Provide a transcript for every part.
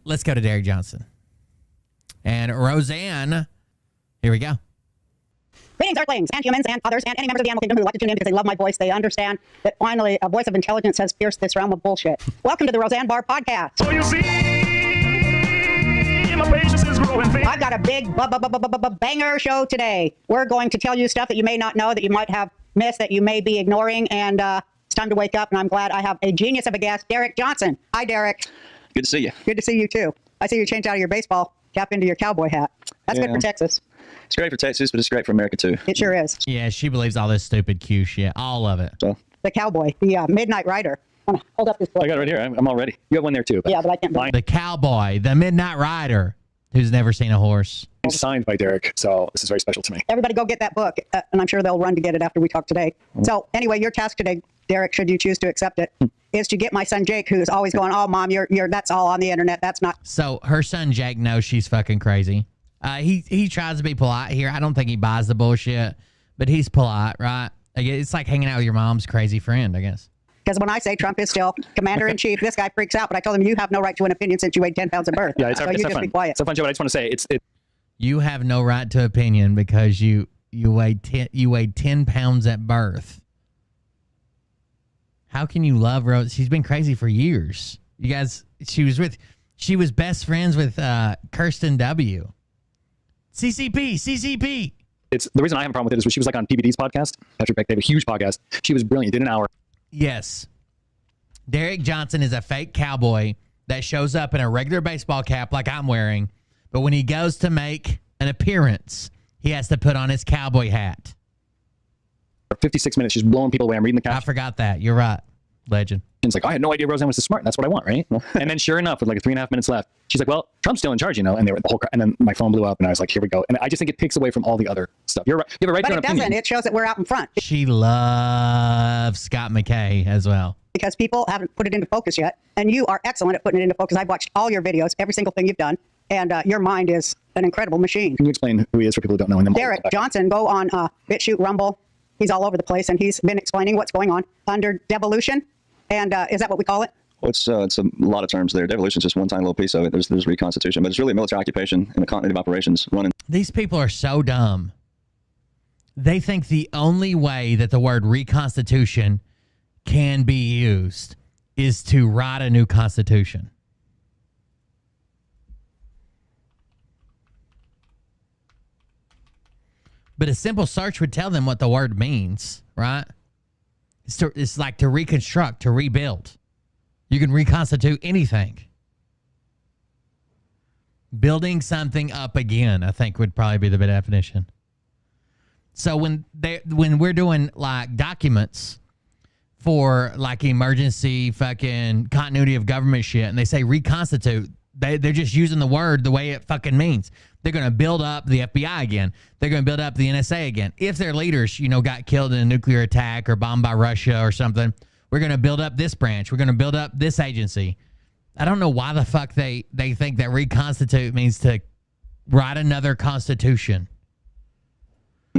Let's go to Derek Johnson. And Roseanne, here we go. Greetings, Earthlings, and humans, and others, and any members of the animal kingdom who like to tune in because they love my voice. They understand that finally a voice of intelligence has pierced this realm of bullshit. Welcome to the Roseanne Barr podcast. So you see, my patience is growing. I've got a big banger show today. We're going to tell you stuff that you may not know, that you might have missed, that you may be ignoring, and it's time to wake up, and I'm glad I have a genius of a guest, Derek Johnson. Hi, Derek. Good to see you. Good to see you, too. I see you change out of your baseball cap into your cowboy hat. That's good for Texas. It's great for Texas, but it's great for America, too. It sure is. Yeah, she believes all this stupid Q shit. All of it. So, the cowboy, the Midnight Rider. Hold up this book. I got it right here. I'm all ready. You have one there, too. Yeah, but I can't believe it. The cowboy, the Midnight Rider, who's never seen a horse. It's signed by Derek, so this is very special to me. Everybody go get that book, and I'm sure they'll run to get it after we talk today. So anyway, your task today, Derek, should you choose to accept it, is to get my son Jake, who's always going, "Oh, Mom, you're that's all on the internet. That's not." So her son Jake knows she's fucking crazy. He tries to be polite here. I don't think he buys the bullshit, but he's polite, right? It's like hanging out with your mom's crazy friend, I guess. Because when I say Trump is still commander-in-chief, this guy freaks out. But I told him, you have no right to an opinion since you weighed 10 pounds at birth. Yeah, it's so it's you not just fun. be quiet. It's a fun show, but I just want to say You have no right to opinion because you weighed 10 pounds at birth. How can you love Rose? She's been crazy for years. You guys, she was best friends with Kirsten W. CCP. it's the reason I have a problem with it is when she was like on PBD's podcast. Patrick Beck, they have a huge podcast. She was brilliant. Did an hour. Yes. Derek Johnson is a fake cowboy that shows up in a regular baseball cap like I'm wearing, but when he goes to make an appearance, he has to put on his cowboy hat. For 56 minutes, she's blowing people away. I'm reading the I caption. forgot that. You're right. Legend. It's like, I had no idea Roseanne was this smart. That's what I want, right? And then sure enough, with like 3.5 minutes left, she's like, well, Trump's still in charge, you know? And they were the whole and then my phone blew up and I was like, here we go. And I just think it takes away from all the other stuff. You're right. You have a right But to it an opinion. doesn't. It shows that we're out in front. She loves Scott McKay as well. Because people haven't put it into focus yet. And you are excellent at putting it into focus. I've watched all your videos, every single thing you've done. And your mind is an incredible machine. Can you explain who he is for people who don't know him? Derek Johnson, go on BitChute, Rumble. He's all over the place, and he's been explaining what's going on under devolution. And is that what we call it? well, it's a lot of terms there. Devolution is just one tiny little piece of it. There's reconstitution, but it's really a military occupation and a continuity of operations running. These people are so dumb. They think the only way that the word reconstitution can be used is to write a new constitution. But a simple search would tell them what the word means, right? It's like to reconstruct, to rebuild. You can reconstitute anything. Building something up again, I think, would probably be the definition. So when we're doing like documents for like emergency fucking continuity of government shit, and they say reconstitute, they're just using the word the way it fucking means. They're going to build up the FBI again. They're going to build up the NSA again. If their leaders, got killed in a nuclear attack or bombed by Russia or something, we're going to build up this branch. We're going to build up this agency. I don't know why the fuck they think that reconstitute means to write another constitution.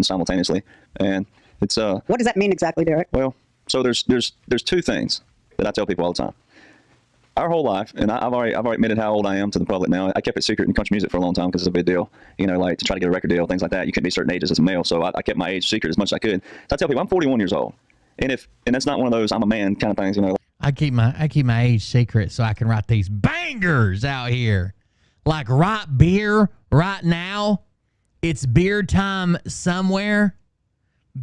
Simultaneously, and it's What does that mean exactly, Derek? well, so there's two things that I tell people all the time. Our whole life, and I've already admitted how old I am to the public now. I kept it secret in country music for a long time because it's a big deal. Like to try to get a record deal, things like that. You couldn't be certain ages as a male, so I kept my age secret as much as I could. So I tell people I'm 41 years old, and that's not one of those I'm a man kind of things. I keep my age secret so I can write these bangers out here. Like right beer right now. It's beer time somewhere.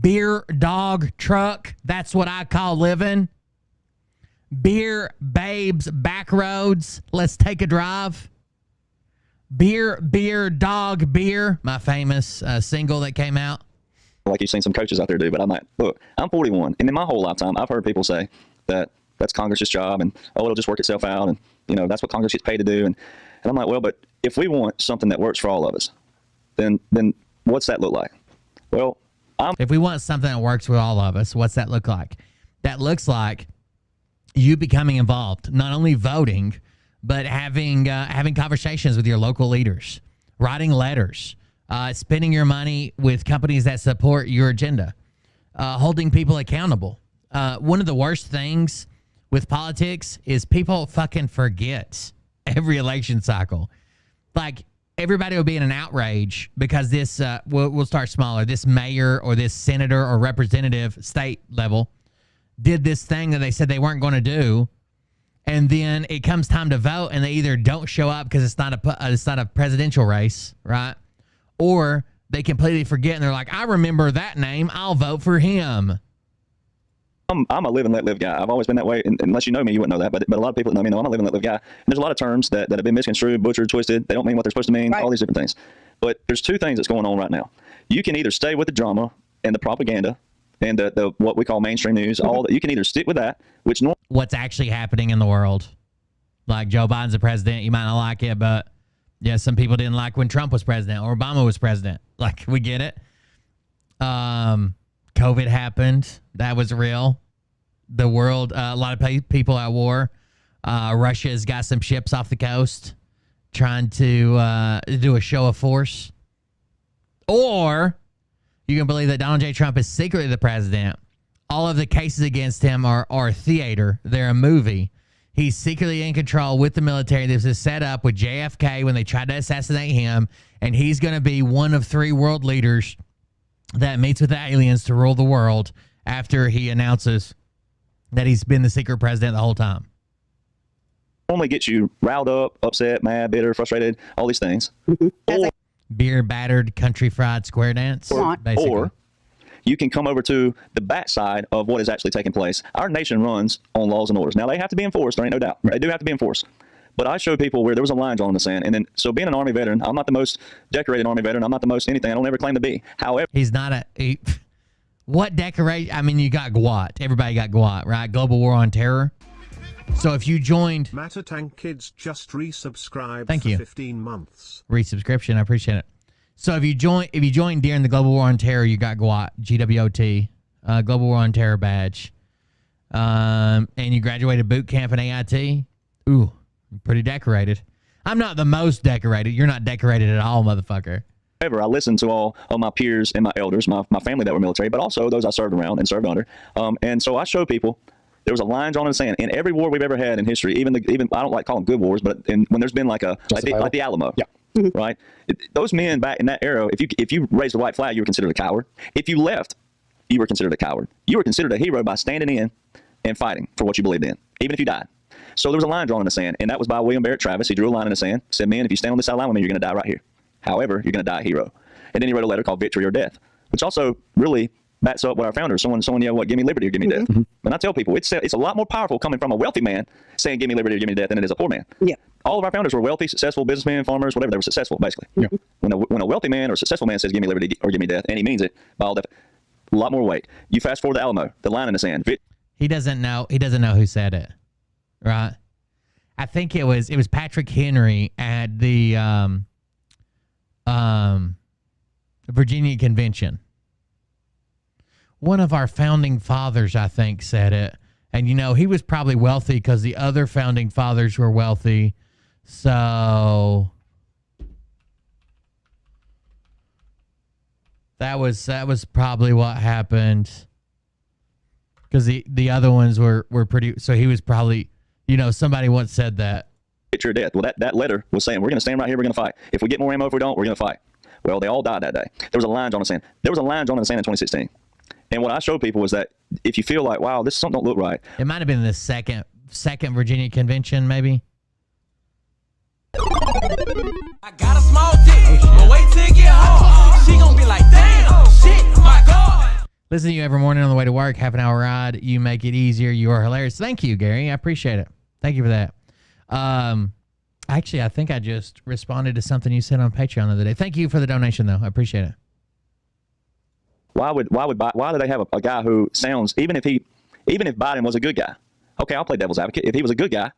Beer dog truck. That's what I call living. Beer babes back roads. Let's take a drive. Beer dog beer. My famous single that came out. Like you've seen some coaches out there do, but I'm like, look, I'm 41, and in my whole lifetime, I've heard people say that that's Congress's job, and it'll just work itself out, and that's what Congress gets paid to do, and I'm like, well, but if we want something that works for all of us, then what's that look like? Well, if we want something that works with all of us, what's that look like? That looks like you becoming involved, not only voting, but having conversations with your local leaders, writing letters, spending your money with companies that support your agenda, holding people accountable. One of the worst things with politics is people fucking forget every election cycle. Like, everybody will be in an outrage because this, we'll start smaller, this mayor or this senator or representative, state level, did this thing that they said they weren't going to do. And then it comes time to vote and they either don't show up because it's not a presidential race, right? Or they completely forget and they're like, I remember that name, I'll vote for him. I'm a live and let live guy. I've always been that way. And unless you know me, you wouldn't know that. But a lot of people that know me know I'm a live and let live guy. And there's a lot of terms that have been misconstrued, butchered, twisted. They don't mean what they're supposed to mean, all these different things. But there's two things that's going on right now. You can either stay with the drama and the propaganda and the what we call mainstream news. All that you can either stick with that, which what's actually happening in the world. Like, Joe Biden's the president. You might not like it, but yeah, some people didn't like when Trump was president or Obama was president. Like, we get it. COVID happened. That was real. The world, a lot of people at war. Russia's got some ships off the coast trying to do a show of force. Or you can believe that Donald J. Trump is secretly the president. All of the cases against him are theater. They're a movie. He's secretly in control with the military. This is set up with JFK when they tried to assassinate him. And he's going to be one of 3 world leaders that meets with the aliens to rule the world after he announces that he's been the secret president the whole time. normally gets you riled up, upset, mad, bitter, frustrated, all these things. Or beer battered country fried square dance, basically. Or you can come over to the backside of what is actually taking place. Our nation runs on laws and orders. Now, they have to be enforced. There ain't no doubt. They do have to be enforced. But I show people where there was a line drawn in the sand. And then, so being an Army veteran, I'm not the most decorated Army veteran. I'm not the most anything. I don't ever claim to be. However, he's not what decoration? I mean, you got GWAT. Everybody got GWAT, right? Global War on Terror. So if you joined... Matter Tank Kids just resubscribed Thank for you. 15 months. Resubscription, I appreciate it. So if you joined during the Global War on Terror, you got GWAT, GWOT, Global War on Terror badge. And you graduated boot camp in AIT. Ooh, pretty decorated. I'm not the most decorated. You're not decorated at all, motherfucker. I listened to all of my peers and my elders, my family that were military, but also those I served around and served under. And so I show people there was a line drawn in the sand. In every war we've ever had in history, even I don't like calling them good wars, but when there's been like the Alamo, yeah, right? Those men back in that era, if you raised a white flag, you were considered a coward. If you left, you were considered a coward. You were considered a hero by standing in and fighting for what you believed in, even if you died. So there was a line drawn in the sand, and that was by William Barrett Travis. He drew a line in the sand, said, "Men, if you stand on this side line with me, you're going to die right here. However, you're going to die a hero." And then he wrote a letter called Victory or Death, which also really backs up what our founders, someone yelled, "What, give me liberty or give me death." And I tell people, it's a lot more powerful coming from a wealthy man saying, "Give me liberty or give me death," than it is a poor man. Yeah. All of our founders were wealthy, successful businessmen, farmers, whatever. They were successful, basically. Yeah. When a wealthy man or successful man says, "Give me liberty or give me death," and he means it, by all a lot more weight. You fast forward to Alamo, the line in the sand. He doesn't know who said it, right? I think it was Patrick Henry at the Virginia Convention. One of our founding fathers, I think, said it. And, he was probably wealthy because the other founding fathers were wealthy. So that was probably what happened. Because the other ones were pretty... So he was probably... somebody once said that. Victory or death. Well, that letter was saying, we're going to stand right here, we're going to fight. If we get more ammo, if we don't, we're going to fight. Well, they all died that day. There was a line drawn in the sand. There was a line drawn in the sand in 2016. And what I showed people was that if you feel like, wow, this something don't look right. It might have been the second Virginia Convention, maybe. I got a small dick, but wait till it get hard. She gonna be like, damn, shit, my God. Listen to you every morning on the way to work, half an hour ride. You make it easier. You are hilarious. Thank you, Gary. I appreciate it. Thank you for that. Actually, I think I just responded to something you said on Patreon the other day. Thank you for the donation, though. I appreciate it. Why do they have a guy who sounds, even if Biden was a good guy, okay, I'll play devil's advocate. If he was a good guy,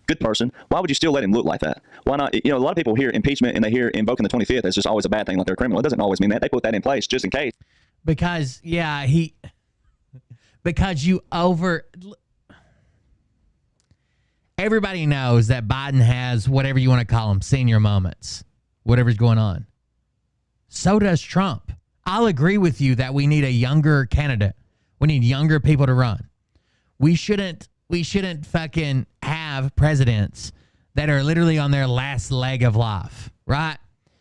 good person, why would you still let him look like that? Why not? A lot of people hear impeachment and they hear invoking the 25th as just always a bad thing, like they're a criminal. It doesn't always mean that. They put that in place just in case. Because Everybody knows that Biden has whatever you want to call them, senior moments, whatever's going on. So does Trump. I'll agree with you that we need a younger candidate. We need younger people to run. We shouldn't fucking have presidents that are literally on their last leg of life, right?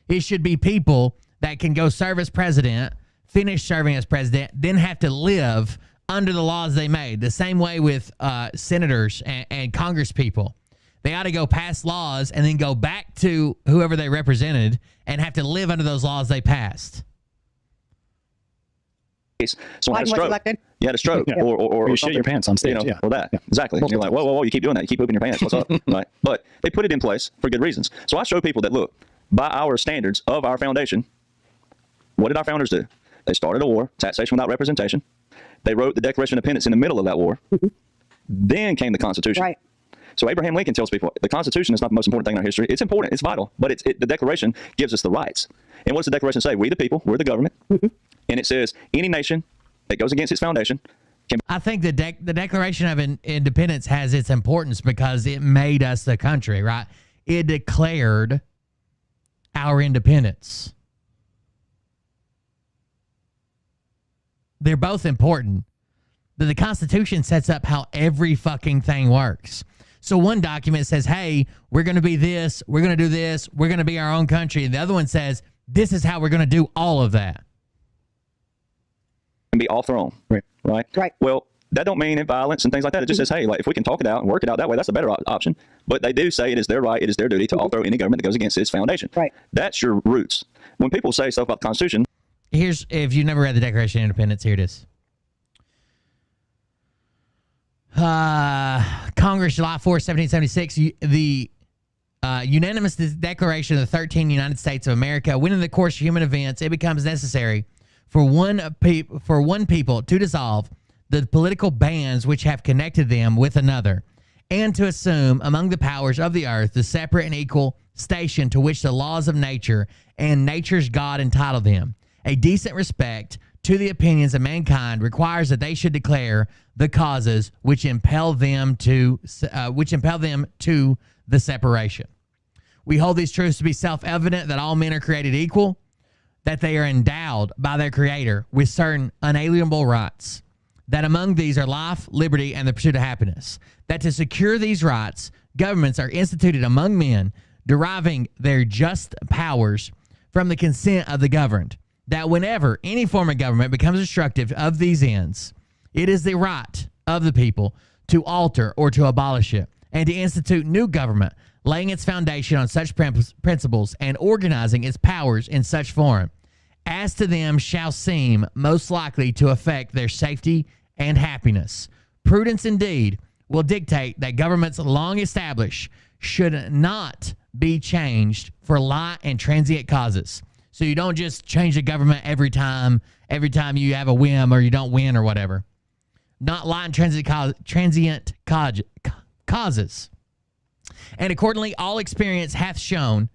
It should be people that can go serve as president, finish serving as president, then have to live under the laws they made. The same way with senators and Congress people. They ought to go pass laws and then go back to whoever they represented and have to live under those laws they passed. Someone had a Biden was stroke. elected. You had a stroke, Yeah. or you shit your pants on stage, or that. Exactly. And you're like, whoa, you keep doing that. You keep pooping your pants. What's up? Right? But they put it in place for good reasons. So I show people that, look, by our standards of our foundation, what did our founders do? They started a war, taxation without representation. They wrote the Declaration of Independence in the middle of that war. Then came the Constitution. Right. So Abraham Lincoln tells people the Constitution is not the most important thing in our history. It's important. It's vital. But the Declaration gives us the rights. And what does the Declaration say? We the people, we're the government. And it says any nation that goes against its foundation can. I think the Declaration of Independence has its importance because it made us the country, right? It declared our independence. They're both important. But the Constitution sets up how every fucking thing works. So one document says, hey, we're going to be this, we're going to do this, we're going to be our own country. And the other one says, this is how we're going to do all of that. Be overthrown. Right. Right. Well, that don't mean violence and things like that. It just says, hey, like if we can talk it out and work it out that way, that's a better option. But they do say it is their right, it is their duty to overthrow any government that goes against its foundation. Right. That's your roots. When people say stuff about the Constitution, Here's, if you've never read the Declaration of Independence, here it is. Congress, July 4, 1776, the unanimous declaration of the 13 United States of America. When in the course of human events, it becomes necessary for one people to dissolve the political bands which have connected them with another, and to assume among the powers of the earth the separate and equal station to which the laws of nature and nature's God entitle them. A decent respect to the opinions of mankind requires that they should declare the causes which impel them to the separation. We hold these truths to be self-evident, that all men are created equal, that they are endowed by their Creator with certain unalienable rights, that among these are life, liberty, and the pursuit of happiness, that to secure these rights, governments are instituted among men, deriving their just powers from the consent of the governed, that whenever any form of government becomes obstructive of these ends, it is the right of the people to alter or to abolish it, and to institute new government, laying its foundation on such principles and organizing its powers in such form as to them shall seem most likely to affect their safety and happiness. Prudence indeed will dictate that governments long established should not be changed for light and transient causes. So you don't just change the government every time you have a whim or you don't win or whatever. Not light and transient causes. And accordingly, all experience hath shown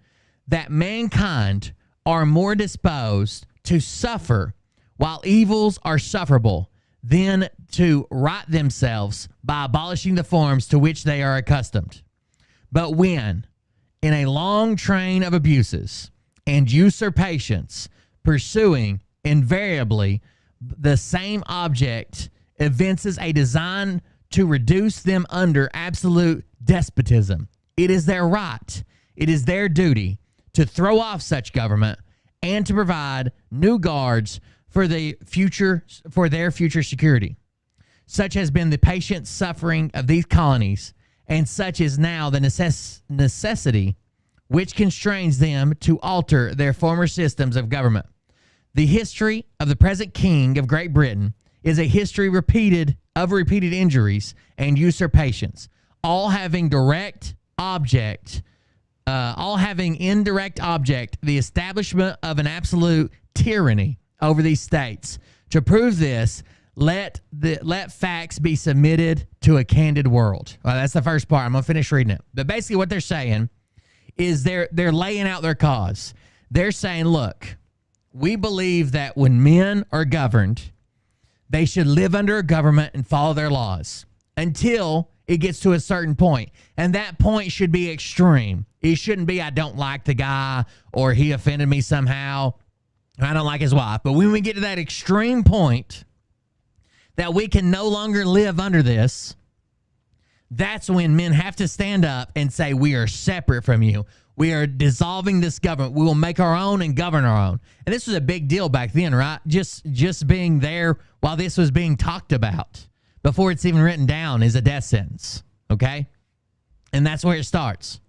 that mankind are more disposed to suffer while evils are sufferable than to right themselves by abolishing the forms to which they are accustomed. But when, in a long train of abuses and usurpations, pursuing invariably the same object, evinces a design to reduce them under absolute despotism, it is their right, it is their duty to throw off such government and to provide new guards for their future security. Such has been the patient suffering of these colonies, and such is now the necessity which constrains them to alter their former systems of government. The history of the present King of Great Britain is a history of repeated injuries and usurpations, all having indirect object the establishment of an absolute tyranny over these states. To prove this, let facts be submitted to a candid world. Well, that's the first part. I'm gonna finish reading it. But basically, what they're saying is they're laying out their cause. They're saying, look, we believe that when men are governed, they should live under a government and follow their laws until it gets to a certain point, and that point should be extreme. It shouldn't be, I don't like the guy, or he offended me somehow, or I don't like his wife. But when we get to that extreme point that we can no longer live under this, that's when men have to stand up and say, we are separate from you. We are dissolving this government. We will make our own and govern our own. And this was a big deal back then, right? Just being there while this was being talked about before it's even written down is a death sentence, okay? And that's where it starts.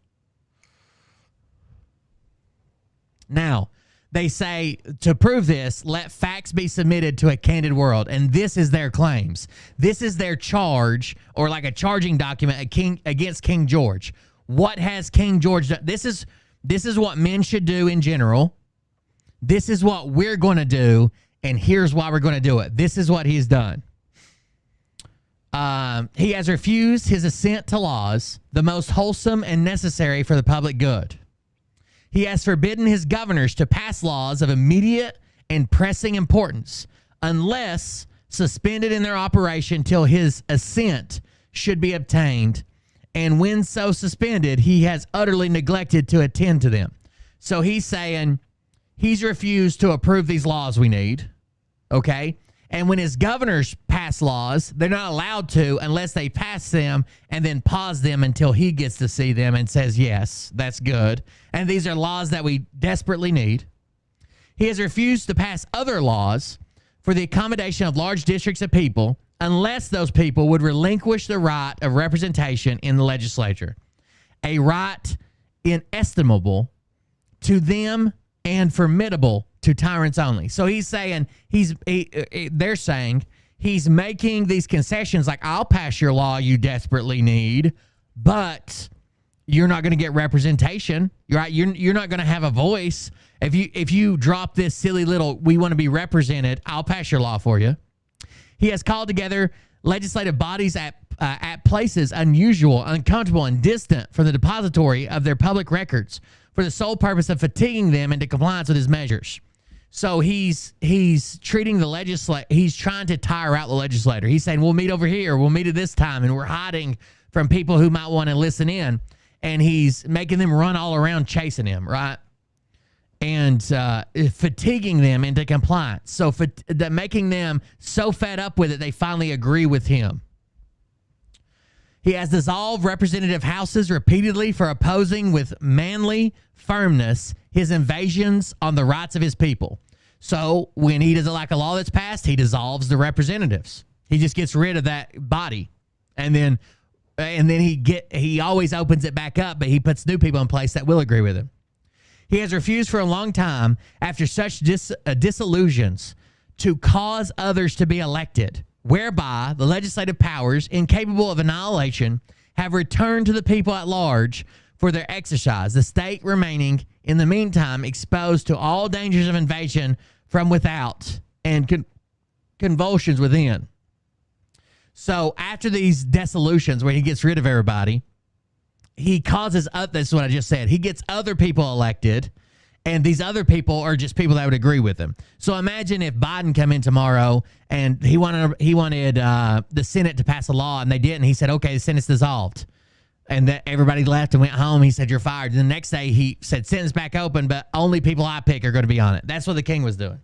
Now, they say, to prove this, let facts be submitted to a candid world. And this is their claims. This is their charge, or like a charging document against King George. What has King George done? This is what men should do in general. This is what we're going to do, and here's why we're going to do it. This is what he's done. He has refused his assent to laws, the most wholesome and necessary for the public good. He has forbidden his governors to pass laws of immediate and pressing importance, unless suspended in their operation till his assent should be obtained. And when so suspended, he has utterly neglected to attend to them. So he's saying he's refused to approve these laws we need, okay? And when his governors pass laws, they're not allowed to unless they pass them and then pause them until he gets to see them and says, yes, that's good. And these are laws that we desperately need. He has refused to pass other laws for the accommodation of large districts of people unless those people would relinquish the right of representation in the legislature, a right inestimable to them and formidable to tyrants only. So he's saying, they're saying he's making these concessions like, I'll pass your law you desperately need, but you're not going to get representation. Right? You're not going to have a voice. If you drop this silly little, we want to be represented, I'll pass your law for you. He has called together legislative bodies at places unusual, uncomfortable, and distant from the depository of their public records for the sole purpose of fatiguing them into compliance with his measures. So he's treating the legislator, he's trying to tire out the legislator. He's saying, we'll meet over here, we'll meet at this time, and we're hiding from people who might want to listen in. And he's making them run all around chasing him, right? And fatiguing them into compliance. So making them so fed up with it, they finally agree with him. He has dissolved representative houses repeatedly for opposing with manly firmness his invasions on the rights of his people. So when he doesn't like a law that's passed, he dissolves the representatives. He just gets rid of that body. And then he always opens it back up, but he puts new people in place that will agree with him. He has refused for a long time, after such disillusions, to cause others to be elected, whereby the legislative powers, incapable of annihilation, have returned to the people at large for their exercise, the state remaining, in the meantime, exposed to all dangers of invasion from without and convulsions within. So after these dissolutions where he gets rid of everybody, he causes, this is what I just said, he gets other people elected, and these other people are just people that would agree with him. So imagine if Biden come in tomorrow and he wanted the Senate to pass a law, and they didn't. He said, okay, the Senate's dissolved. And that everybody left and went home. He said, you're fired. And the next day he said, Senate's back open, but only people I pick are going to be on it. That's what the king was doing.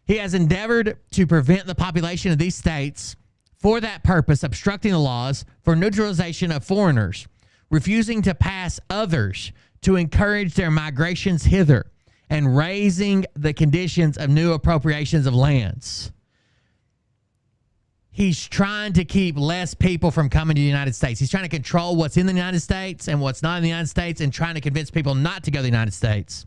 He has endeavored to prevent the population of these states for that purpose, obstructing the laws for neutralization of foreigners, refusing to pass others to encourage their migrations hither, and raising the conditions of new appropriations of lands. He's trying to keep less people from coming to the United States. He's trying to control what's in the United States and what's not in the United States, and trying to convince people not to go to the United States.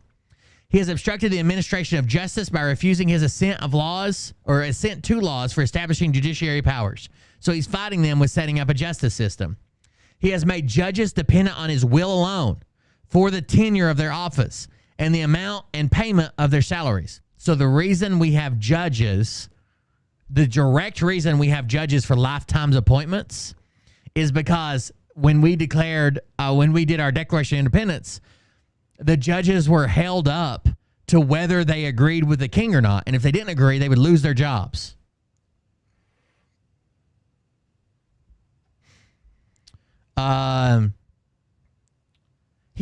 He has obstructed the administration of justice by refusing his assent of laws, or assent to laws for establishing judiciary powers. So he's fighting them with setting up a justice system. He has made judges dependent on his will alone for the tenure of their office and the amount and payment of their salaries. So the reason we have judges, the direct reason we have judges for lifetime appointments, is because when we did our Declaration of Independence, the judges were held up to whether they agreed with the king or not. And if they didn't agree, they would lose their jobs. He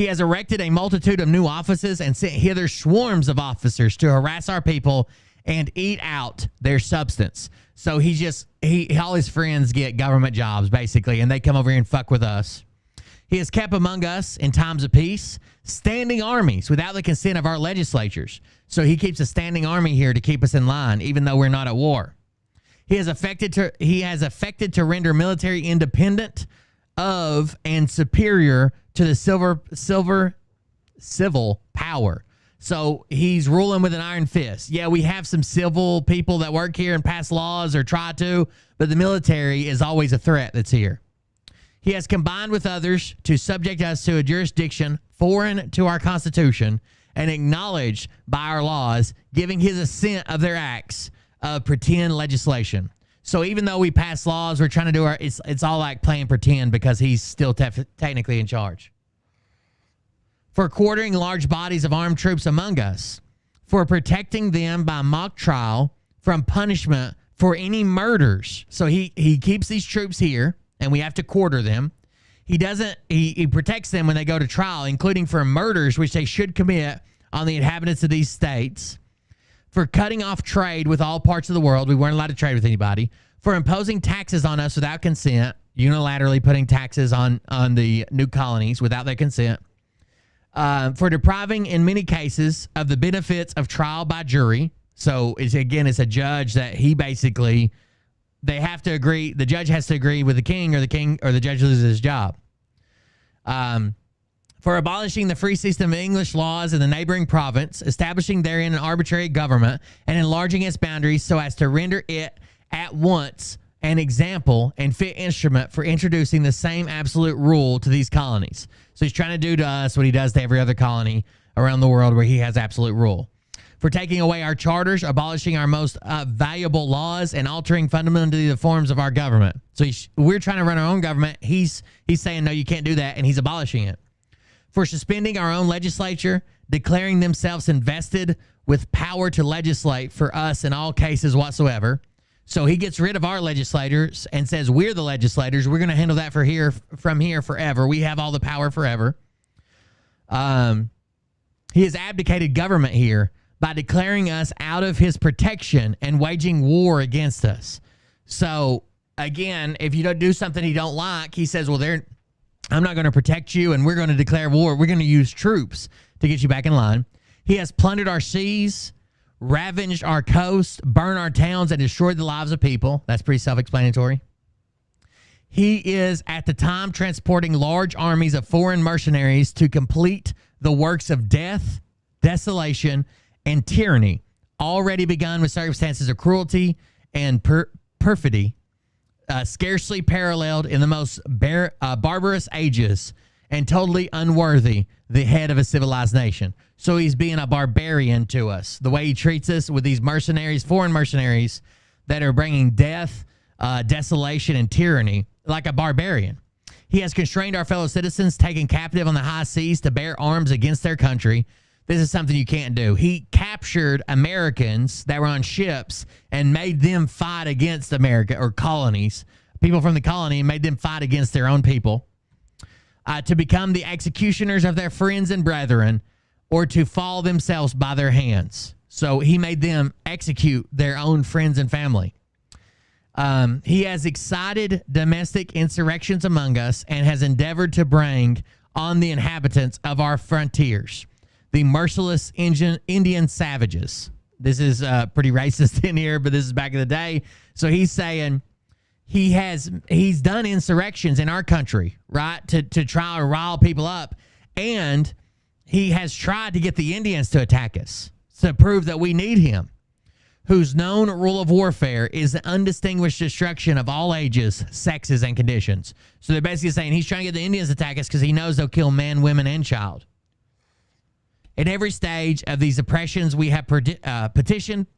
has erected a multitude of new offices and sent hither swarms of officers to harass our people and eat out their substance. So all his friends get government jobs, basically, and they come over here and fuck with us. He has kept among us in times of peace standing armies without the consent of our legislatures. So he keeps a standing army here to keep us in line, even though we're not at war. He has affected to render military independent of and superior to the civil power. So he's ruling with an iron fist. Yeah, we have some civil people that work here and pass laws or try to, but the military is always a threat that's here. He has combined with others to subject us to a jurisdiction foreign to our Constitution and acknowledged by our laws, giving his assent of their acts of pretend legislation. So even though we pass laws, we're trying to do it's all like playing pretend because he's still technically in charge. For quartering large bodies of armed troops among us, for protecting them by mock trial from punishment for any murders. So he keeps these troops here, and we have to quarter them. He protects them when they go to trial, including for murders which they should commit on the inhabitants of these states, for cutting off trade with all parts of the world. We weren't allowed to trade with anybody. For imposing taxes on us without consent, unilaterally putting taxes on the new colonies without their consent. For depriving, in many cases, of the benefits of trial by jury. So, it's a judge that they have to agree, the judge has to agree with the king or the judge loses his job. For abolishing the free system of English laws in the neighboring province, establishing therein an arbitrary government, and enlarging its boundaries so as to render it at once an example and fit instrument for introducing the same absolute rule to these colonies. So he's trying to do to us what he does to every other colony around the world where he has absolute rule. For taking away our charters, abolishing our most valuable laws, and altering fundamentally the forms of our government. So we're trying to run our own government. He's saying, no, you can't do that, and he's abolishing it. For suspending our own legislature, declaring themselves invested with power to legislate for us in all cases whatsoever. So he gets rid of our legislators and says, we're the legislators. We're going to handle that from here forever. We have all the power forever. He has abdicated government here by declaring us out of his protection and waging war against us. So, again, if you don't do something he don't like, he says, well, I'm not going to protect you, and we're going to declare war. We're going to use troops to get you back in line. He has plundered our seas, ravaged our coast, burned our towns, and destroyed the lives of people. That's pretty self-explanatory. He is, at the time, transporting large armies of foreign mercenaries to complete the works of death, desolation, and tyranny, already begun with circumstances of cruelty and perfidy, scarcely paralleled in the most barbarous ages, and totally unworthy the head of a civilized nation. So he's being a barbarian to us. The way he treats us with these mercenaries, foreign mercenaries, that are bringing death, desolation, and tyranny, like a barbarian. He has constrained our fellow citizens, taken captive on the high seas to bear arms against their country. This is something you can't do. He captured Americans that were on ships and made them fight against America, or colonies, people from the colony, and made them fight against their own people, to become the executioners of their friends and brethren, or to fall themselves by their hands. So he made them execute their own friends and family. He has excited domestic insurrections among us and has endeavored to bring on the inhabitants of our frontiers the merciless Indian savages. This is pretty racist in here, but this is back in the day. So he's saying he's done insurrections in our country, right, to try to rile people up, and he has tried to get the Indians to attack us to prove that we need him, whose known rule of warfare is the undistinguished destruction of all ages, sexes, and conditions. So they're basically saying he's trying to get the Indians to attack us because he knows they'll kill man, women, and child. At every stage of these oppressions, we have petitioned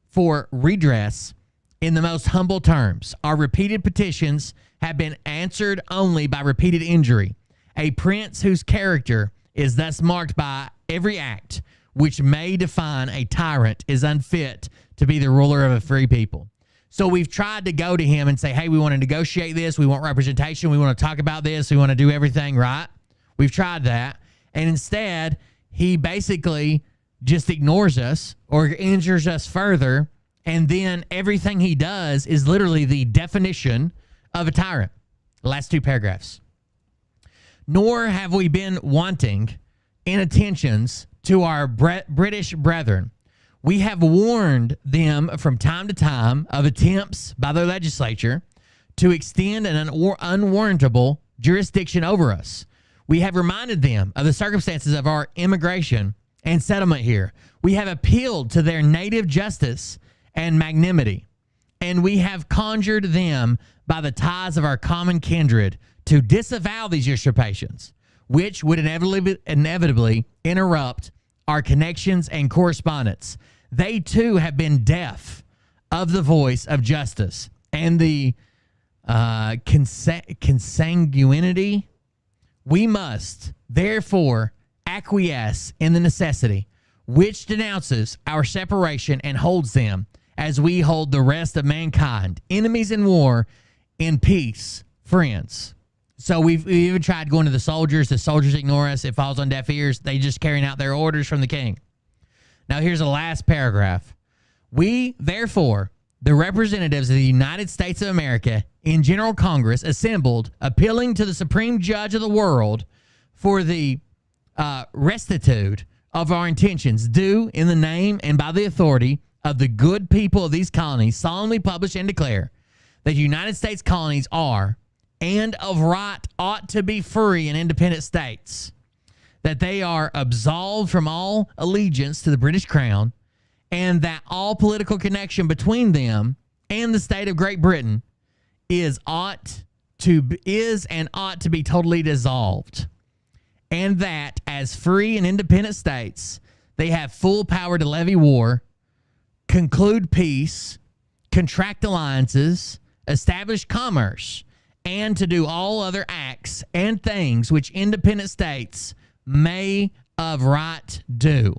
for redress in the most humble terms. Our repeated petitions have been answered only by repeated injury. A prince whose character is thus marked by every act which may define a tyrant is unfit to be the ruler of a free people. So we've tried to go to him and say, hey, we want to negotiate this. We want representation. We want to talk about this. We want to do everything right. We've tried that. And instead, he basically just ignores us or injures us further. And then everything he does is literally the definition of a tyrant. The last two paragraphs. Nor have we been wanting in attentions to our British brethren. We have warned them from time to time of attempts by their legislature to extend an unwarrantable jurisdiction over us. We have reminded them of the circumstances of our immigration and settlement here. We have appealed to their native justice and magnanimity, and we have conjured them by the ties of our common kindred to disavow these usurpations, which would inevitably interrupt our connections and correspondence. They too have been deaf of the voice of justice and the consanguinity. We must therefore acquiesce in the necessity which denounces our separation and holds them as we hold the rest of mankind, enemies in war, in peace, friends. So we've even tried going to the soldiers. The soldiers ignore us. It falls on deaf ears. They just carrying out their orders from the king. Now here's the last paragraph. We, therefore, the representatives of the United States of America in General Congress assembled, appealing to the Supreme Judge of the world for the rectitude of our intentions, do in the name and by the authority of the good people of these colonies, solemnly publish and declare that the United States colonies are and of right ought to be free and independent states, that they are absolved from all allegiance to the British crown, and that all political connection between them and the state of Great Britain is and ought to be totally dissolved, and that as free and independent states they have full power to levy war, conclude peace, contract alliances, establish commerce, and to do all other acts and things which independent states may of right do.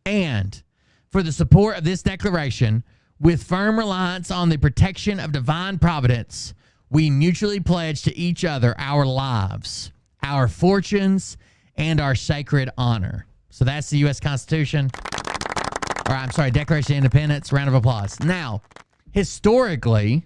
And for the support of this declaration, with firm reliance on the protection of divine providence, we mutually pledge to each other our lives, our fortunes, and our sacred honor. So that's the U.S. Constitution. Or I'm sorry, Declaration of Independence. Round of applause. Now, historically,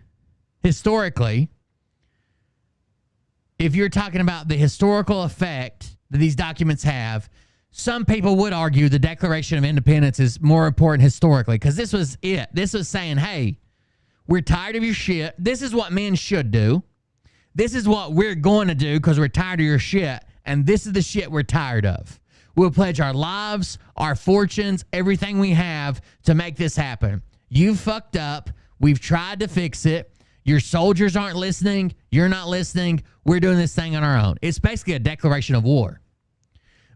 if you're talking about the historical effect that these documents have, some people would argue the Declaration of Independence is more important historically, because this was it. This was saying, hey, we're tired of your shit. This is what men should do. This is what we're going to do because we're tired of your shit, and this is the shit we're tired of. We'll pledge our lives, our fortunes, everything we have to make this happen. You fucked up. We've tried to fix it. Your soldiers aren't listening. You're not listening. We're doing this thing on our own. It's basically a declaration of war.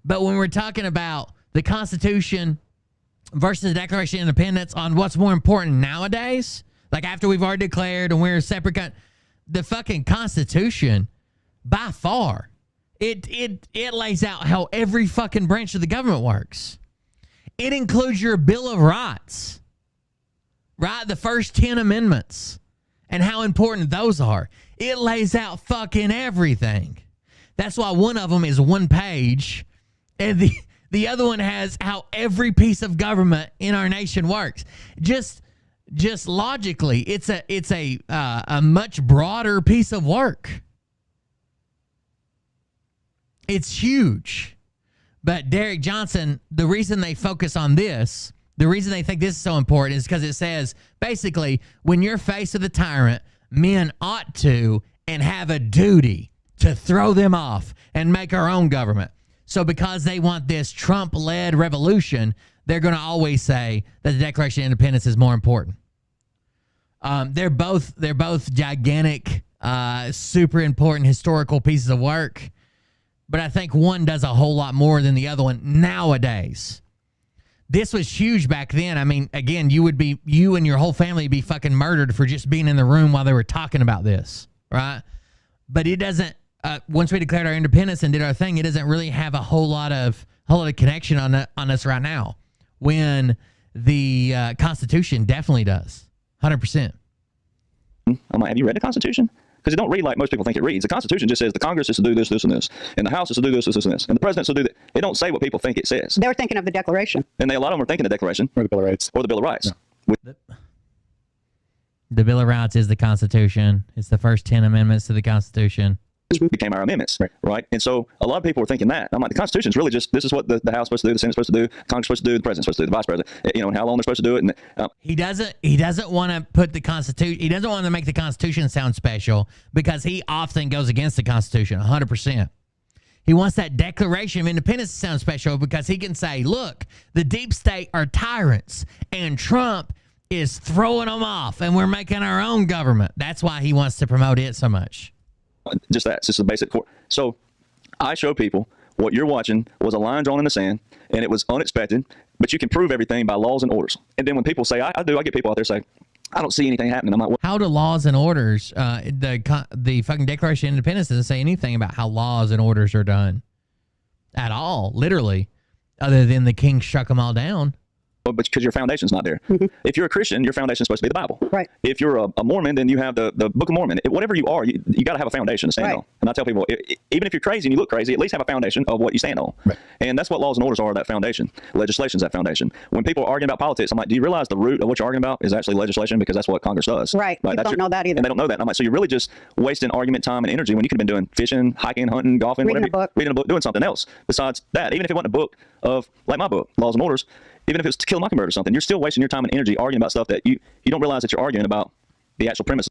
But when we're talking about the Constitution versus the Declaration of Independence on what's more important nowadays, like after we've already declared and we're a separate country, the fucking Constitution, by far, it lays out how every fucking branch of the government works. It includes your Bill of Rights, right? The first 10 amendments and how important those are. It lays out fucking everything. That's why one of them is one page, and the other one has how every piece of government in our nation works. Just logically, it's a much broader piece of work. It's huge. But Derek Johnson, the reason they focus on this, the reason they think this is so important is because it says, basically, when you're faced with a tyrant, men ought to and have a duty to throw them off and make our own government. So because they want this Trump-led revolution, they're going to always say that the Declaration of Independence is more important. They're both gigantic, super important historical pieces of work. But I think one does a whole lot more than the other one nowadays. This was huge back then. I mean, again, you and your whole family would be fucking murdered for just being in the room while they were talking about this, right? But it doesn't, once we declared our independence and did our thing, it doesn't really have a whole lot of connection on us right now, when the Constitution definitely does, 100%. I'm like, have you read the Constitution? Because it don't read like most people think it reads. The Constitution just says the Congress is to do this, this, and this, and the House is to do this, this, and this, and the President is to do that. It don't say what people think it says. They're thinking of the Declaration. And a lot of them are thinking the Declaration. Or the Bill of Rights. Or the Bill of Rights. Yeah. The Bill of Rights is the Constitution. It's the first 10 amendments to the Constitution. Became our amendments, right? And so a lot of people are thinking that. I'm like, the Constitution is really just, this is what the House is supposed to do, the Senate's supposed to do, Congress is supposed to do, the President's supposed to do, the Vice President, and how long they're supposed to do it. And He doesn't want to put the Constitution, he doesn't want to make the Constitution sound special because he often goes against the Constitution 100%. He wants that Declaration of Independence to sound special because he can say, look, the deep state are tyrants and Trump is throwing them off and we're making our own government. That's why he wants to promote it so much. just that. It's just a basic core. So I show people what you're watching was a line drawn in the sand, and it was unexpected, but you can prove everything by laws and orders. And then when people say, I get people out there say, I don't see anything happening. I'm like, well, how do laws and orders, the fucking Declaration of Independence doesn't say anything about how laws and orders are done at all, literally, other than the king struck them all down. but because your foundation's not there. Mm-hmm. If you're a Christian, your foundation's supposed to be the Bible. Right. If you're a Mormon, then you have the Book of Mormon. Whatever you are, you got to have a foundation to stand Right. on. And I tell people, even if you're crazy and you look crazy, at least have a foundation of what you stand on. Right. And that's what laws and orders are, that foundation. Legislation's that foundation. When people are arguing about politics, I'm like, do you realize the root of what you're arguing about is actually legislation? Because that's what Congress does. Right. People That's don't know that either. And they don't know that. And I'm like, so you're really just wasting argument time and energy when you could have been doing fishing, hiking, hunting, golfing, Reading whatever. a book. Reading a book, doing something else besides that. Even if it wasn't a book of, like my book, Laws and Orders, even if it's To Kill a Mockingbird or something, you're still wasting your time and energy arguing about stuff that you don't realize that you're arguing about the actual premise.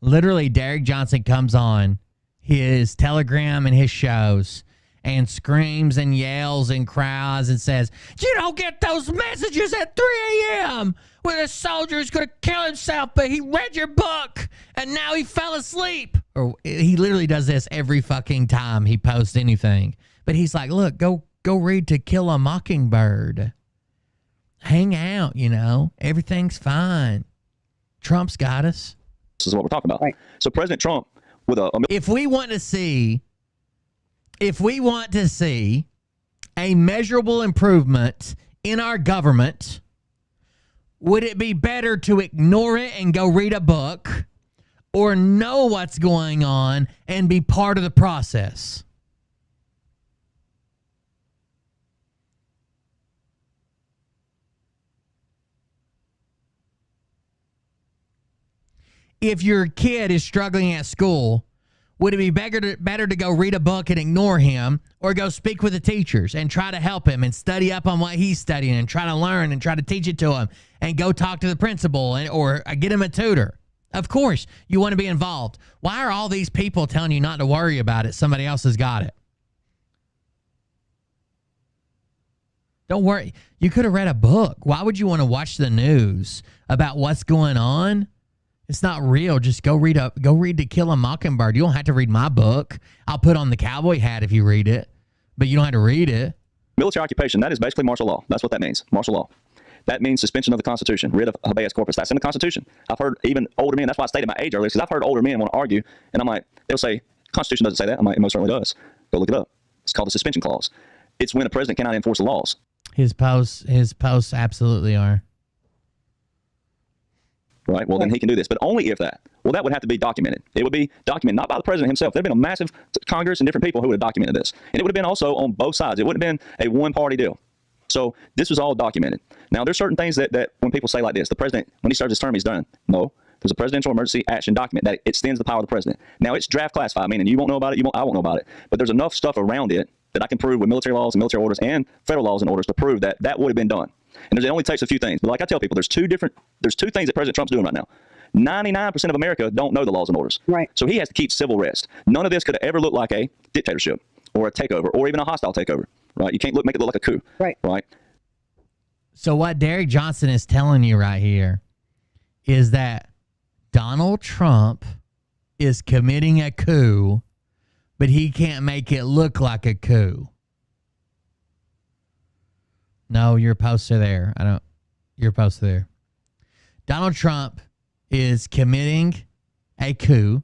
Literally, Derek Johnson comes on his Telegram and his shows and screams and yells and cries and says, you don't get those messages at 3 a.m. where the soldier's going to kill himself, but he read your book and now he fell asleep. Or he literally does this every fucking time he posts anything. But he's like, look, go read To Kill a Mockingbird. Hang out, everything's fine. Trump's got us. This is what we're talking about. Right. So President Trump, with a If we want to see a measurable improvement in our government, would it be better to ignore it and go read a book, or know what's going on and be part of the process? If your kid is struggling at school, would it be better to go read a book and ignore him, or go speak with the teachers and try to help him and study up on what he's studying and try to learn and try to teach it to him and go talk to the principal or get him a tutor? Of course, you want to be involved. Why are all these people telling you not to worry about it? Somebody else has got it. Don't worry. You could have read a book. Why would you want to watch the news about what's going on? It's not real. Just go read To Kill a Mockingbird. You don't have to read my book. I'll put on the cowboy hat if you read it, but you don't have to read it. military occupation, that is basically martial law. That's what that means, martial law. That means suspension of the Constitution, rid of habeas corpus. That's in the Constitution. I've heard even older men, that's why I stated my age earlier, because I've heard older men want to argue, and I'm like, they'll say, Constitution doesn't say that. I'm like, it most certainly does. Go look it up. It's called the suspension clause. It's when a president cannot enforce the laws. His posts absolutely are. Right? Well, then he can do this, but only if that. Well, that would have to be documented. It would be documented, not by the president himself. There'd been a massive Congress and different people who would have documented this. And it would have been also on both sides. It wouldn't have been a one-party deal. So this was all documented. Now, there's certain things that when people say like this, the president, when he starts his term, he's done. No. There's a presidential emergency action document that extends the power of the president. Now, it's draft classified, meaning you won't know about it, I won't know about it. But there's enough stuff around it that I can prove with military laws and military orders and federal laws and orders to prove that that would have been done. And it only takes a few things. But like I tell people, there's two things that President Trump's doing right now. 99% of America don't know the laws and orders. Right. So he has to keep civil rest. None of this could ever look like a dictatorship or a takeover or even a hostile takeover. Right? You can't make it look like a coup. Right. Right. So what Derek Johnson is telling you right here is that Donald Trump is committing a coup, but he can't make it look like a coup. No, your posts are there. Your posts are there. Donald Trump is committing a coup,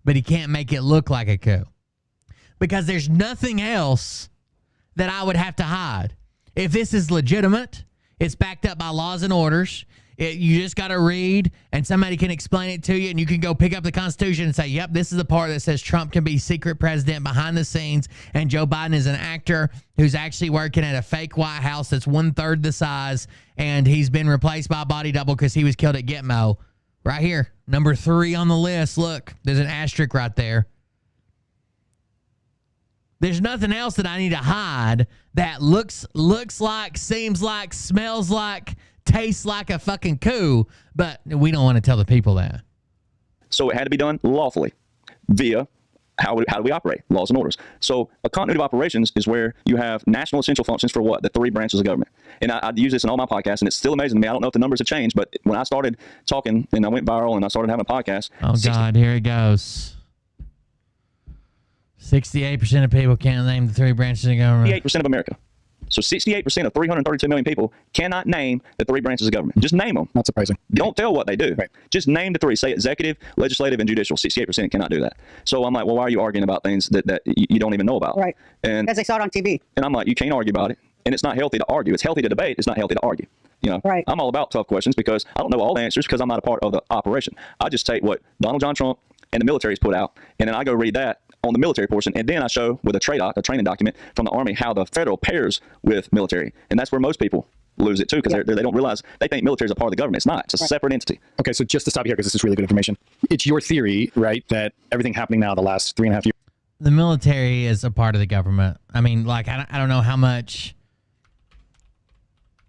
but he can't make it look like a coup because there's nothing else that I would have to hide. If this is legitimate, it's backed up by laws and orders. You just got to read, and somebody can explain it to you, and you can go pick up the Constitution and say, yep, this is the part that says Trump can be secret president behind the scenes, and Joe Biden is an actor who's actually working at a fake White House that's 1/3 the size, and he's been replaced by a body double because he was killed at Gitmo. Right here, number 3 on the list. Look, there's an asterisk right there. There's nothing else that I need to hide that looks like, seems like, smells like, tastes like a fucking coup, but we don't want to tell the people that. So it had to be done lawfully via how do we operate? Laws and orders. So a continuity of operations is where you have national essential functions for what? The 3 branches of government. And I use this in all my podcasts, and it's still amazing to me. I don't know if the numbers have changed, but when I started talking and I went viral and I started having a podcast. Oh, God, here it goes. 68% of people can't name the 3 branches of government. 68% of America. So 68% of 332 million people cannot name the 3 branches of government. Just name them. Not surprising. Don't tell what they do. Right. Just name the 3. Say executive, legislative, and judicial. 68% cannot do that. So I'm like, well, why are you arguing about things that you don't even know about? Right. And Because they saw it on TV. And I'm like, you can't argue about it. And it's not healthy to argue. It's healthy to debate. It's not healthy to argue. You know, Right. I'm all about tough questions because I don't know all the answers because I'm not a part of the operation. I just take what Donald John Trump and the military's put out, and then I go read that on the military portion, and then I show with a training document from the Army how the federal pairs with military. And that's where most people lose it too, because they don't realize, they think military is a part of the government. It's not. It's a separate entity. Okay, so just to stop you here, because this is really good information. It's your theory, right, that everything happening now the last 3.5 years. The military is a part of the government. I mean, like, I don't know how much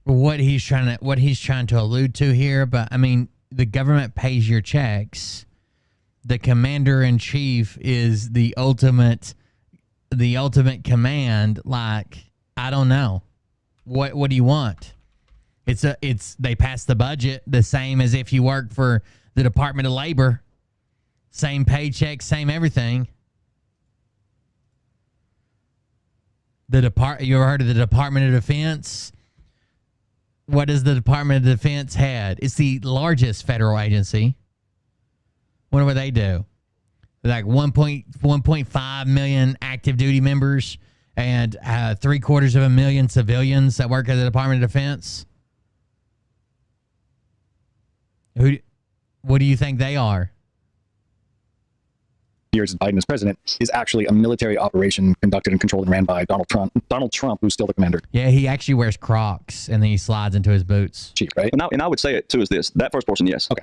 what he's trying to allude to here, but I mean, the government pays your checks. The commander-in-chief is the ultimate command. Like, I don't know. What do you want? They pass the budget the same as if you work for the Department of Labor. Same paycheck, same everything. You ever heard of the Department of Defense? What does the Department of Defense had? It's the largest federal agency. Wonder what they do. Like 1.5 million active duty members and 750,000 civilians that work at the Department of Defense. What do you think they are? Years as Biden as president is actually a military operation conducted and controlled and ran by Donald Trump, who's still the commander. Yeah, he actually wears Crocs and then he slides into his boots. Chief, right? And I would say it too is this. That first portion, yes. Okay.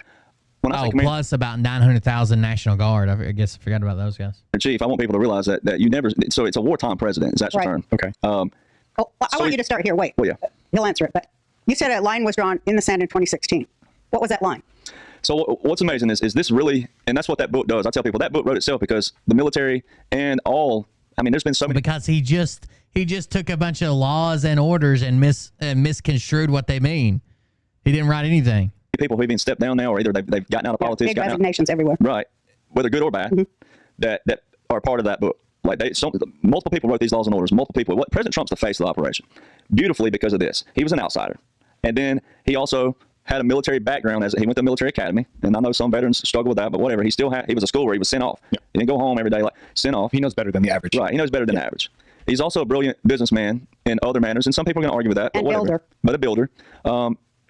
When I say commander, plus about 900,000 National Guard. I guess I forgot about those guys. Chief, I want people to realize that you never. So it's a wartime president. Is that your term? Okay. I want you to start here. Wait. Well, yeah. He'll answer it. But you said a line was drawn in the sand in 2016. What was that line? So what's amazing is this really, and that's what that book does. I tell people that book wrote itself because the military and all. I mean, there's been so many. Because he just took a bunch of laws and orders and misconstrued what they mean. He didn't write anything. People who've been stepped down now, or either they've gotten out of politics, Big resignations everywhere. Right, whether good or bad, that are part of that book. Like multiple people wrote these laws and orders. Multiple people. President Trump's the face of the operation, beautifully because of this. He was an outsider, and then he also had a military background as he went to the military academy. And I know some veterans struggle with that, but whatever. He was a school where he was sent off. Yeah. He didn't go home every day sent off. He knows better than the average. Right. He knows better than average. He's also a brilliant businessman in other manners, and some people are going to argue with that. But and whatever. builder. But a builder.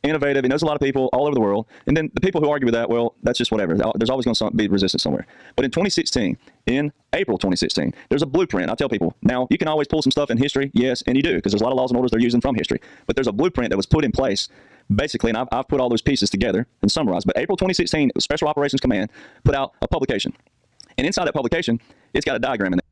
Innovative. He knows a lot of people all over the world. And then the people who argue with that, well, that's just whatever. There's always going to be resistance somewhere. But in 2016, in April 2016, there's a blueprint. I tell people, now you can always pull some stuff in history. Yes, and you do, because there's a lot of laws and orders they're using from history. But there's a blueprint that was put in place, basically, and I've put all those pieces together and summarized. But April 2016, Special Operations Command put out a publication. And inside that publication, it's got a diagram in there.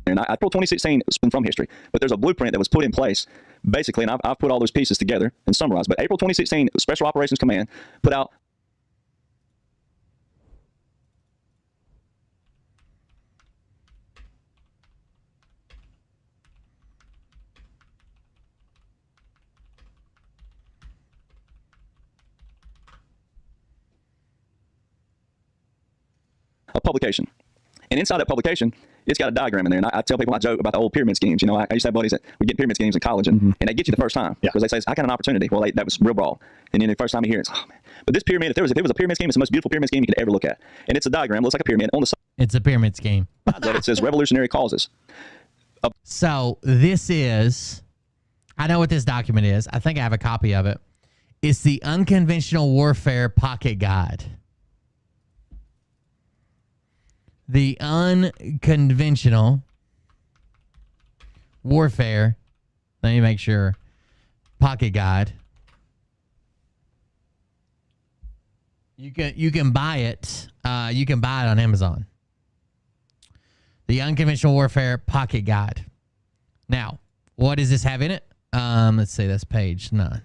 And April 2016 has been from history, but there's a blueprint that was put in place, basically, and I've put all those pieces together and summarized. But April 2016, Special Operations Command put out a publication. And inside that publication, it's got a diagram in there. And I tell people, I joke about the old pyramid schemes. You know, I used to have buddies that would get pyramid schemes in college, and they get you the first time. Because they say, I got an opportunity. Well, that was real broad. And then the first time you hear it, it's, oh, man. But this pyramid, if it was a pyramid scheme, it's the most beautiful pyramid scheme you could ever look at. And it's a diagram. It looks like a pyramid. On the side It's a pyramid scheme. of it says revolutionary causes. So this is, I know what this document is. I think I have a copy of it. It's the Unconventional Warfare Pocket Guide. The Unconventional Warfare, let me make sure, Pocket Guide. You can buy it. You can buy it on Amazon. The Unconventional Warfare Pocket Guide. Now, what does this have in it? Let's see, that's page 9.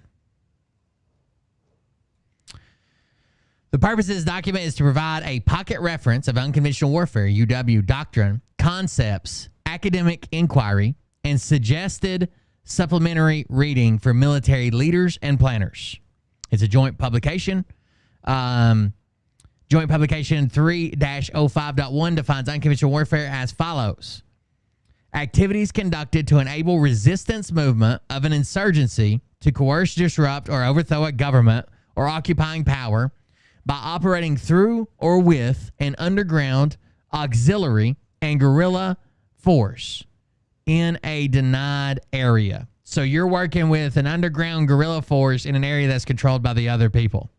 The purpose of this document is to provide a pocket reference of unconventional warfare, UW doctrine, concepts, academic inquiry, and suggested supplementary reading for military leaders and planners. It's a joint publication. Joint publication 3-05.1 defines unconventional warfare as follows. Activities conducted to enable resistance movement of an insurgency to coerce, disrupt, or overthrow a government or occupying power by operating through or with an underground auxiliary and guerrilla force in a denied area. So you're working with an underground guerrilla force in an area that's controlled by the other people.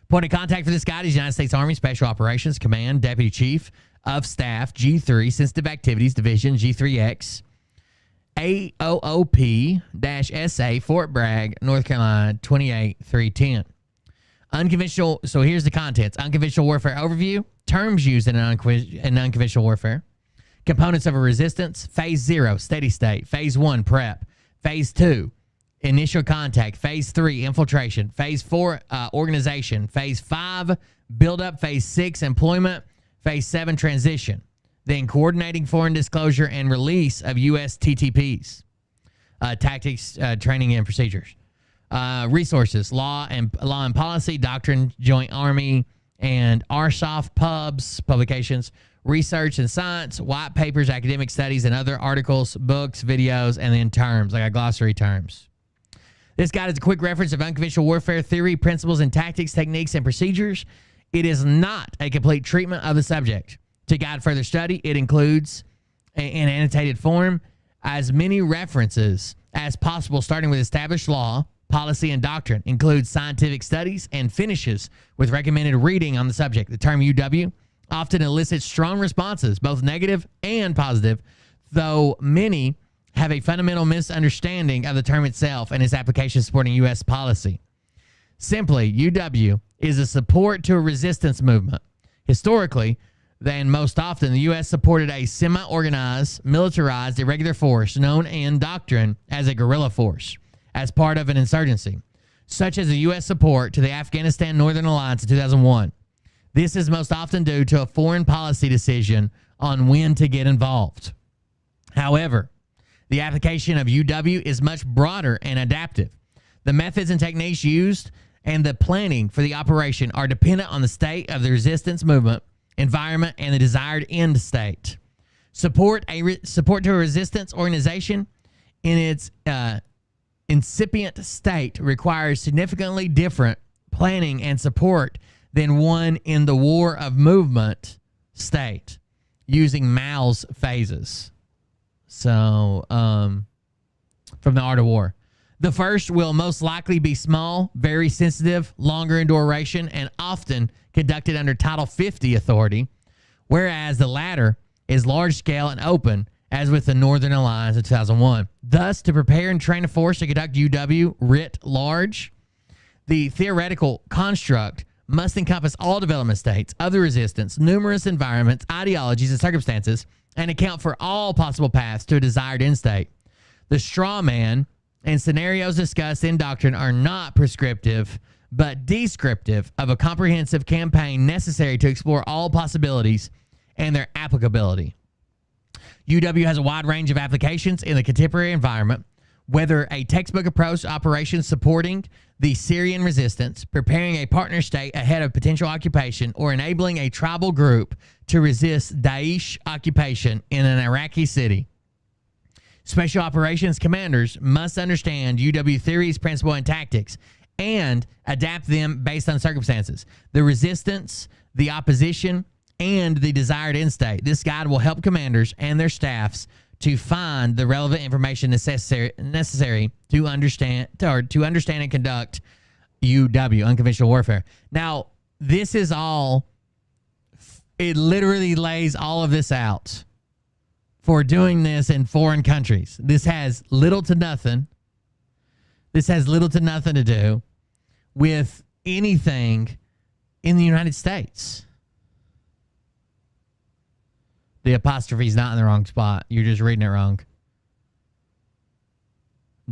Point of contact for this guide is United States Army Special Operations Command, Deputy Chief of Staff, G3, Sensitive Activities Division, G3X, AOOP-SA, Fort Bragg, North Carolina, 28310. Unconventional, so here's the contents. Unconventional warfare overview, terms used in unconventional warfare, components of a resistance, phase 0, steady state, phase 1, prep, phase 2, initial contact, phase 3, infiltration, phase 4, organization, phase 5, buildup, phase 6, employment, phase 7, transition, then coordinating foreign disclosure and release of U.S. TTPs, tactics, training, and procedures. Resources, law and policy, doctrine, joint army and RSOF pubs, publications, research and science, white papers, academic studies, and other articles, books, videos, and then terms. I got glossary terms. This guide is a quick reference of unconventional warfare theory, principles, and tactics, techniques, and procedures. It is not a complete treatment of the subject. To guide further study, it includes, in annotated form, as many references as possible, starting with established law, policy, and doctrine, includes scientific studies, and finishes with recommended reading on the subject. The term UW often elicits strong responses, both negative and positive, though many have a fundamental misunderstanding of the term itself and its application supporting U.S. policy. Simply, UW is a support to a resistance movement. Historically, and most often, the U.S. supported a semi-organized, militarized, irregular force known in doctrine as a guerrilla force as part of an insurgency, such as the U.S. support to the Afghanistan Northern Alliance in 2001. This is most often due to a foreign policy decision on when to get involved. However, the application of UW is much broader and adaptive. The methods and techniques used and the planning for the operation are dependent on the state of the resistance movement, environment, and the desired end state. Support to a resistance organization in its incipient state requires significantly different planning and support than one in the war of movement state, using Mao's phases. So, from the Art of War. The first will most likely be small, very sensitive, longer in duration, and often conducted under Title 50 authority, whereas the latter is large-scale and open, as with the Northern Alliance of 2001. Thus, to prepare and train a force to conduct UW writ large, the theoretical construct must encompass all development states of the resistance, numerous environments, ideologies, and circumstances, and account for all possible paths to a desired end state. The straw man and scenarios discussed in doctrine are not prescriptive, but descriptive of a comprehensive campaign necessary to explore all possibilities and their applicability. UW has a wide range of applications in the contemporary environment, whether a textbook approach to operations supporting the Syrian resistance, preparing a partner state ahead of potential occupation, or enabling a tribal group to resist Daesh occupation in an Iraqi city. Special operations commanders must understand UW theories, principles, and tactics, and adapt them based on circumstances, the resistance, the opposition, and the desired end state. This guide will help commanders and their staffs to find the relevant information necessary to understand and conduct UW, unconventional warfare. Now, this is all, it literally lays all of this out for doing this in foreign countries. This has little to nothing to do with anything in the United States. The apostrophe is not in the wrong spot. You're just reading it wrong.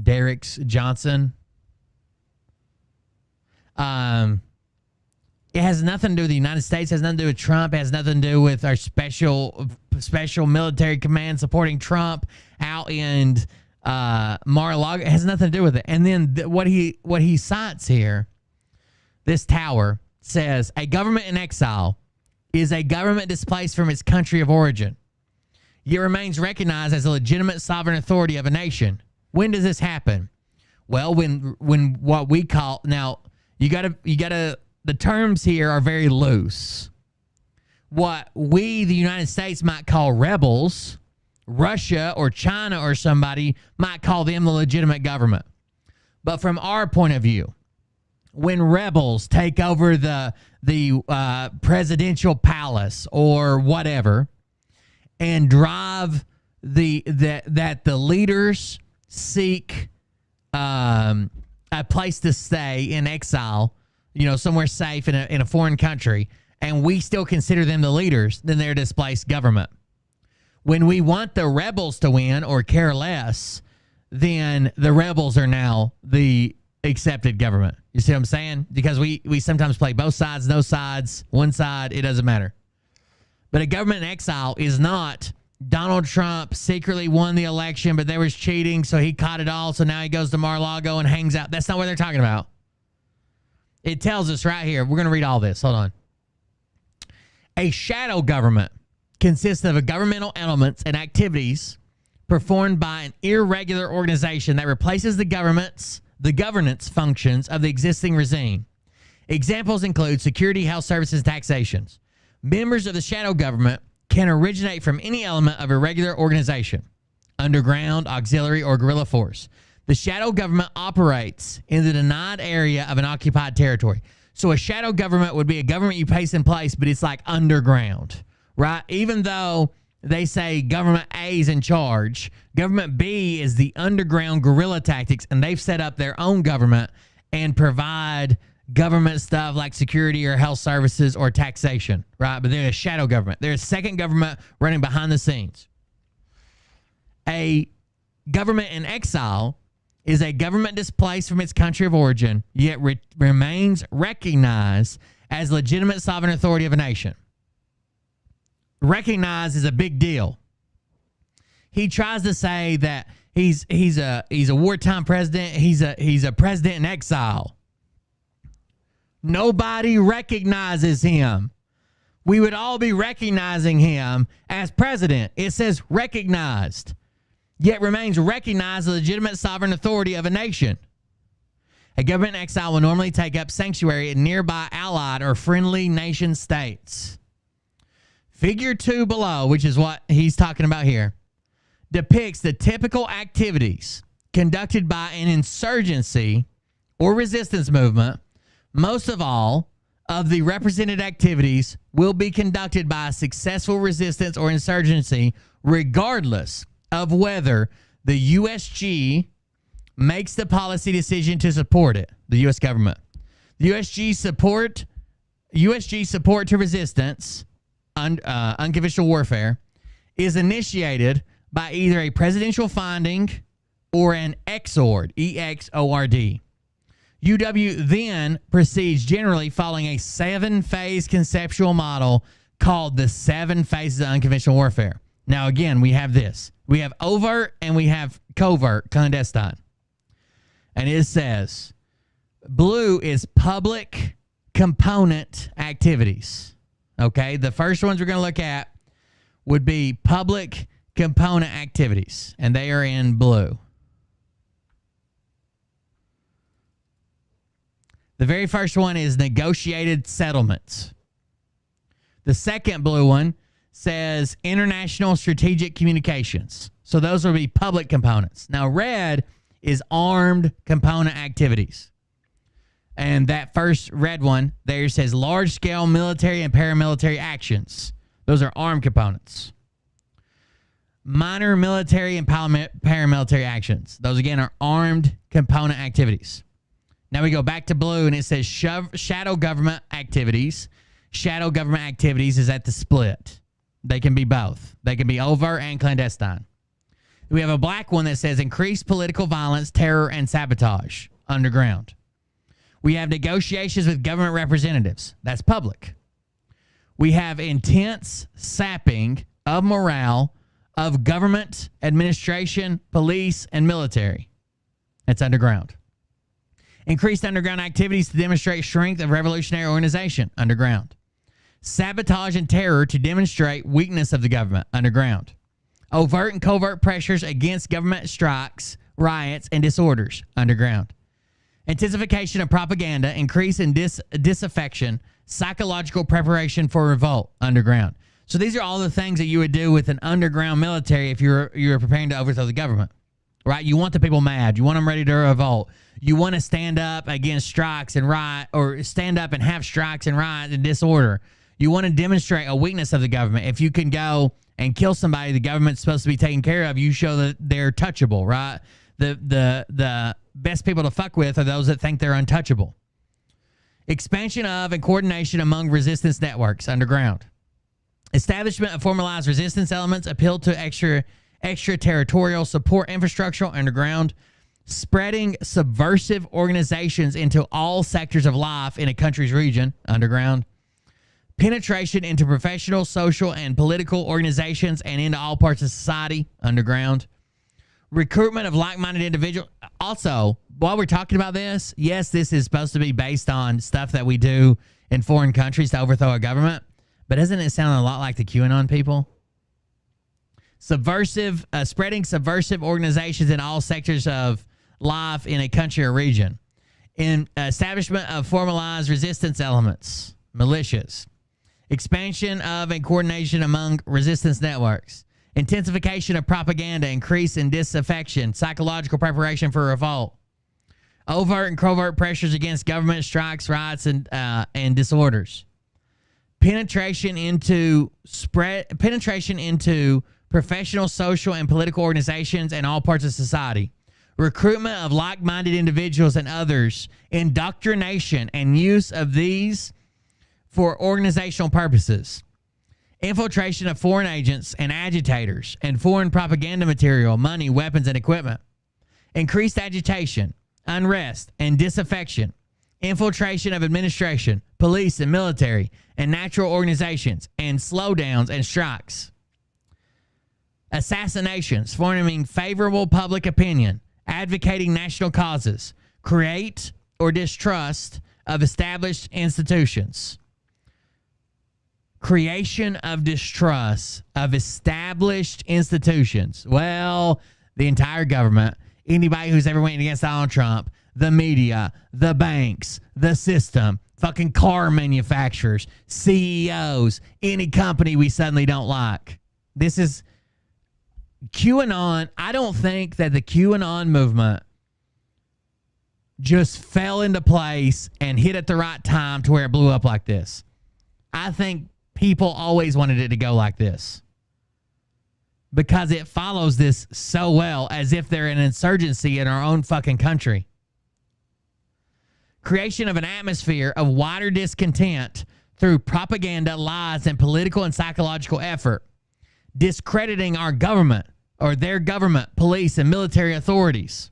Derek Johnson. It has nothing to do with the United States. It has nothing to do with Trump. It has nothing to do with our special military command supporting Trump out in Mar-a-Lago. It has nothing to do with it. And then what he cites here, this tower says a government in exile is a government displaced from its country of origin, yet remains recognized as a legitimate sovereign authority of a nation. When does this happen? Well, when what we call, now you gotta the terms here are very loose. What we, the United States, might call rebels, Russia or China or somebody might call them the legitimate government. But from our point of view, when rebels take over the presidential palace or whatever and drive that the leaders seek a place to stay in exile, somewhere safe in a foreign country, and we still consider them the leaders, then they're a displaced government. When we want the rebels to win or care less, then the rebels are now the accepted government. You see what I'm saying? Because we sometimes play both sides, no sides, one side, it doesn't matter. But a government in exile is not Donald Trump secretly won the election, but there was cheating, so he caught it all, so now he goes to Mar-a-Lago and hangs out. That's not what they're talking about. It tells us right here. We're going to read all this. Hold on. A shadow government consists of governmental elements and activities performed by an irregular organization that replaces the governance functions of the existing regime. Examples include security, health services, and taxations. Members of the shadow government can originate from any element of a regular organization, underground, auxiliary, or guerrilla force. The shadow government operates in the denied area of an occupied territory. So a shadow government would be a government you place in place, but it's like underground, right? Even though they say government A is in charge, government B is the underground guerrilla tactics, and they've set up their own government and provide government stuff like security or health services or taxation, right? But they're a shadow government. They're a second government running behind the scenes. A government in exile is a government displaced from its country of origin, yet remains recognized as legitimate sovereign authority of a nation. Recognized is a big deal. He tries to say that he's a wartime president. He's a president in exile. Nobody recognizes him. We would all be recognizing him as president. It says recognized, yet remains recognized as a legitimate sovereign authority of a nation. A government in exile will normally take up sanctuary in nearby allied or friendly nation states. Figure 2 below, which is what he's talking about here, depicts the typical activities conducted by an insurgency or resistance movement. Most of all of the represented activities will be conducted by a successful resistance or insurgency, regardless of whether the USG makes the policy decision to support it, the U.S. government. The USG support to resistance, unconventional warfare, is initiated by either a presidential finding or an exord, EXORD. UW then proceeds generally following a 7-phase conceptual model called the 7 phases of unconventional warfare. Now, again, we have this. We have overt and we have covert, clandestine. And it says, blue is public component activities. Okay, the first ones we're going to look at would be public component activities, and they are in blue. The very first one is negotiated settlements. The second blue one says international strategic communications. So those would be public components. Now, red is armed component activities. And that first red one there says large-scale military and paramilitary actions. Those are armed components. Minor military and paramilitary actions. Those, again, are armed component activities. Now we go back to blue, and it says shadow government activities. Shadow government activities is at the split. They can be both. They can be overt and clandestine. We have a black one that says increased political violence, terror, and sabotage, underground. We have negotiations with government representatives. That's public. We have intense sapping of morale of government, administration, police, and military. That's underground. Increased underground activities to demonstrate strength of revolutionary organization, underground. Sabotage and terror to demonstrate weakness of the government, underground. Overt and covert pressures against government strikes, riots, and disorders, underground. Intensification of propaganda, increase in disaffection, psychological preparation for revolt, underground. So these are all the things that you would do with an underground military if you're preparing to overthrow the government, right? You want the people mad. You want them ready to revolt. You want to stand up against strikes and riot, or stand up and have strikes and riots and disorder. You want to demonstrate a weakness of the government. If you can go and kill somebody the government's supposed to be taking care of, you show that they're touchable, right? The best people to fuck with are those that think they're untouchable. Expansion of and coordination among resistance networks, underground. Establishment of formalized resistance elements, appeal to extraterritorial support infrastructure, underground. Spreading subversive organizations into all sectors of life in a country's region, underground. Penetration into professional, social, and political organizations and into all parts of society, underground. Recruitment of like-minded individuals. Also, while we're talking about this, yes, this is supposed to be based on stuff that we do in foreign countries to overthrow a government, but doesn't it sound a lot like the QAnon people? Subversive, spreading subversive organizations in all sectors of life in a country or region. In establishment of formalized resistance elements, militias. Expansion of and coordination among resistance networks. Intensification of propaganda, increase in disaffection, psychological preparation for revolt. Overt and covert pressures against government strikes, riots, and disorders. Penetration into professional, social, and political organizations and all parts of society. Recruitment of like-minded individuals and others. Indoctrination and use of these for organizational purposes. Infiltration of foreign agents and agitators and foreign propaganda material, money, weapons, and equipment. Increased agitation, unrest, and disaffection. Infiltration of administration, police, and military, and natural organizations, and slowdowns and strikes. Assassinations, forming favorable public opinion, advocating national causes, create or distrust of established institutions. Creation of distrust of established institutions. Well, the entire government, anybody who's ever went against Donald Trump, the media, the banks, the system, fucking car manufacturers, CEOs, any company we suddenly don't like. This is QAnon. I don't think that the QAnon movement just fell into place and hit at the right time to where it blew up like this. I think people always wanted it to go like this because it follows this so well, as if they're an insurgency in our own fucking country. Creation of an atmosphere of wider discontent through propaganda, lies, and political and psychological effort. Discrediting our government or their government, police, and military authorities.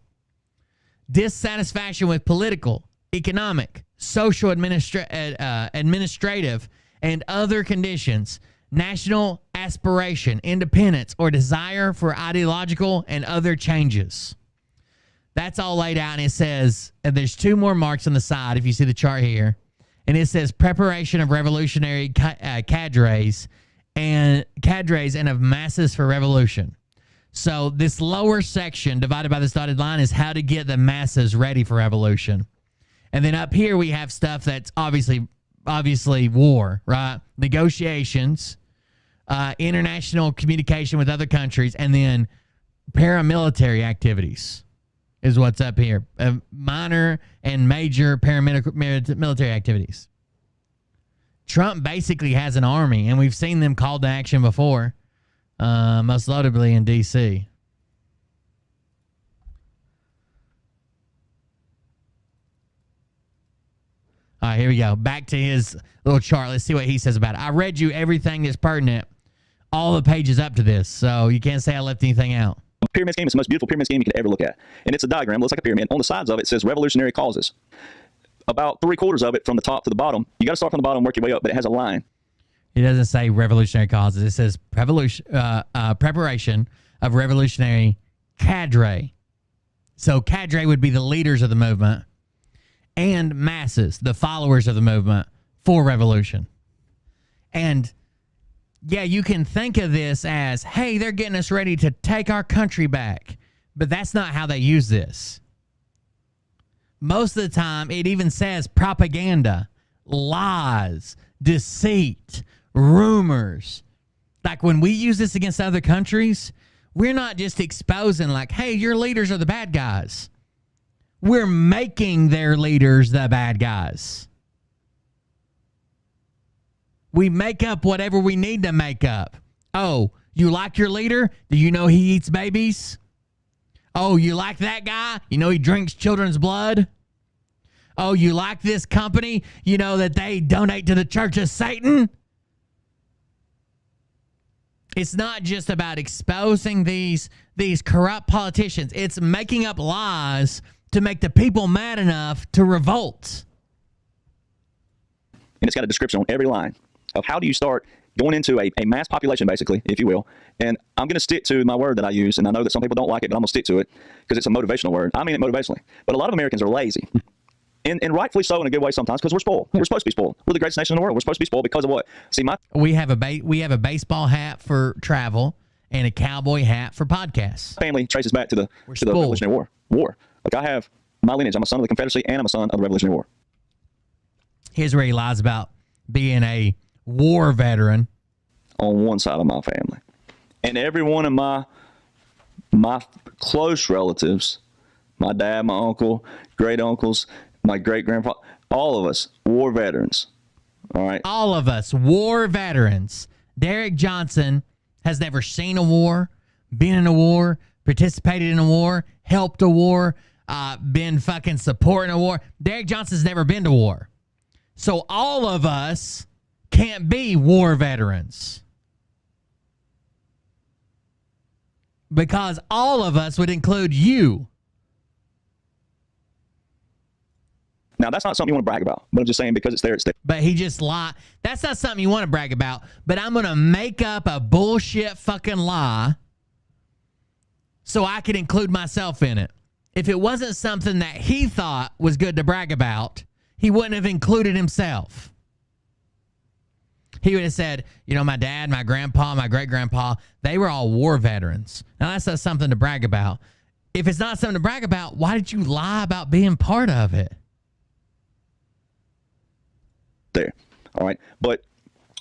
Dissatisfaction with political, economic, social, administrative, and other conditions. National aspiration, independence, or desire for ideological and other changes. That's all laid out, and it says, and there's two more marks on the side if you see the chart here, and it says preparation of revolutionary cadres and of masses for revolution. So this lower section divided by this dotted line is how to get the masses ready for revolution. And then up here we have stuff that's obviously war, right? Negotiations, international communication with other countries, and then paramilitary activities is what's up here. Minor and major paramilitary activities. Trump basically has an army, and we've seen them called to action before, most notably in D.C. All right, here we go. Back to his little chart. Let's see what he says about it. I read you everything that's pertinent, all the pages up to this, so you can't say I left anything out. Pyramid scheme is the most beautiful pyramid scheme you could ever look at. And it's a diagram, looks like a pyramid. On the sides of it says revolutionary causes. About 3/4 of it from the top to the bottom. You got to start from the bottom and work your way up, but it has a line. It doesn't say revolutionary causes. It says preparation of revolutionary cadre. So cadre would be the leaders of the movement, and masses, the followers of the movement for revolution. And yeah, you can think of this as, hey, they're getting us ready to take our country back. But that's not how they use this. Most of the time, it even says propaganda, lies, deceit, rumors. Like when we use this against other countries, we're not just exposing like, hey, your leaders are the bad guys. We're making their leaders the bad guys. We make up whatever we need to make up. Oh, you like your leader? Do you know he eats babies? Oh, you like that guy? You know he drinks children's blood? Oh, you like this company? You know that they donate to the Church of Satan? It's not just about exposing these corrupt politicians. It's making up lies to make the people mad enough to revolt. And it's got a description on every line of how do you start going into a mass population, basically, if you will. And I'm going to stick to my word that I use, and I know that some people don't like it, but I'm going to stick to it because it's a motivational word. I mean it motivationally. But a lot of Americans are lazy. And rightfully so in a good way sometimes because we're spoiled. We're supposed to be spoiled. We're the greatest nation in the world. We're supposed to be spoiled because of what? See, we have a baseball hat for travel and a cowboy hat for podcasts. Family traces back to the Revolutionary War. Like I have my lineage. I'm a son of the Confederacy and I'm a son of the Revolutionary War. Here's where he lies about being a war veteran. On one side of my family. And every one of my close relatives, my dad, my uncle, great uncles, my great grandfather, all of us war veterans. All right. All of us war veterans. Derek Johnson has never seen a war, been in a war, participated in a war, helped a war, been fucking supporting a war. Derek Johnson's never been to war. So all of us can't be war veterans. Because all of us would include you. Now, that's not something you want to brag about, but I'm just saying because it's there, it's there. But he just lied. That's not something you want to brag about, but I'm going to make up a bullshit fucking lie so I could include myself in it. If it wasn't something that he thought was good to brag about, he wouldn't have included himself. He would have said, you know, my dad, my grandpa, my great-grandpa, they were all war veterans. Now, that's not something to brag about. If it's not something to brag about, why did you lie about being part of it? There. All right. But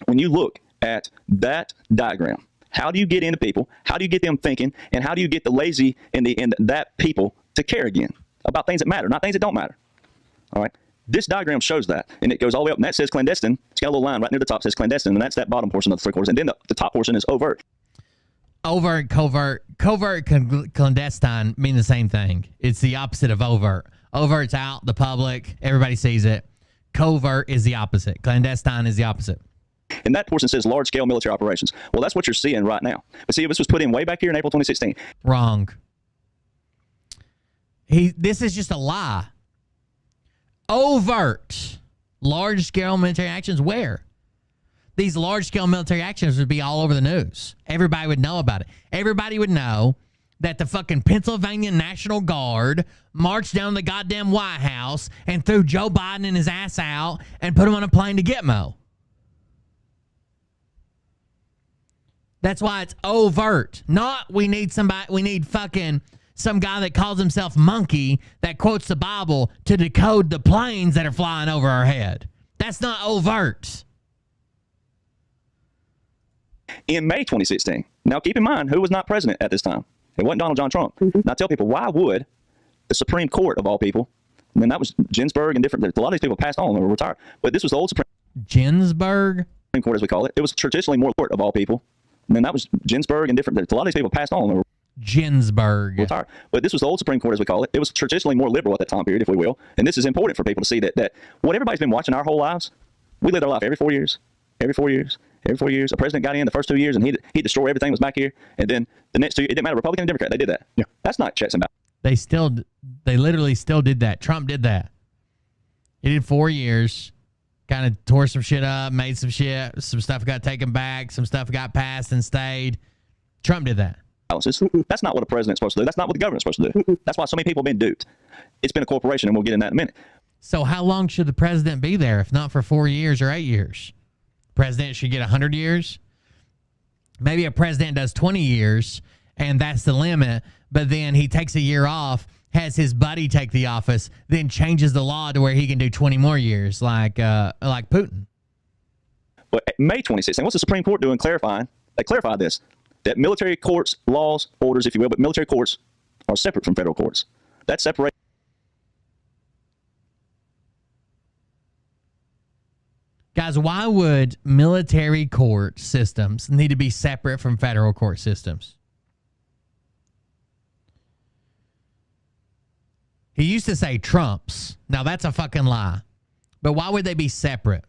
when you look at that diagram, how do you get into people? How do you get them thinking? And how do you get the lazy and that people to care again about things that matter, not things that don't matter? All right. This diagram shows that, and it goes all the way up, and that says clandestine. It's got a little line right near the top that says clandestine, and that's that bottom portion of the 3/4, and then the top portion is overt. Overt, covert, clandestine mean the same thing. It's the opposite of overt. Overt's out, the public, everybody sees it. Covert is the opposite. Clandestine is the opposite. And that portion says large-scale military operations. Well, that's what you're seeing right now. But see, if this was put in way back here in April 2016. Wrong. This is just a lie. Overt. Large-scale military actions where? These large-scale military actions would be all over the news. Everybody would know about it. Everybody would know that the fucking Pennsylvania National Guard marched down the goddamn White House and threw Joe Biden and his ass out and put him on a plane to Gitmo. That's why it's overt. Not we need fucking some guy that calls himself Monkey that quotes the Bible to decode the planes that are flying over our head. That's not overt. In May 2016. Now, keep in mind, who was not president at this time? It wasn't Donald John Trump. And I tell people, why would the Supreme Court of all people, and then that was Ginsburg and different, a lot of these people passed on or retired, but this was the old Supreme Ginsburg? Court, as we call it. It was traditionally more court of all people. And then that was Ginsburg and different, a lot of these people passed on or Ginsburg. retired. But this was the old Supreme Court, as we call it. It was traditionally more liberal at that time period, if we will. And this is important for people to see that what everybody's been watching our whole lives, we live our life every 4 years, every 4 years, every 4 years. A president got in the first 2 years and he'd destroy everything that was back here. And then the next 2 years, it didn't matter, Republican or Democrat, they did that. Yeah. That's not checks and balances. They literally still did that. Trump did that. He did 4 years, kind of tore some shit up, made some shit, some stuff got taken back, some stuff got passed and stayed. Trump did that. That's not what a president's supposed to do. That's not what the government's supposed to do. That's why so many people have been duped. It's been a corporation, and we'll get in that in a minute. So how long should the president be there if not for 4 years or 8 years? President should get 100 years. Maybe a president does 20 years, and that's the limit, but then he takes a year off, has his buddy take the office, then changes the law to where he can do 20 more years, like Putin. But May 2016, what's the Supreme Court doing clarifying? They clarified this, that military courts, laws, orders, if you will, but military courts are separate from federal courts. That's separate. Guys, why would military court systems need to be separate from federal court systems? He used to say Trump's. Now, that's a fucking lie. But why would they be separate?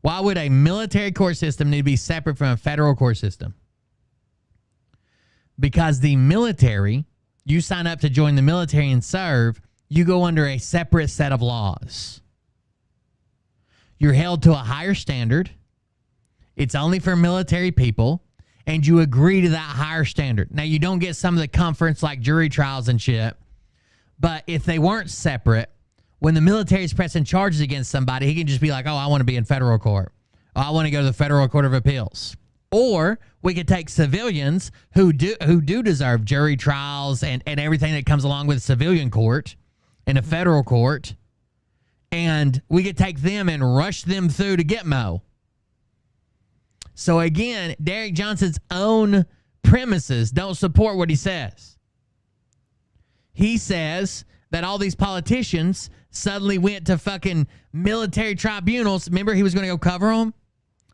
Why would a military court system need to be separate from a federal court system? Because the military, you sign up to join the military and serve, you go under a separate set of laws. You're held to a higher standard. It's only for military people, and you agree to that higher standard. Now, you don't get some of the comforts like jury trials and shit, but if they weren't separate, when the military is pressing charges against somebody, he can just be like, oh, I want to be in federal court. Oh, I want to go to the Federal Court of Appeals. Or we could take civilians who do deserve jury trials and everything that comes along with civilian court and a federal court, and we could take them and rush them through to Gitmo. So again, Derek Johnson's own premises don't support what he says. He says that all these politicians suddenly went to fucking military tribunals. Remember, he was going to go cover them?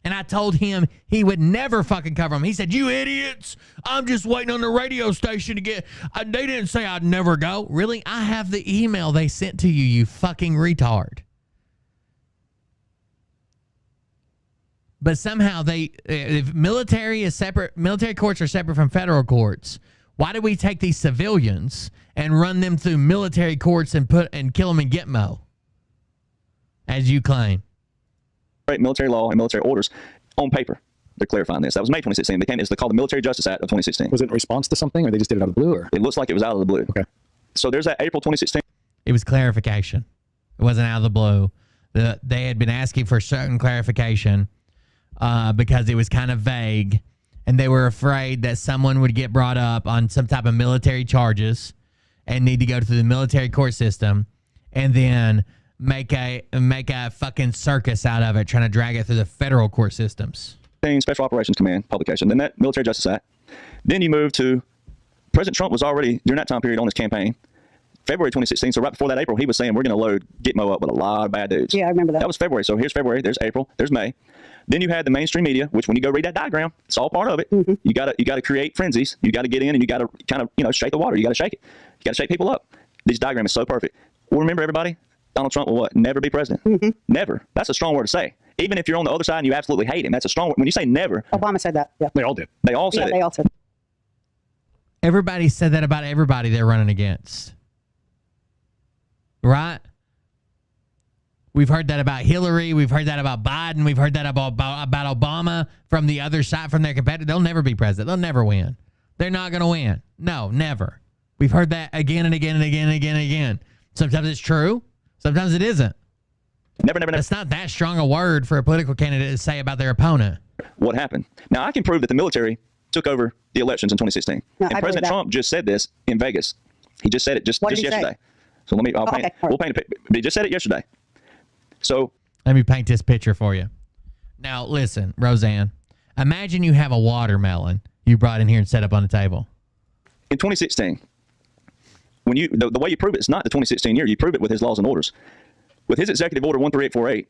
And I told him he would never fucking cover them. He said, you idiots, I'm just waiting on the radio station to get... They didn't say I'd never go. Really? I have the email they sent to you, you fucking retard. But somehow if military is separate, military courts are separate from federal courts, why do we take these civilians and run them through military courts and kill them in Gitmo, as you claim? Military law and military orders on paper. They're clarifying this. That was May 2016. It's called the Military Justice Act of 2016. Was it in response to something, or they just did it out of the blue? Or? It looks like it was out of the blue. Okay. So there's that April 2016. It was clarification. It wasn't out of the blue. They had been asking for certain clarification because it was kind of vague, and they were afraid that someone would get brought up on some type of military charges and need to go through the military court system and then make a fucking circus out of it, trying to drag it through the federal court systems. Special Operations Command publication. Then that Military Justice Act. Then you move to President Trump was already, during that time period on his campaign, February 2016, so right before that April, he was saying we're going to load Gitmo up with a lot of bad dudes. Yeah, I remember that. That was February. So here's February, there's April, there's May. Then you had the mainstream media, which when you go read that diagram, it's all part of it. Mm-hmm. You gotta create frenzies. You gotta get in and you gotta kind of shake the water. You gotta shake it. You gotta shake people up. This diagram is so perfect. Well, remember everybody, Donald Trump will what? Never be president. Mm-hmm. Never. That's a strong word to say. Even if you're on the other side and you absolutely hate him, that's a strong word. When you say never, Obama said that. Yeah. They all did. They all said it. They all said it. Everybody said that about everybody they're running against. Right? We've heard that about Hillary. We've heard that about Biden. We've heard that about Obama from the other side, from their competitor. They'll never be president. They'll never win. They're not going to win. No, never. We've heard that again and again and again and again and again. Sometimes it's true. Sometimes it isn't. Never. That's not that strong a word for a political candidate to say about their opponent. What happened? Now, I can prove that the military took over the elections in 2016. No, and I President believe that. Trump just said this in Vegas. He just said it just What did he yesterday. say? So let me, Okay, we'll paint a picture. He just said it yesterday. So Let me paint this picture for you. Now, listen, Roseanne, imagine you have a watermelon you brought in here and set up on the table. In 2016, when the way you prove it's not the 2016 year, you prove it with his laws and orders. With his executive order 13848,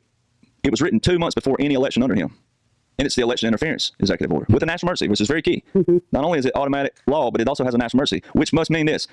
it was written 2 months before any election under him. And it's the election interference executive order with a national emergency, which is very key. Not only is it automatic law, but it also has a national emergency, which must mean this.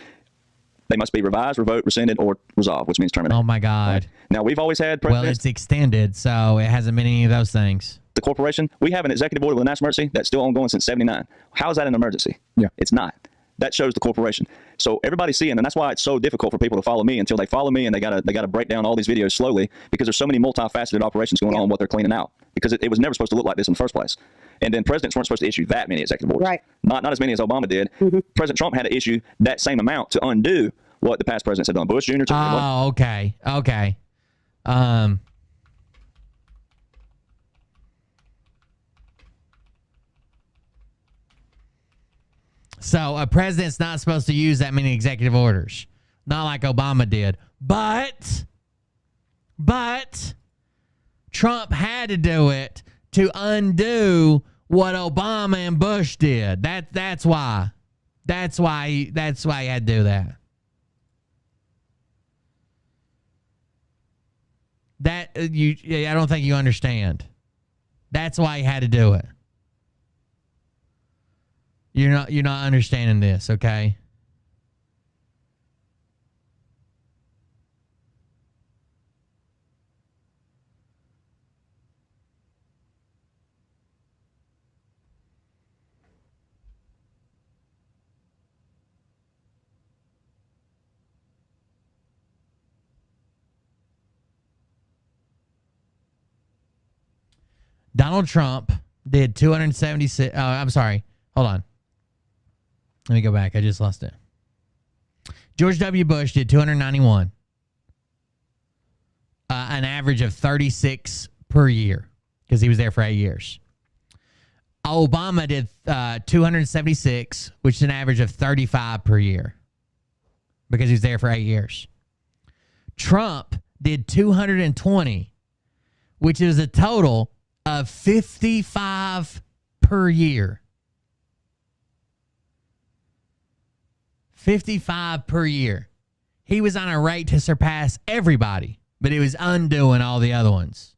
They must be revised, revoked, rescinded, or resolved, which means terminated. Oh, my God. Right? Now, we've always had presidents. Well, it's extended, so it hasn't been any of those things. The corporation, we have an executive order with a national emergency that's still ongoing since 79. How is that an emergency? Yeah. It's not. That shows the corporation. So everybody's seeing, and that's why it's so difficult for people to follow me until they follow me, and they gotta break down all these videos slowly, because there's so many multifaceted operations going on what they're cleaning out, because it was never supposed to look like this in the first place. And then presidents weren't supposed to issue that many executive orders. Right. Not as many as Obama did. President Trump had to issue that same amount to undo what the past presidents had done. Bush Jr. Oh, okay. Okay. So a president's not supposed to use that many executive orders. Not like Obama did. But Trump had to do it to undo what Obama and Bush did. That's why. That's why he had to do that. I don't think you understand. That's why he had to do it. You're not understanding this, okay? Donald Trump did 276. I'm sorry. Hold on. Let me go back. I just lost it. George W. Bush did 291. An average of 36 per year because he was there for 8 years. Obama did 276, which is an average of 35 per year because he was there for 8 years. Trump did 220, which is a total of 55 per year. 55 per year. He was on a rate to surpass everybody, but it was undoing all the other ones.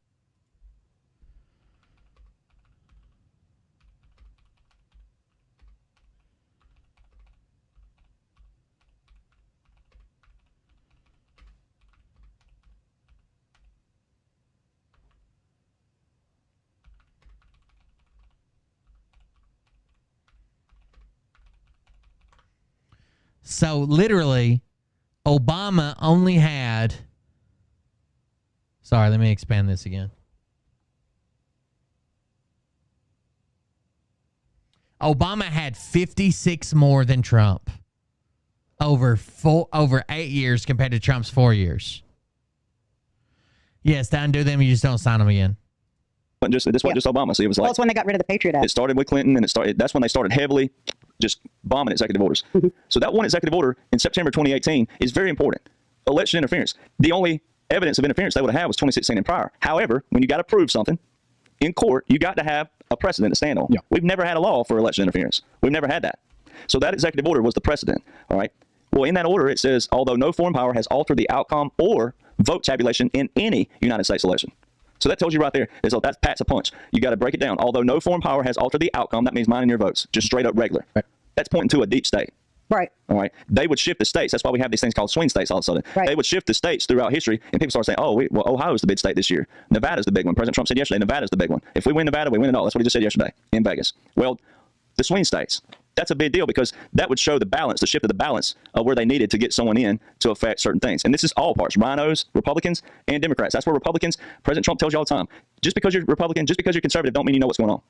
So literally, Obama only had... Sorry, let me expand this again. Obama had 56 more than Trump over 8 years compared to Trump's 4 years. Yes, to undo them, you just don't sign them again. But this wasn't just Obama. See, it was like... Well, it's when they got rid of the Patriot Act. It started with Clinton, and that's when they started heavily just bombing executive orders. So that one executive order in September 2018 is very important. Election interference. The only evidence of interference they would have had was 2016 and prior. However, when you got to prove something in court, you got to have a precedent to stand on. Yeah. We've never had a law for election interference. We've never had that. So that executive order was the precedent. All right. Well, in that order, it says, although no foreign power has altered the outcome or vote tabulation in any United States election. So that tells you right there, that's Pat's a punch. You got to break it down. Although no foreign power has altered the outcome, that means mine and your votes, just straight up regular. Right. That's pointing to a deep state. Right. All right. They would shift the states. That's why we have these things called swing states all of a sudden. Right. They would shift the states throughout history, and people start saying, well, Ohio's the big state this year. Nevada's the big one. President Trump said yesterday, Nevada's the big one. If we win Nevada, we win it all. That's what he just said yesterday in Vegas. Well, the swing states, that's a big deal because that would show the balance, the shift of the balance of where they needed to get someone in to affect certain things. And this is all parts, rhinos, Republicans, and Democrats. That's where Republicans, President Trump tells you all the time, just because you're Republican, just because you're conservative, don't mean you know what's going on.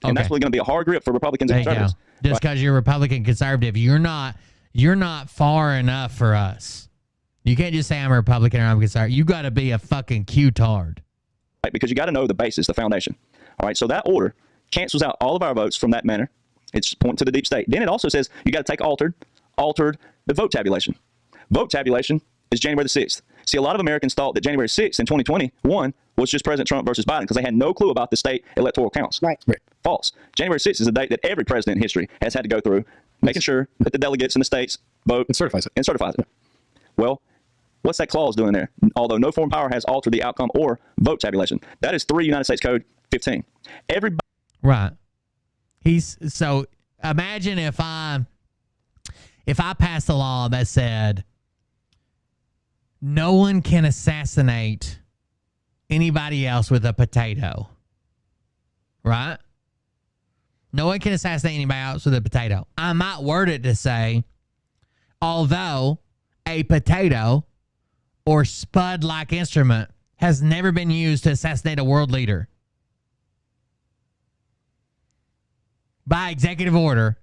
And that's really going to be a hard grip for Republicans and conservatives. Just because you're Republican conservative, you're not far enough for us. You can't just say I'm a Republican or I'm a conservative. You got to be a fucking Q-tard. Right, because you got to know the basis, the foundation. All right, so that order cancels out all of our votes from that manner. It's pointing to the deep state. Then it also says you got to take altered the vote tabulation. Vote tabulation is January the 6th. See, a lot of Americans thought that January 6th in 2021 was just President Trump versus Biden because they had no clue about the state electoral counts. Right. False. January 6th is the date that every president in history has had to go through, making sure that the delegates in the states vote. It certifies it. Well, what's that clause doing there? Although no foreign power has altered the outcome or vote tabulation. That is 3 United States Code 15. Everybody. Right. So imagine if I passed a law that said no one can assassinate anybody else with a potato. Right? No one can assassinate anybody else with a potato. I might word it to say, although a potato or spud-like instrument has never been used to assassinate a world leader. By executive order,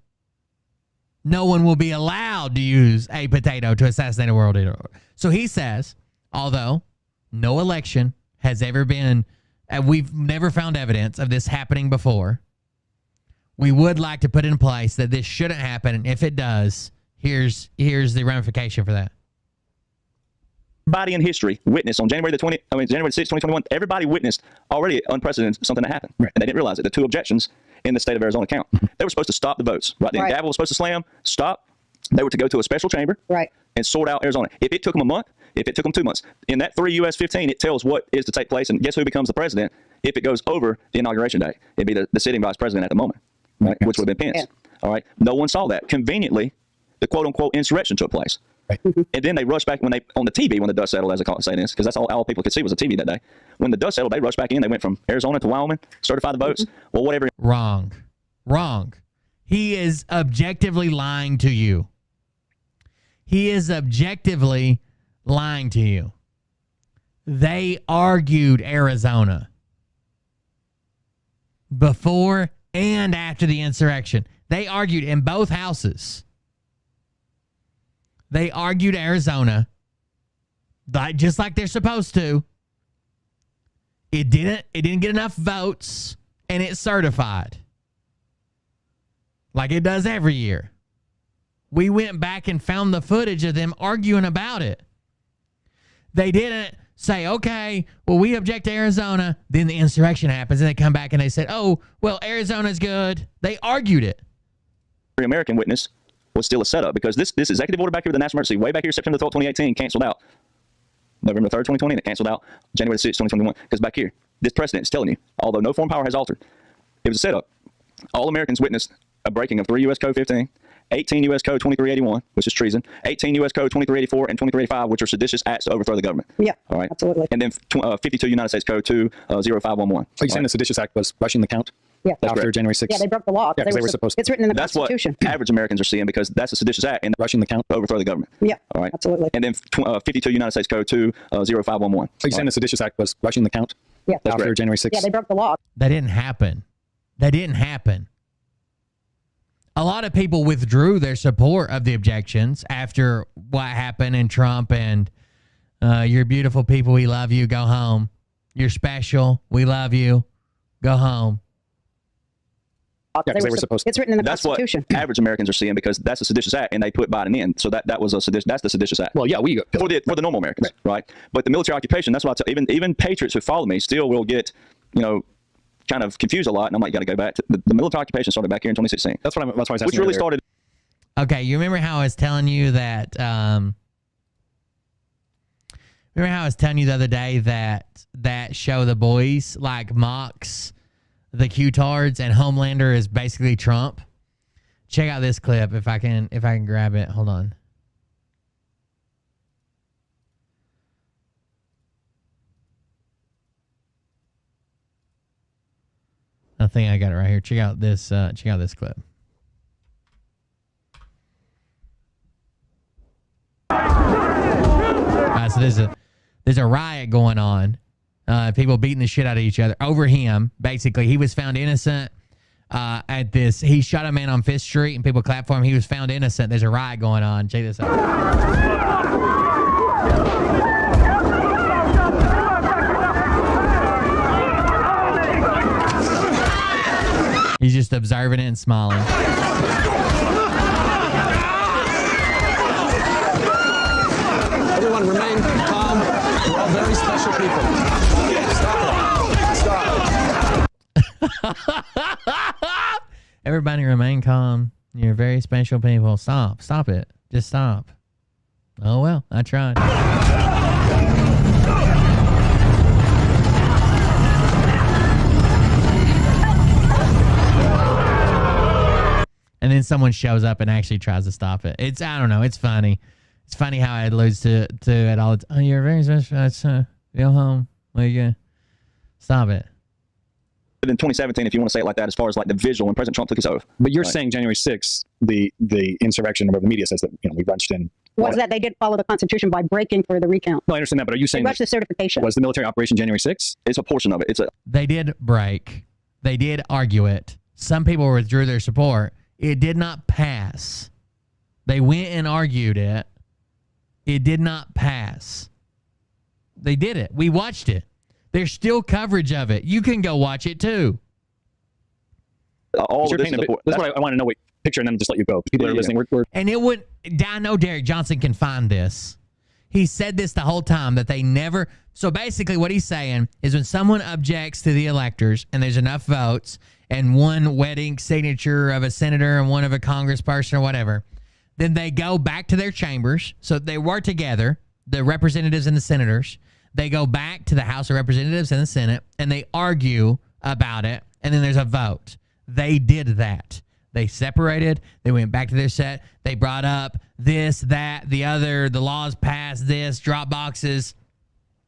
no one will be allowed to use a potato to assassinate a world leader. So he says, although no election has ever been, we've never found evidence of this happening before, we would like to put in place that this shouldn't happen. And if it does, here's the ramification for that. Everybody in history witnessed on January 6, 2021, everybody witnessed already unprecedented something that happened. Right. And they didn't realize it. The 2 objections in the state of Arizona count. They were supposed to stop the votes. Right. The gavel was supposed to slam, stop. They were to go to a special chamber and sort out Arizona. If it took them a month, if it took them 2 months, in that 3 US 15, it tells what is to take place. And guess who becomes the president if it goes over the inauguration day? It'd be the sitting vice president at the moment, right? Which would have been Pence. Yeah. All right. No one saw that. Conveniently, the quote unquote insurrection took place. Right. And then they rushed back on the TV when the dust settled, as they call it, say this, because that's all people could see was the TV that day. When the dust settled, they rushed back in. They went from Arizona to Wyoming, certified the votes. Well, whatever. Wrong. He is objectively lying to you. They argued Arizona before and after the insurrection. They argued in both houses. They argued Arizona, just like they're supposed to. It didn't get enough votes, and it certified. Like it does every year. We went back and found the footage of them arguing about it. They didn't say, okay, well, we object to Arizona. Then the insurrection happens, and they come back and they said, oh, well, Arizona's good. They argued it. Every American witness was still a setup because this executive order back here with the national emergency way back here September 12, 2018 canceled out. November 3rd, 2020, and it canceled out January 6, 2021. Because back here, this precedent is telling you, although no foreign power has altered, it was a setup. All Americans witnessed a breaking of 3 U.S. Code 15, 18 U.S. Code 2381, which is treason, 18 U.S. Code 2384 and 2385, which are seditious acts to overthrow the government. Yeah, all right, absolutely. And then 52 United States Code 20511. So you're saying the seditious act was rushing the count? Yeah. After correct. January 6th? Yeah, they broke the law. Yeah, because they were supposed to. It's written in the That's Constitution. what average Americans are seeing because that's a seditious act and rushing the count to overthrow the government. Yeah, all right, absolutely. And then 52 United States Code 20511. So you're saying the seditious act was rushing the count? Yeah. After correct. January 6th? Yeah, they broke the law. That didn't happen. A lot of people withdrew their support of the objections after what happened in Trump and you're beautiful people, we love you, go home. You're special, we love you, go home. Yeah, because they were supposed to. It's written in the That's Constitution. what average Americans are seeing because that's a seditious act, and they put Biden in. So that was that's the seditious act. Well, yeah, for the normal Americans, right? But the military occupation, that's what even patriots who follow me still will get, kind of confused a lot. And I'm like, you got to go back to the military occupation started back here in 2016. That's why I was asking. Which really started. Okay, you remember how I was telling you that? Remember how I was telling you the other day that show The Boys like mocks the Q-tards and Homelander is basically Trump? Check out this clip if I can grab it. Hold on. I think I got it right here. Check out this clip. So there's a riot going on. People beating the shit out of each other over him. Basically, he was found innocent at this. He shot a man on Fifth Street, and people clapped for him. He was found innocent. There's a riot going on. Check this out. He's just observing it and smiling. Everyone remain calm. We're all very special people. Stop it. Everybody remain calm. You're very special people. Stop. Stop it. Just stop. Oh, well, I tried. And then someone shows up and actually tries to stop it. I don't know. It's funny. It's funny how I alludes to it all the time. Oh, you're very special. Go home. Where you go? Stop it. In 2017, if you want to say it like that, as far as like the visual when President Trump took his oath. But you're saying January 6th, the insurrection, or the media says that we runched in. Was that they did follow the Constitution by breaking for the recount. No, I understand that, but are you saying rushed the certification? Was the military operation January 6th? It's a portion of it. They did break. They did argue it. Some people withdrew their support. It did not pass. They went and argued it. It did not pass. They did it. We watched it. There's still coverage of it. You can go watch it too. All of this that's what I want to know. Wait, picture, and then just let you go. People that are listening. And it would. I know Derek Johnson can find this. He said this the whole time that they never. So basically, what he's saying is when someone objects to the electors and there's enough votes and one wedding signature of a senator and one of a congressperson or whatever, then they go back to their chambers. So they were together, the representatives and the senators. They go back to the House of Representatives and the Senate, and they argue about it, and then there's a vote. They did that. They separated. They went back to their set. They brought up this, that, the other. The laws passed this, drop boxes,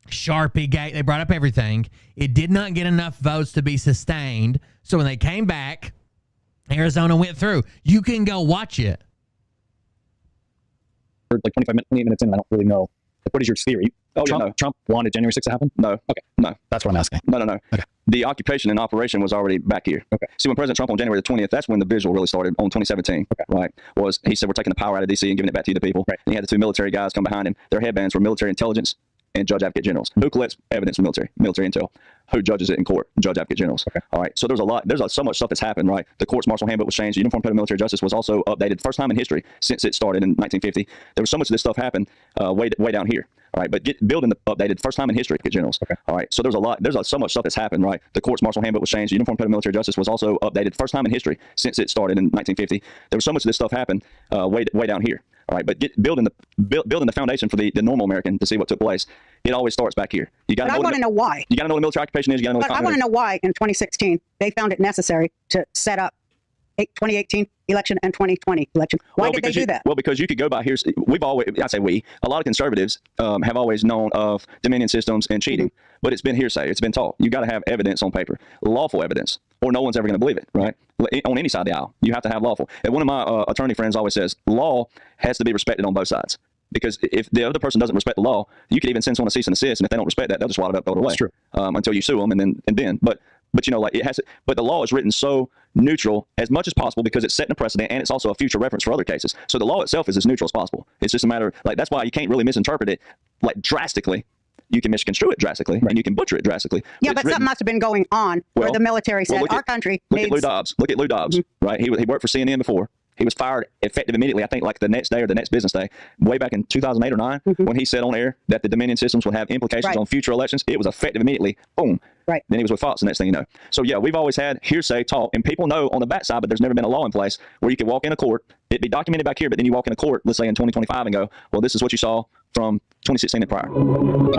Sharpie gate. They brought up everything. It did not get enough votes to be sustained. So when they came back, Arizona went through. You can go watch it. Like 28 minutes in, I don't really know. What is your theory? Trump wanted January 6th to happen? No. Okay. No. That's what I'm asking. No. Okay. The occupation and operation was already back here. Okay. See, when President Trump on January the 20th, that's when the visual really started on 2017. Okay. Right. He said, we're taking the power out of D.C. and giving it back to you, the people. Right. And he had the two military guys come behind him. Their headbands were military intelligence and judge advocate generals. Who collects evidence from military intel? Who judges it in court? Judge advocate generals. Okay. All right. So there's so much stuff that's happened, right? The court's martial handbook was changed. The Uniform Code of Military Justice was also updated. First time in history since it started in 1950. There was so much of this stuff happened way down here. All right. But building the updated first time in history, generals. Okay. All right. So there's so much stuff that's happened, right? The court's martial handbook was changed. The Uniform Code of Military Justice was also updated. First time in history since it started in 1950. There was so much of this stuff happened way down here. All right, but building the foundation for the normal American to see what took place, it always starts back here. You got. I want to know why. You got to know what the military occupation is. You got to know. But I want to know why in 2016 they found it necessary to set up 2018 election and 2020 election. Why did they do that? Well, because you could go by here. A lot of conservatives have always known of Dominion systems and cheating, but it's been hearsay. It's been taught. You got to have evidence on paper, lawful evidence, or no one's ever going to believe it, right? On any side of the aisle, you have to have lawful. And one of my attorney friends always says, law has to be respected on both sides. Because if the other person doesn't respect the law, you could even send someone a cease and desist, and if they don't respect that, they'll just swallow it up, throw it away. That's true. Until you sue them, and then. But it has to, but the law is written so neutral as much as possible because it's setting a precedent and it's also a future reference for other cases. So the law itself is as neutral as possible. It's just a matter of, that's why you can't really misinterpret it drastically. You can misconstrue it drastically, and you can butcher it drastically. Yeah, but something must have been going on where the military said our country needs... Look at Lou Dobbs, right? He worked for CNN before. He was fired effective immediately, I think like the next day or the next business day, way back in 2008 or 9, when he said on air that the Dominion systems would have implications on future elections. It was effective immediately. Boom. Right. Then he was with Fox, the next thing you know. So, yeah, we've always had hearsay talk, and people know on the backside, but there's never been a law in place where you could walk in a court, it'd be documented back here, but then you walk in a court, let's say in 2025, and go, well, this is what you saw from 2016 and prior.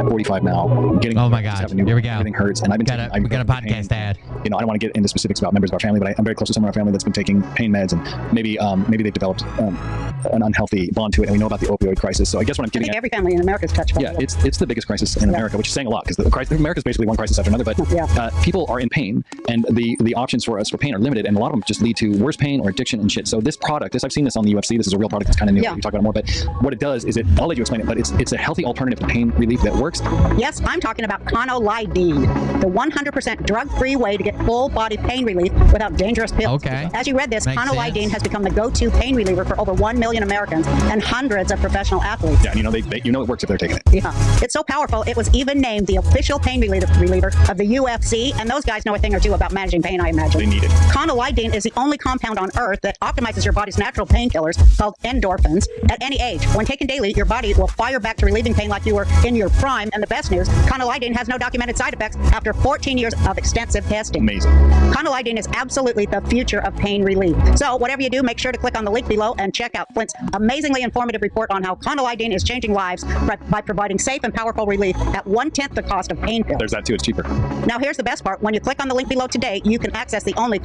I'm 45 now. Oh my God! Here we go. Everything hurts, and I've been we got a podcast ad. I don't want to get into specifics about members of our family, but I'm very close to someone in our family that's been taking pain meds, and maybe they've developed an unhealthy bond to it. And we know about the opioid crisis. So I guess what I'm getting every family in America is touched by it. It's the biggest crisis in America, which is saying a lot because America is basically one crisis after another. But people are in pain, and the options for us for pain are limited, and a lot of them just lead to worse pain or addiction and shit. So this product, I've seen this on the UFC. This is a real product. It's kind of new. We talk about it more, but what it does is I'll let you explain it, but it's a healthy alternative to pain relief that works. Yes, I'm talking about conolidine, the 100% drug-free way to get full body pain relief without dangerous pills. Okay. As you read this, conolidine has become the go-to pain reliever for over 1 million Americans and hundreds of professional athletes. Yeah, and it works if they're taking it. Yeah, it's so powerful, it was even named the official pain reliever of the UFC, and those guys know a thing or two about managing pain, I imagine. They need it. Conolidine is the only compound on earth that optimizes your body's natural painkillers called endorphins at any age. When taken daily, your body will fire you're back to relieving pain like you were in your prime. And the best news, conolidine has no documented side effects after 14 years of extensive testing. Amazing. Conolidine is absolutely the future of pain relief. So whatever you do, make sure to click on the link below and check out Flint's amazingly informative report on how conolidine is changing lives by providing safe and powerful relief at 1/10 the cost of pain pills. There's that too. It's cheaper. Now here's the best part. When you click on the link below today, you can access the only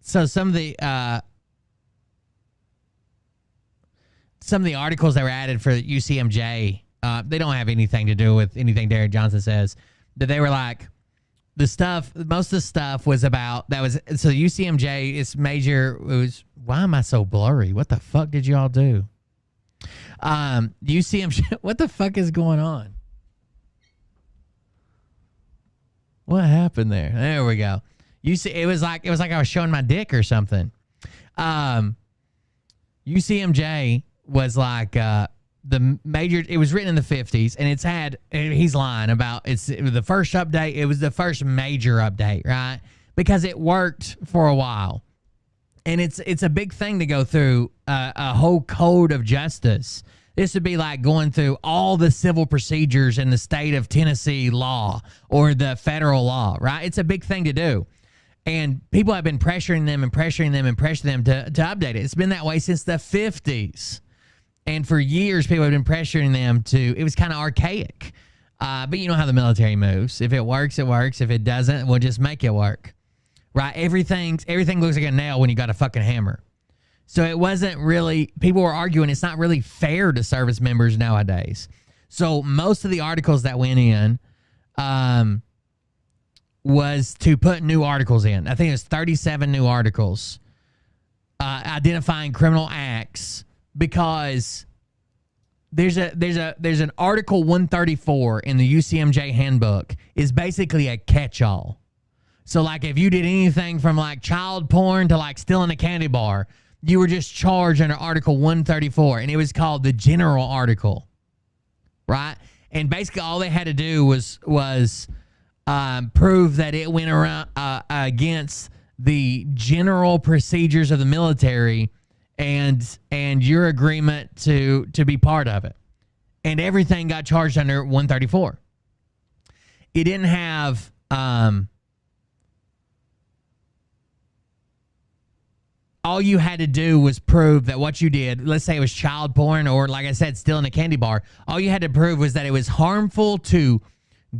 So some of the articles that were added for UCMJ, they don't have anything to do with anything Derek Johnson says. But they were like, most of the stuff was about that was so UCMJ is major. It was, why am I so blurry? What the fuck did y'all do? UCMJ, what the fuck is going on? What happened there? There we go. It was like I was showing my dick or something. UCMJ was like the major. It was written in the 50s, and it's had. He's lying about it was the first update. It was the first major update, right? Because it worked for a while, and it's a big thing to go through a whole code of justice. This would be like going through all the civil procedures in the state of Tennessee law or the federal law, right? It's a big thing to do. And people have been pressuring them to update it. It's been that way since the 50s. And for years, people have been pressuring them to, it was kind of archaic. But you know how the military moves. If it works, it works. If it doesn't, we'll just make it work. Right? Everything looks like a nail when you got a fucking hammer. So it wasn't really, people were arguing it's not really fair to service members nowadays. So most of the articles that went in was to put new articles in. I think it was 37 new articles identifying criminal acts, because there's an Article 134 in the UCMJ handbook is basically a catch-all. So like if you did anything from like child porn to like stealing a candy bar, you were just charged under Article 134, and it was called the general article, right? And basically all they had to do was prove that it went around against the general procedures of the military and your agreement to be part of it. And everything got charged under 134. It didn't have all you had to do was prove that what you did, let's say it was child porn or, like I said, stealing a candy bar. All you had to prove was that it was harmful to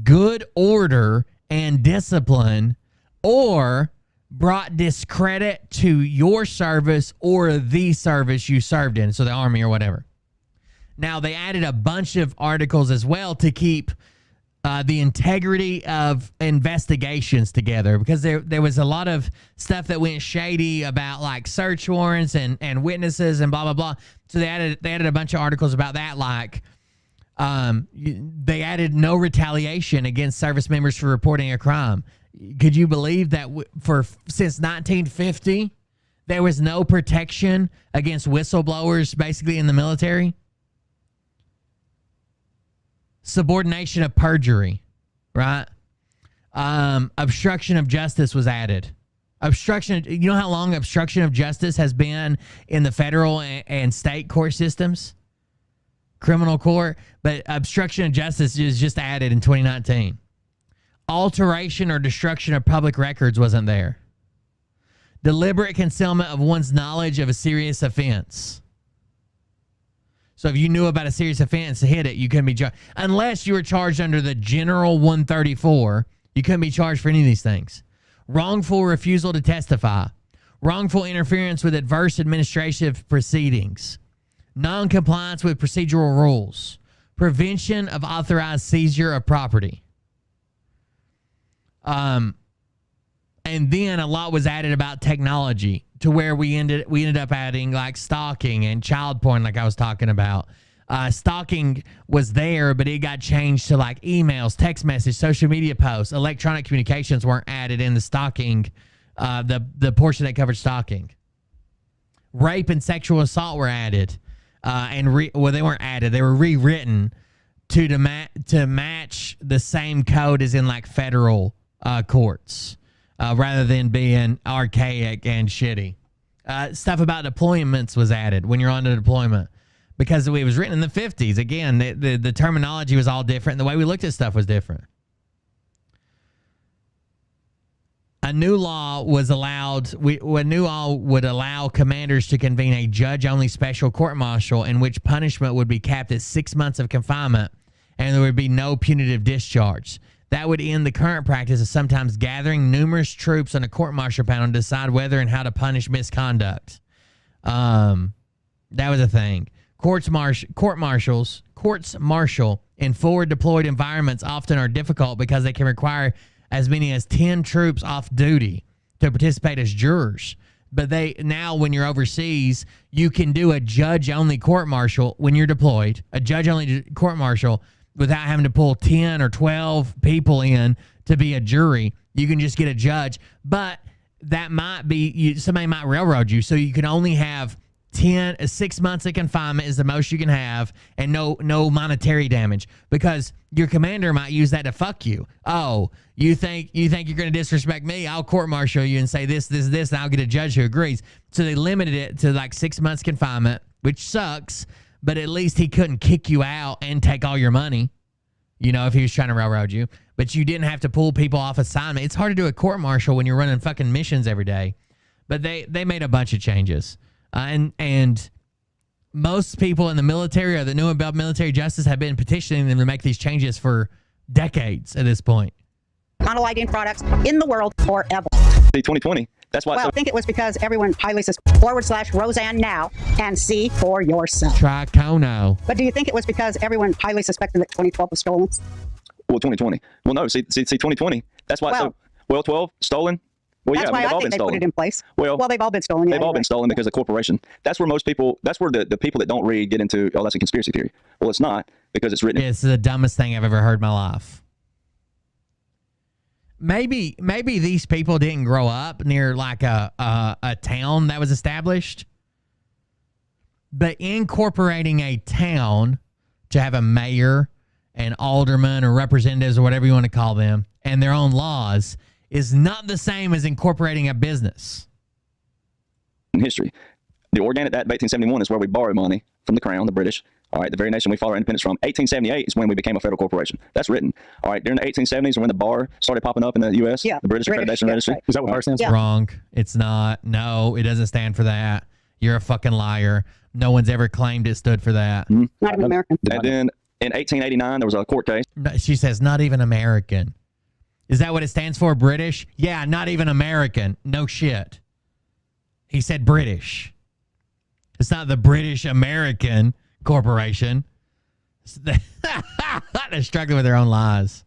good order and discipline, or brought discredit to your service or the service you served in, so the Army or whatever. Now, they added a bunch of articles as well to keep the integrity of investigations together, because there was a lot of stuff that went shady about like search warrants and witnesses and blah, blah, blah. So they added a bunch of articles about that, like they added no retaliation against service members for reporting a crime. Could you believe that since 1950, there was no protection against whistleblowers basically in the military? Subordination of perjury, right? Obstruction of justice was added. Obstruction, you know how long obstruction of justice has been in the federal and state court systems? Criminal court, but obstruction of justice is just added in 2019. Alteration or destruction of public records wasn't there. Deliberate concealment of one's knowledge of a serious offense. So if you knew about a serious offense to hit it, you couldn't be charged. Unless you were charged under the General 134, you couldn't be charged for any of these things. Wrongful refusal to testify. Wrongful interference with adverse administrative proceedings. Non-compliance with procedural rules. Prevention of authorized seizure of property. And then a lot was added about technology, to where we ended up adding like stalking and child porn, like I was talking about. Stalking was there, but it got changed to like emails, text message, social media posts. Electronic communications weren't added in the stalking, the portion that covered stalking. Rape and sexual assault were added, they weren't added. They were rewritten to match the same code as in like federal courts. rather than being archaic and shitty. Stuff about deployments was added when you're on a deployment because it was written in the 50s. Again, the terminology was all different. The way we looked at stuff was different. A new law was allowed. A new law would allow commanders to convene a judge-only special court-martial in which punishment would be capped at 6 months of confinement, and there would be no punitive discharge. That would end the current practice of sometimes gathering numerous troops on a court-martial panel to decide whether and how to punish misconduct. That was a thing. Courts-martial in forward-deployed environments often are difficult because they can require as many as 10 troops off duty to participate as jurors. But now when you're overseas, you can do a judge-only court-martial when you're deployed, a judge-only court-martial without having to pull 10 or 12 people in to be a jury. You can just get a judge. But that might be, somebody might railroad you, so you can only have 6 months of confinement is the most you can have, and no monetary damage, because your commander might use that to fuck you. Oh, you think you're going to disrespect me? I'll court-martial you and say this, and I'll get a judge who agrees. So they limited it to like 6 months confinement, which sucks, but at least he couldn't kick you out and take all your money, if he was trying to railroad you. But you didn't have to pull people off assignment. It's hard to do a court-martial when you're running fucking missions every day. But they made a bunch of changes. And most people in the military or that knew about military justice have been petitioning them to make these changes for decades at this point. Lighting products in the world forever. 2020. That's why. Well, I think it was because everyone highly /Roseanne now and see for yourself. Tricono. But do you think it was because everyone highly suspected that 2012 was stolen? Well, 2020. Well, no. See 2020. That's why. 12 stolen. Well, that's why I think they put it in place. Well, they've all been stolen. They've all been stolen because of corporation. That's where most people. That's where the people that don't read get into. Oh, that's a conspiracy theory. Well, it's not, because it's written. It's the dumbest thing I've ever heard in my life. Maybe these people didn't grow up near like a town that was established, but incorporating a town to have a mayor and aldermen or representatives or whatever you want to call them and their own laws is not the same as incorporating a business. In history, the Organic Act of 1871 is where we borrow money from the Crown, the British. All right, the very nation we fought our independence from. 1878 is when we became a federal corporation. That's written. All right, during the 1870s, when the bar started popping up in the U.S., the British Accreditation Registry. Right. Is that what bar stands for? Wrong. It's not. No, it doesn't stand for that. You're a fucking liar. No one's ever claimed it stood for that. Mm-hmm. Not even American. And then in 1889, there was a court case. She says, not even American. Is that what it stands for? British? Yeah, not even American. No shit. He said British. It's not the British American Corporation. They're struggling with their own lies.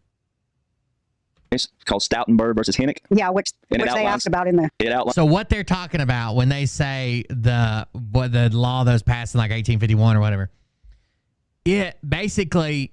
It's called Stoutenberg versus Hennick. Yeah, which they asked about in there. It outlines. So what they're talking about when they say the law that was passed in like 1851 or whatever, it basically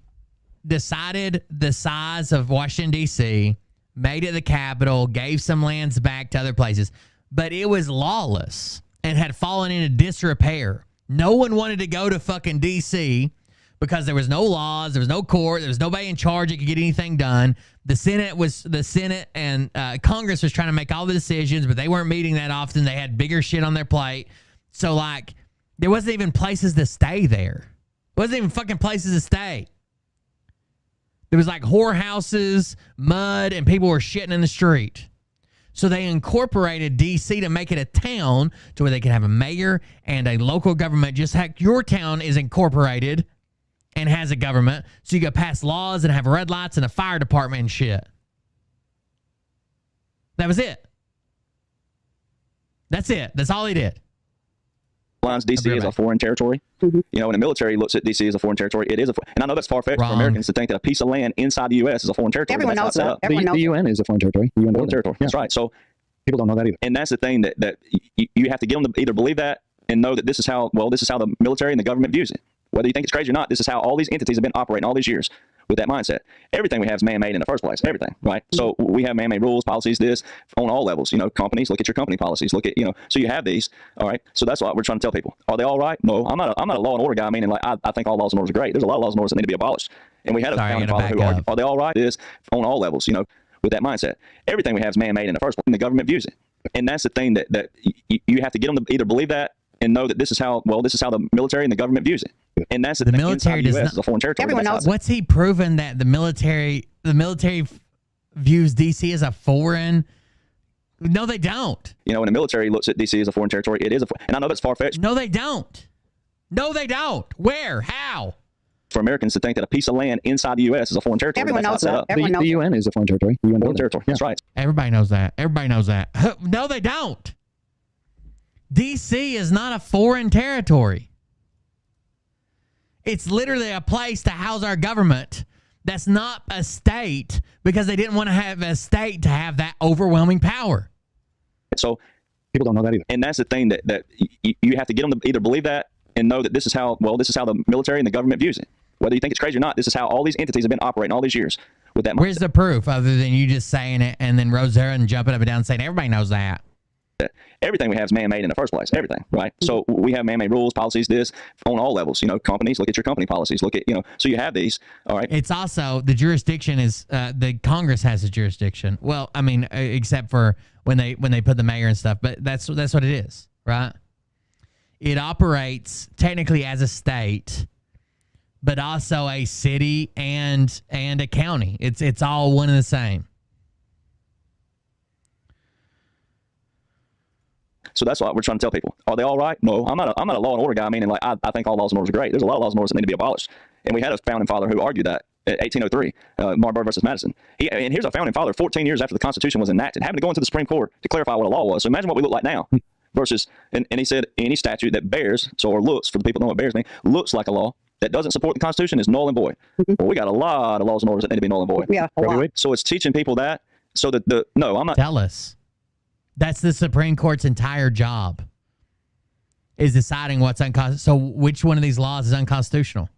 decided the size of Washington, D.C., made it the capital, gave some lands back to other places, but it was lawless and had fallen into disrepair. No one wanted to go to fucking D.C. because there was no laws, there was no court, there was nobody in charge that could get anything done. The Senate and Congress was trying to make all the decisions, but they weren't meeting that often. They had bigger shit on their plate. So, like, there wasn't even places to stay there. There wasn't even fucking places to stay. There was like whorehouses, mud, and people were shitting in the street. So they incorporated D.C. to make it a town to where they could have a mayor and a local government. Just like your town is incorporated and has a government, so you could pass laws and have red lights and a fire department and shit. That was it. That's it. That's all he did. Lines D.C. as a foreign territory. Mm-hmm. When the military looks at D.C. as a foreign territory, it is and I know that's far-fetched for Americans to think that a piece of land inside the U.S. is a foreign territory. Everyone knows that. The UN is a foreign territory. The UN foreign territory. Yeah. That's right. So people don't know that either. And that's the thing that you have to get them to either believe that and know that this is how the military and the government views it. Whether you think it's crazy or not, this is how all these entities have been operating all these years with that mindset. Everything we have is man-made in the first place. Everything, right? So we have man-made rules, policies, this on all levels. Companies, look at your company policies. Look at, so you have these. All right. So that's what we're trying to tell people. Are they all right? No, I'm not a law and order guy. Meaning, like, I think all laws and orders are great. There's a lot of laws and orders that need to be abolished. And we had a founding father who argued, are they all right? This on all levels. with that mindset. Everything we have is man-made in the first place, and the government views it. And that's the thing that you have to get them to either believe that and know that this is how the military and the government views it. And that's the thing. Military does the US not. is a foreign territory. Everyone knows. What's he proven that the military views DC as a foreign? No, they don't. You know, when the military looks at DC as a foreign territory, it is and I know that's far-fetched. No, they don't. No, they don't. Where? How? For Americans to think that a piece of land inside the U.S. is a foreign territory. Everyone knows that. Everyone knows The UN is a foreign territory. The UN Foreign territory. That's right. Everybody knows that. Everybody knows that. No, they don't. DC is not a foreign territory. It's literally a place to house our government. That's not a state because they didn't want to have a state to have that overwhelming power. So People don't know that either. and that's the thing that you have to get them to either believe that and know that this is how the military and the government views it. Whether you think it's crazy or not, this is how all these entities have been operating all these years with that mindset. Where's the proof other than you just saying it and then Roseanne jumping up and down and saying everybody knows that? Everything we have is man-made in the first place. Everything, right? So we have man-made rules, policies, this on all levels. You know, companies, look at your company policies. Look at, you know, so you have these. All right. It's also the jurisdiction is the Congress has a jurisdiction. Well, I mean, except for when they put the mayor and stuff, but that's what it is, right? It operates technically as a state, but also a city and a county. It's all one and the same. So that's what we're trying to tell people. Are they all right? No, I'm not a law and order guy. Meaning, like, I think all laws and orders are great. There's a lot of laws and orders that need to be abolished. And we had a founding father who argued that in 1803, Marbury versus Madison. And here's a founding father 14 years after the Constitution was enacted, having to go into the Supreme Court to clarify what a law was. So imagine what we look like now versus, and he said, any statute that bears, or looks, for the people who know what bears mean, looks like a law that doesn't support the Constitution is null and void. Well, we got a lot of laws and orders that need to be null and void. Yeah, a lot. So it's teaching people that, so that no, I'm not. Tell us. That's the Supreme Court's entire job, is deciding what's unconstitutional. So which one of these laws is unconstitutional?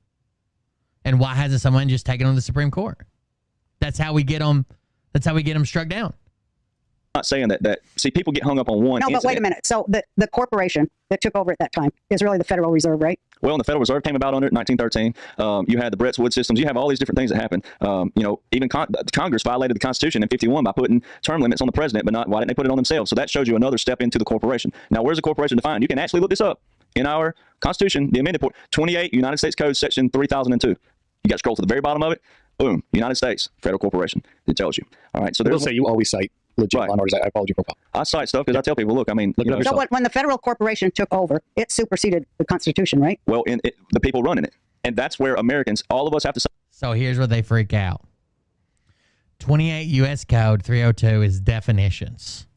And why hasn't someone just taken on the Supreme Court? That's how we get them. That's how we get them struck down. I'm not saying that see, people get hung up on one. No, but wait a minute. So the corporation that took over at that time is really the Federal Reserve, right? Well, and the Federal Reserve came about under it in 1913. You had the Bretton Woods systems. You have all these different things that happened. You know, even Congress violated the Constitution in 51 by putting term limits on the president, but why didn't they put it on themselves? So that shows you another step into the corporation. Now, where's the corporation defined? You can actually look this up in our Constitution, the amended part, 28 United States Code, section 3002. You got to scroll to the very bottom of it. Boom, United States Federal Corporation. It tells you. All right. So I will there's say you always cite legit law and orders. I followed your profile. I cite stuff because I tell people, look, I mean, Look it up So yourself. when the Federal Corporation took over, it superseded the Constitution, right? well, the people running it, and that's where Americans, all of us, have to. So here's where they freak out. 28 U.S. Code 302 is definitions.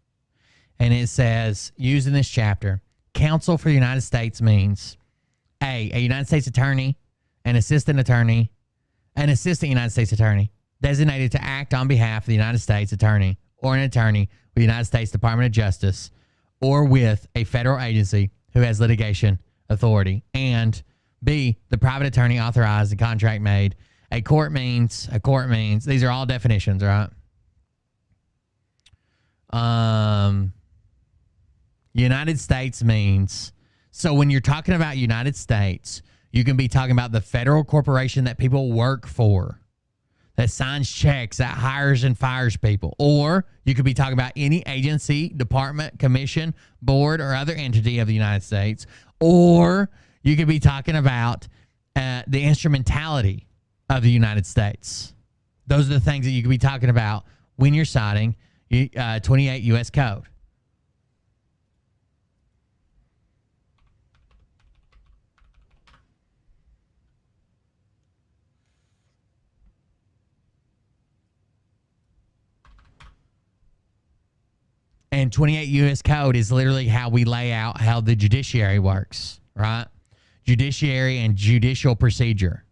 And it says, used in this chapter, counsel for the United States means a United States attorney, an assistant United States attorney, designated to act on behalf of the United States attorney or an attorney with the United States Department of Justice or with a federal agency who has litigation authority. And B, the private attorney authorized and contract made. A court means, these are all definitions, right? United States means, so when you're talking about United States, you can be talking about the federal corporation that people work for, that signs checks, that hires and fires people. Or you could be talking about any agency, department, commission, board, or other entity of the United States. Or you could be talking about the instrumentality of the United States. Those are the things that you could be talking about when you're citing 28 U.S. Code. And 28 U.S. Code is literally how we lay out how the judiciary works, right? Judiciary and judicial procedure.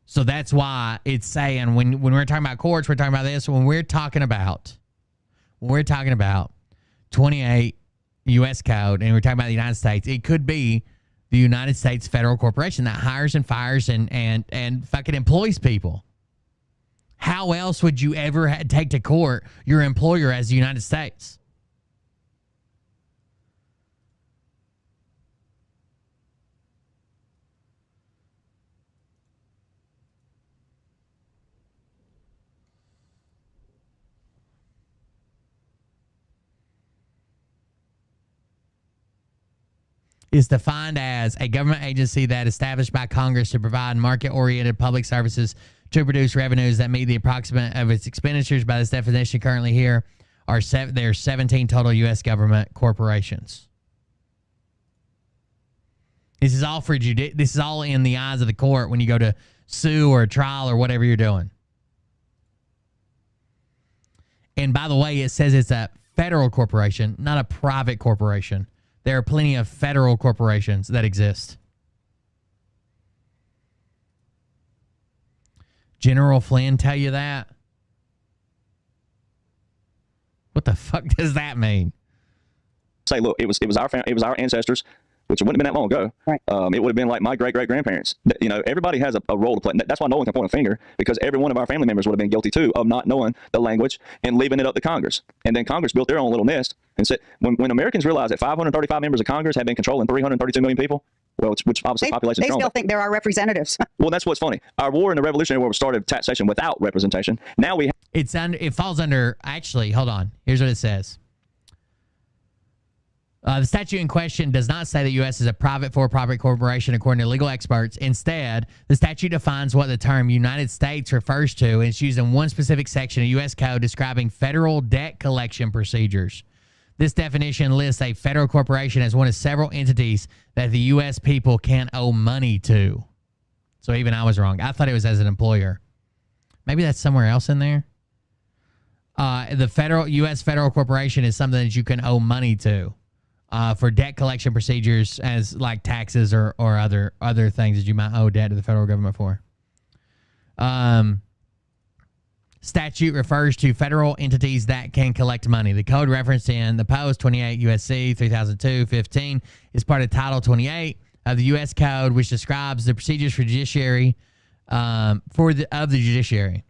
So that's why it's saying when we're talking about courts, we're talking about this. When we're talking about 28 U.S. Code and we're talking about the United States, it could be the United States Federal Corporation that hires and fires and fucking employs people. How else would you ever take to court your employer as the United States? is defined as a government agency that is established by Congress to provide market-oriented public services to produce revenues that meet the approximate of its expenditures. By this definition, currently here there are 17 total U.S. government corporations. This is all this is all in the eyes of the court when you go to sue or a trial or whatever you're doing. And by the way, it says it's a federal corporation, not a private corporation. There are plenty of federal corporations that exist. General Flynn tell you that? What the fuck does that mean? Say, look, it was our ancestors, which wouldn't have been that long ago. Right. It would have been like my great-great-grandparents. You know, everybody has a role to play. That's why no one can point a finger, because every one of our family members would have been guilty too of not knowing the language and leaving it up to Congress. And then Congress built their own little nest and said, when Americans realized that 535 members of Congress had been controlling 332 million people, well, which obviously population. They still think there are representatives. Well, that's what's funny. Our war in the Revolutionary War started taxation without representation. Now we it falls under, actually, hold on. Here's what it says. The statute in question does not say the U.S. is a private for-profit corporation according to legal experts. Instead, the statute defines what the term United States refers to, and it's used in one specific section of U.S. Code describing federal debt collection procedures. This definition lists a federal corporation as one of several entities that the U.S. people can owe money to. So even I was wrong. I thought it was as an employer. Maybe that's somewhere else in there. The U.S. federal corporation is something that you can owe money to. For debt collection procedures, as like taxes or other things that you might owe debt to the federal government for. Statute refers to federal entities that can collect money. The code referenced in the Post 28 U.S.C. 3002-15 is part of Title 28 of the U.S. Code, which describes the procedures for judiciary of the judiciary.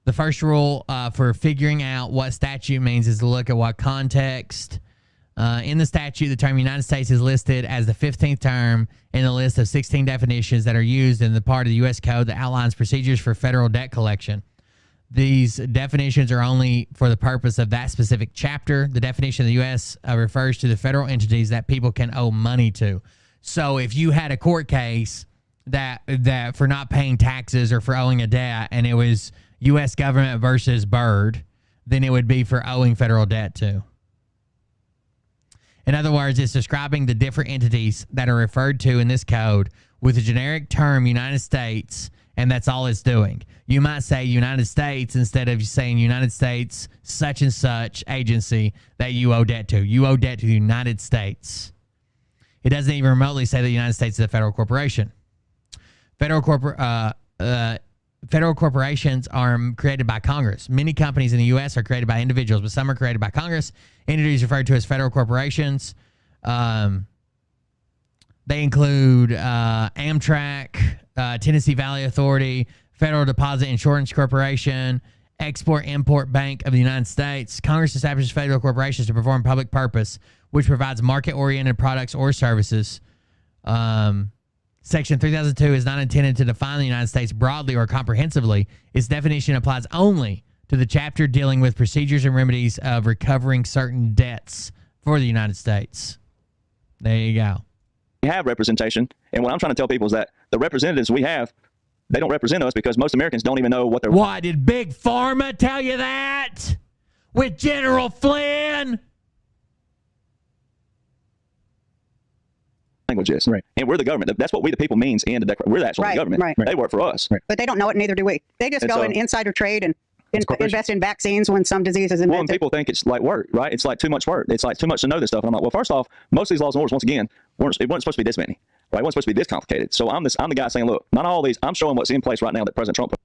The first rule for figuring out what statute means is to look at what context. In the statute, the term United States is listed as the 15th term in the list of 16 definitions that are used in the part of the U.S. Code that outlines procedures for federal debt collection. These definitions are only for the purpose of that specific chapter. The definition of the U.S. Refers to the federal entities that people can owe money to. So if you had a court case that for not paying taxes or for owing a debt, and it was U.S. government versus Bird, then it would be for owing federal debt to. In other words, it's describing the different entities that are referred to in this code with the generic term United States, and that's all it's doing. You might say United States instead of saying United States such and such agency that you owe debt to. You owe debt to the United States. It doesn't even remotely say that the United States is a federal corporation. Federal corporations are created by Congress. Many companies in the U.S. are created by individuals, but some are created by Congress. Entities referred to as federal corporations. They include Amtrak, Tennessee Valley Authority, Federal Deposit Insurance Corporation, Export-Import Bank of the United States. Congress establishes federal corporations to perform public purpose, which provides market-oriented products or services. Section 3002 is not intended to define the United States broadly or comprehensively. Its definition applies only to the chapter dealing with procedures and remedies of recovering certain debts for the United States. There you go. We have representation, and what I'm trying to tell people is that the representatives we have, they don't represent us because most Americans don't even know what they're... Why did Big Pharma tell you that? With General Flynn? Language is. Right. And we're the government. That's what we the people means in the declaration. We're the actual government. Right. They work for us. Right. But they don't know it, neither do we. They just go in insider trade and invest in vaccines when some disease is invented. Well, and people think it's like work, right? It's like too much work. It's like too much to know this stuff. And I'm like, well, first off, most of these laws and orders, once again, it wasn't supposed to be this many, right? It wasn't supposed to be this complicated. So I'm the guy saying, look, not all these. I'm showing what's in place right now that President Trump put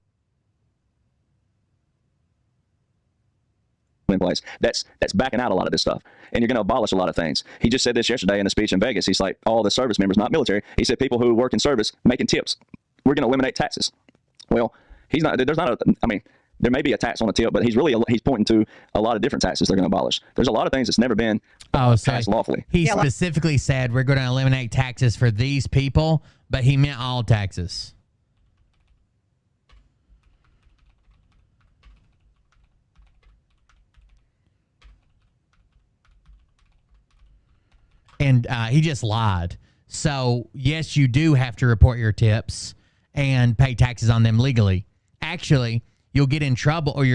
in place. That's backing out a lot of this stuff, and you're going to abolish a lot of things. He just said this yesterday in a speech in Vegas. He's like, all the service members, not military. He said people who work in service making tips. We're going to eliminate taxes. Well, he's not. There's not. I mean, there may be a tax on a tip, but he's pointing to a lot of different taxes they're going to abolish. There's a lot of things that's never been passed lawfully. He specifically said we're going to eliminate taxes for these people, but he meant all taxes. And he just lied. So, yes, you do have to report your tips and pay taxes on them legally. Actually, you'll get in trouble, or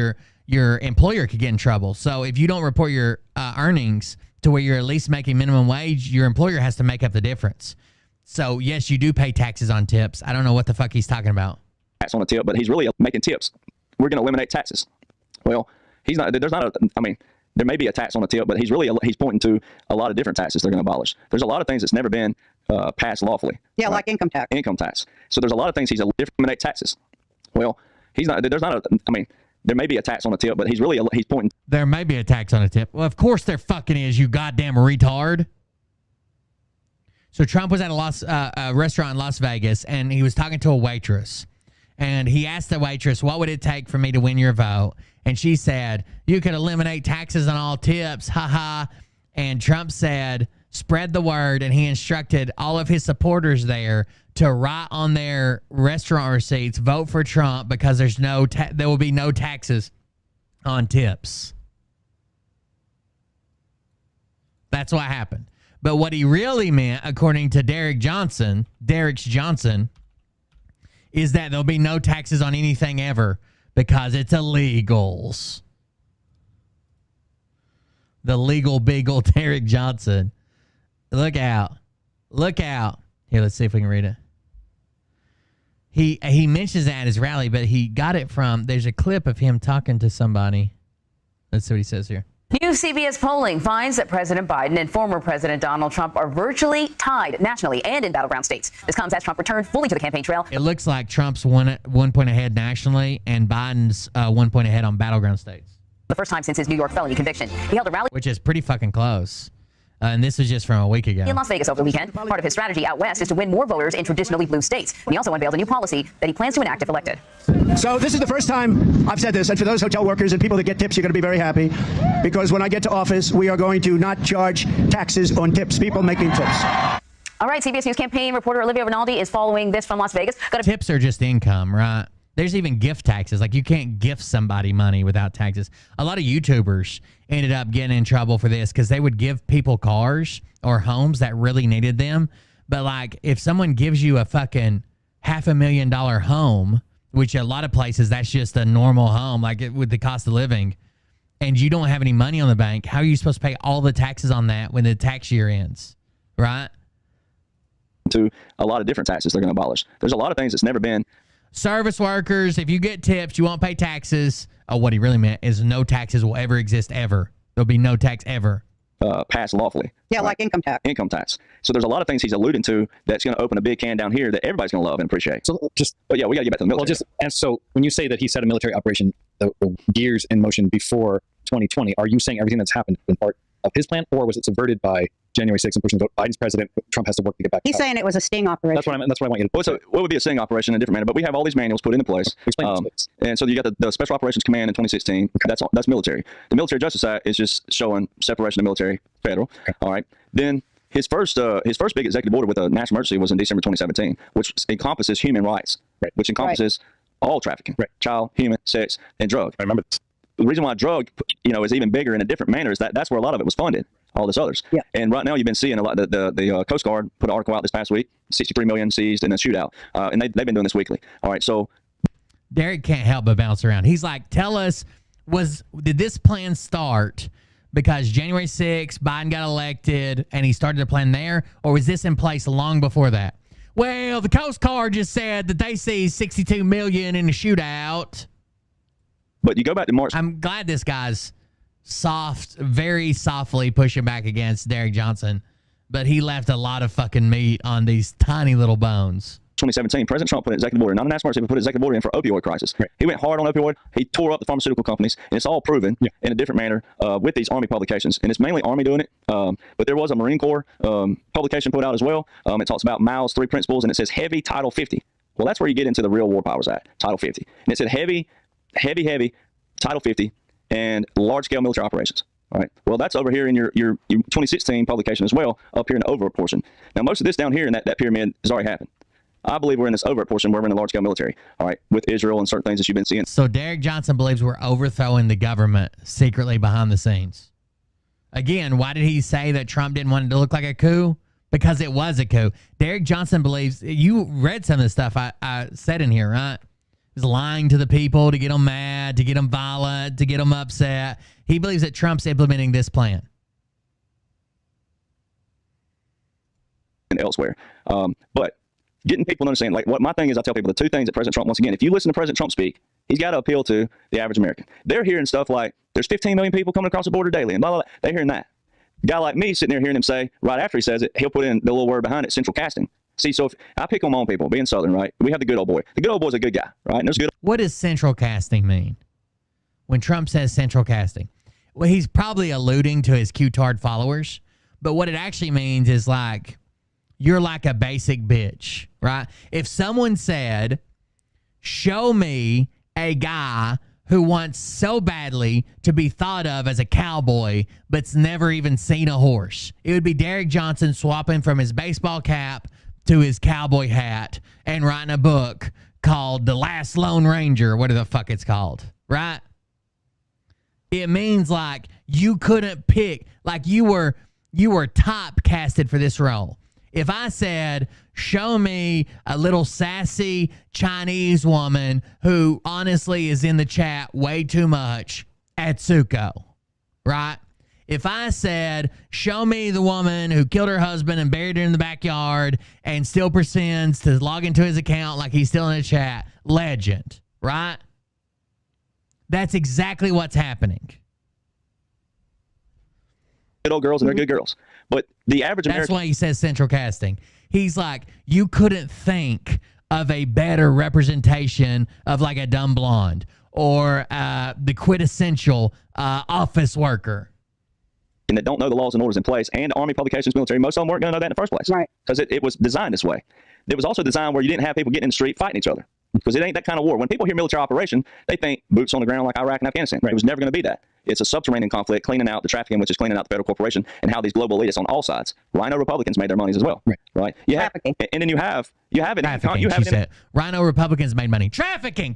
your employer could get in trouble. So if you don't report your earnings to where you're at least making minimum wage, your employer has to make up the difference. So, yes, you do pay taxes on tips. I don't know what the fuck he's talking about. Tax on a tip, but he's really making tips. We're going to eliminate taxes. Well, he's not. There's not a. I mean, there may be a tax on a tip, but he's pointing to a lot of different taxes they're going to abolish. There's a lot of things that's never been passed lawfully. Yeah, right? Like income tax. Income tax. So there's a lot of things he's eliminate taxes. Well, he's not. There's not a. I mean, there may be a tax on a tip, but he's pointing. There may be a tax on a tip. Well, of course there fucking is, you goddamn retard. So Trump was at a restaurant in Las Vegas, and he was talking to a waitress. And he asked the waitress, what would it take for me to win your vote? And she said, you could eliminate taxes on all tips, haha. And Trump said, spread the word, and he instructed all of his supporters there to write on their restaurant receipts, vote for Trump, because there will be no taxes on tips. That's what happened. But what he really meant, according to Derek Johnson, is that there'll be no taxes on anything ever because it's illegals. The legal beagle Derek Johnson. Look out. Look out. Here, let's see if we can read it. He mentions that at his rally, but he got it from, there's a clip of him talking to somebody. Let's see what he says here. New CBS polling finds that President Biden and former President Donald Trump are virtually tied nationally and in battleground states. This comes as Trump returned fully to the campaign trail. It looks like Trump's one point ahead nationally and Biden's 1 point ahead on battleground states. The first time since his New York felony conviction. He held a rally, which is pretty fucking close. And this was just from a week ago. In Las Vegas over the weekend. Part of his strategy out west is to win more voters in traditionally blue states. And he also unveiled a new policy that he plans to enact if elected. So this is the first time I've said this, and for those hotel workers and people that get tips, you're going to be very happy, because when I get to office, we are going to not charge taxes on tips, people making tips. All right, CBS News campaign reporter Olivia Rinaldi is following this from Las Vegas. Tips are just income, right? There's even gift taxes. Like, you can't gift somebody money without taxes. A lot of YouTubers ended up getting in trouble for this because they would give people cars or homes that really needed them. But, like, if someone gives you a fucking $500,000 home, which a lot of places, that's just a normal home, like with the cost of living, and you don't have any money on the bank, how are you supposed to pay all the taxes on that when the tax year ends, right? To a lot of different taxes they're going to abolish. There's a lot of things that's never been. Service workers, if you get tips, you won't pay taxes. Oh, what he really meant is no taxes will ever exist ever. There'll be no tax ever. Passed lawfully. Yeah, right? Like income tax. Income tax. So there's a lot of things he's alluding to that's going to open a big can down here that everybody's going to love and appreciate. So but yeah, we got to get back to the military. And so when you say that he set a military operation, the gears in motion before 2020, are you saying everything that's happened has been part of his plan, or was it subverted by January 6th and pushing the vote? Biden's president, Trump has to work to get back. He's saying it was a sting operation. That's what I meant. That's what I want you to. Well, so what would be a sting operation in a different manner? But we have all these manuals put into place. Explain and so you got the Special Operations Command in 2016. Okay. That's military. The Military Justice Act is just showing separation of military, federal. Okay. All right. Then his first big executive order with a national emergency was in December 2017, which encompasses human rights, right, which encompasses all trafficking, right, child, human, sex, and drug. I remember this. The reason why drug, is even bigger in a different manner is that's where a lot of it was funded. All this others. Yeah. And right now you've been seeing a lot. The Coast Guard put an article out this past week, 63 million seized in a shootout. And they've been doing this weekly. All right. So Derek can't help but bounce around. He's like, tell us, did this plan start because January 6th, Biden got elected and he started the plan there? Or was this in place long before that? Well, the Coast Guard just said that they seized 62 million in a shootout. But you go back to March. I'm glad this guy's very softly pushing back against Derek Johnson, but he left a lot of fucking meat on these tiny little bones. 2017, President Trump put an executive order, not a national emergency, but put an executive order in for opioid crisis. Right. He went hard on opioid. He tore up the pharmaceutical companies, and it's all proven in a different manner with these Army publications. And it's mainly Army doing it, but there was a Marine Corps publication put out as well. It talks about Mao's 3 principles, and it says heavy Title 50. Well, that's where you get into the real War Powers Act, Title 50. And it said heavy Title 50 and large-scale military operations. All right. Well, that's over here in your 2016 publication as well, up here in the overt portion. Now, most of this down here in that pyramid has already happened. I believe we're in this overt portion where we're in the large-scale military, all right, with Israel and certain things that you've been seeing. So Derek Johnson believes we're overthrowing the government secretly behind the scenes. Again, why did he say that Trump didn't want it to look like a coup? Because it was a coup. Derek Johnson believes, you read some of the stuff I said in here, right? He's lying to the people to get them mad, to get them violent, to get them upset. He believes that Trump's implementing this plan. And elsewhere. But getting people to understand, like, what my thing is, I tell people the two things that President Trump, once again, if you listen to President Trump speak, he's got to appeal to the average American. They're hearing stuff like, there's 15 million people coming across the border daily, and blah, blah, blah. They're hearing that. A guy like me sitting there hearing him say, right after he says it, he'll put in the little word behind it, central casting. See, so if I pick on my own people, being Southern, right? We have the good old boy. The good old boy's a good guy, right? And there's good. What does central casting mean? When Trump says central casting, well, he's probably alluding to his Q-tard followers, but what it actually means is like, you're like a basic bitch, right? If someone said, show me a guy who wants so badly to be thought of as a cowboy, but's never even seen a horse, it would be Derek Johnson swapping from his baseball cap to his cowboy hat and writing a book called The Last Lone Ranger, whatever the fuck it's called, right? It means like you couldn't pick, like you were typecasted for this role. If I said, show me a little sassy Chinese woman who honestly is in the chat way too much, Atsuko, right? If I said, show me the woman who killed her husband and buried her in the backyard and still pretends to log into his account like he's still in the chat, Legend, right? That's exactly what's happening. Good old girls, and they're good girls. But the average American. That's why he says central casting. He's like, you couldn't think of a better representation of like a dumb blonde or the quintessential office worker. And that don't know the laws and orders in place, and Army publications, military, most of them weren't going to know that in the first place. Right. Because it was designed this way. It was also designed where you didn't have people getting in the street fighting each other. Because it ain't that kind of war. When people hear military operation, they think boots on the ground like Iraq and Afghanistan. Right. It was never going to be that. It's a subterranean conflict, cleaning out the trafficking, which is cleaning out the federal corporation, and how these global elitists on all sides, Rhino Republicans, made their monies as well. Right. You have, and then you have it. Trafficking, she said. Rhino Republicans made money. Trafficking.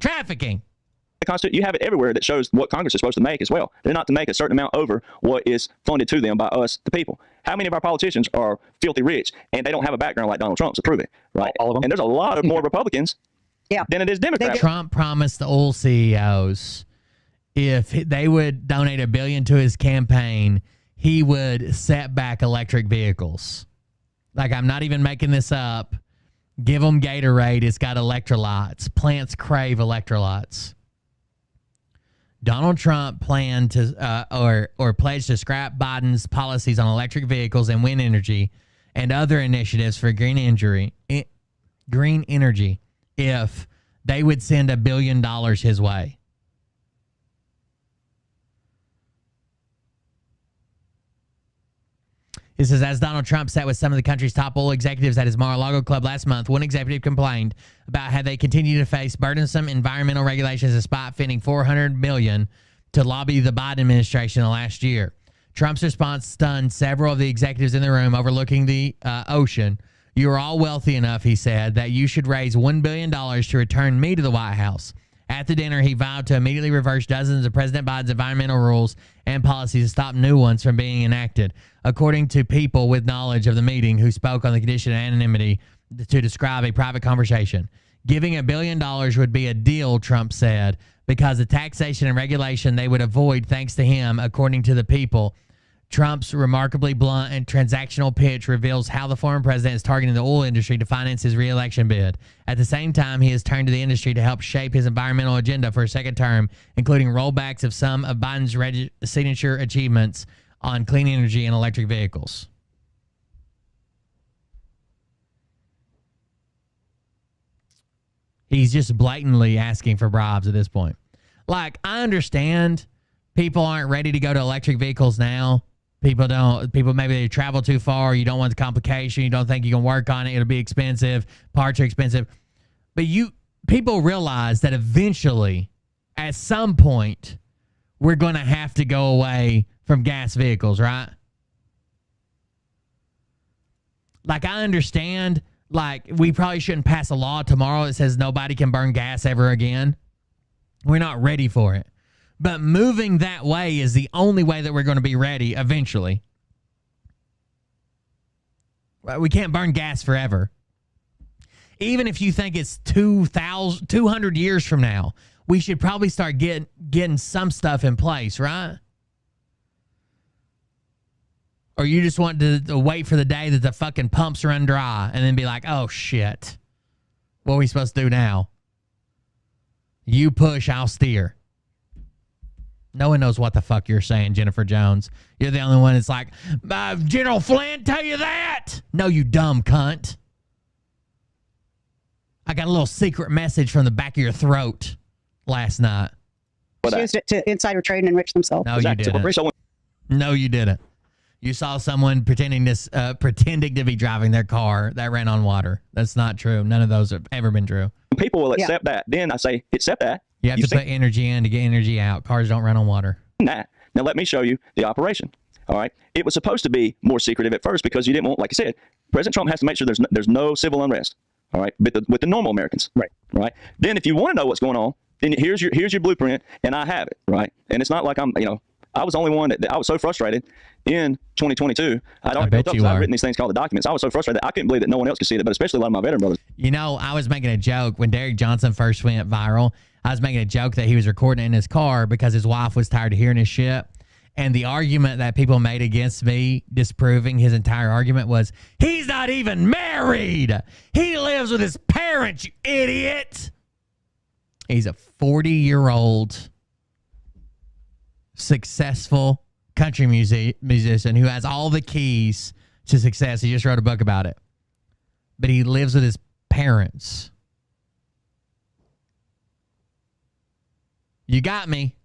You have it everywhere that shows what Congress is supposed to make as well. They're not to make a certain amount over what is funded to them by us, the people. How many of our politicians are filthy rich and they don't have a background like Donald Trump to prove it? Right. All of them. And there's a lot of more Republicans than it is Democrats. Trump promised the oil CEOs if they would donate $1 billion to his campaign, he would set back electric vehicles. Like, I'm not even making this up. Give them Gatorade. It's got electrolytes. Plants crave electrolytes. Donald Trump planned to or pledged to scrap Biden's policies on electric vehicles and wind energy and other initiatives for green energy if they would send $1 billion his way. It says, as Donald Trump sat with some of the country's top oil executives at his Mar-a-Lago club last month, one executive complained about how they continue to face burdensome environmental regulations despite spending $400 million to lobby the Biden administration in the last year. Trump's response stunned several of the executives in the room overlooking the ocean. You are all wealthy enough, he said, that you should raise $1 billion to return me to the White House. At the dinner, he vowed to immediately reverse dozens of President Biden's environmental rules and policies to stop new ones from being enacted, according to people with knowledge of the meeting who spoke on the condition of anonymity to describe a private conversation. Giving $1 billion would be a deal, Trump said, because the taxation and regulation they would avoid thanks to him, according to the people. Trump's remarkably blunt and transactional pitch reveals how the former president is targeting the oil industry to finance his re-election bid. At the same time, he has turned to the industry to help shape his environmental agenda for a second term, including rollbacks of some of Biden's signature achievements on clean energy and electric vehicles. He's just blatantly asking for bribes at this point. Like, I understand people aren't ready to go to electric vehicles now. People maybe they travel too far. You don't want the complication. You don't think you can work on it. It'll be expensive. Parts are expensive. But people realize that eventually, at some point, we're going to have to go away from gas vehicles, right? Like, I understand, like, we probably shouldn't pass a law tomorrow that says nobody can burn gas ever again. We're not ready for it. But moving that way is the only way that we're going to be ready eventually. We can't burn gas forever. Even if you think it's 200 years from now, we should probably start getting some stuff in place, right? Or you just want to wait for the day that the fucking pumps run dry and then be like, oh, shit. What are we supposed to do now? You push, I'll steer. No one knows what the fuck you're saying, Jennifer Jones. You're the only one that's like, General Flynn tell you that? No, you dumb cunt. I got a little secret message from the back of your throat last night. Used it to insider trade and enrich themselves. No, you didn't. No, you didn't. You saw someone pretending to be driving their car that ran on water. That's not true. None of those have ever been true. People will accept that. Then I say, accept that. You have to put energy in to get energy out. Cars don't run on water. Nah. Now let me show you the operation. All right. It was supposed to be more secretive at first because you didn't want, like I said, President Trump has to make sure there's no civil unrest. All right. With the normal Americans. Right. Right. Then if you want to know what's going on, then here's your blueprint, and I have it. Right. And it's not like I was the only one that I was so frustrated in 2022. I'd written these things called the documents. I was so frustrated that I couldn't believe that no one else could see it, but especially a lot of my veteran brothers. You know, I was making a joke when Derek Johnson first went viral. I was making a joke that he was recording in his car because his wife was tired of hearing his shit. And the argument that people made against me disproving his entire argument was, he's not even married. He lives with his parents, you idiot. He's a 40-year-old successful country musician who has all the keys to success. He just wrote a book about it. But he lives with his parents. You got me.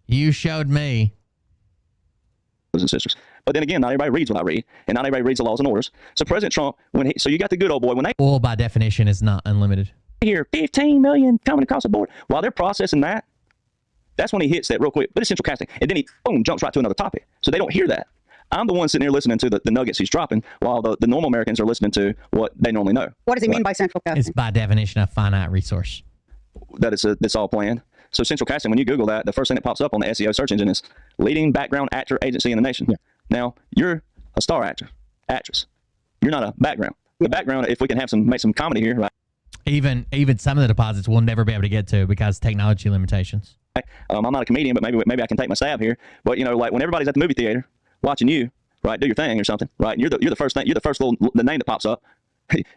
You showed me. And sisters. But then again, not everybody reads what I read, and not everybody reads the laws and orders. So President Trump, so you got the good old boy. When they oil by definition is not unlimited. Here, 15 million coming across the board. While they're processing that, that's when he hits that real quick. But it's central casting. And then he, boom, jumps right to another topic. So they don't hear that. I'm the one sitting here listening to the nuggets he's dropping, while the normal Americans are listening to what they normally know. What does he mean by central casting? It's by definition a finite resource. That it's all planned. So central casting, when you Google that, the first thing that pops up on the SEO search engine is leading background actor agency in the nation. Yeah. Now, you're a star actress. You're not a background. The background, if we can make some comedy here, right? Even some of the deposits we'll never be able to get to because technology limitations. I'm not a comedian, but maybe I can take my stab here. But like when everybody's at the movie theater watching you, right, do your thing or something, right? You're the first thing. You're the first the name that pops up.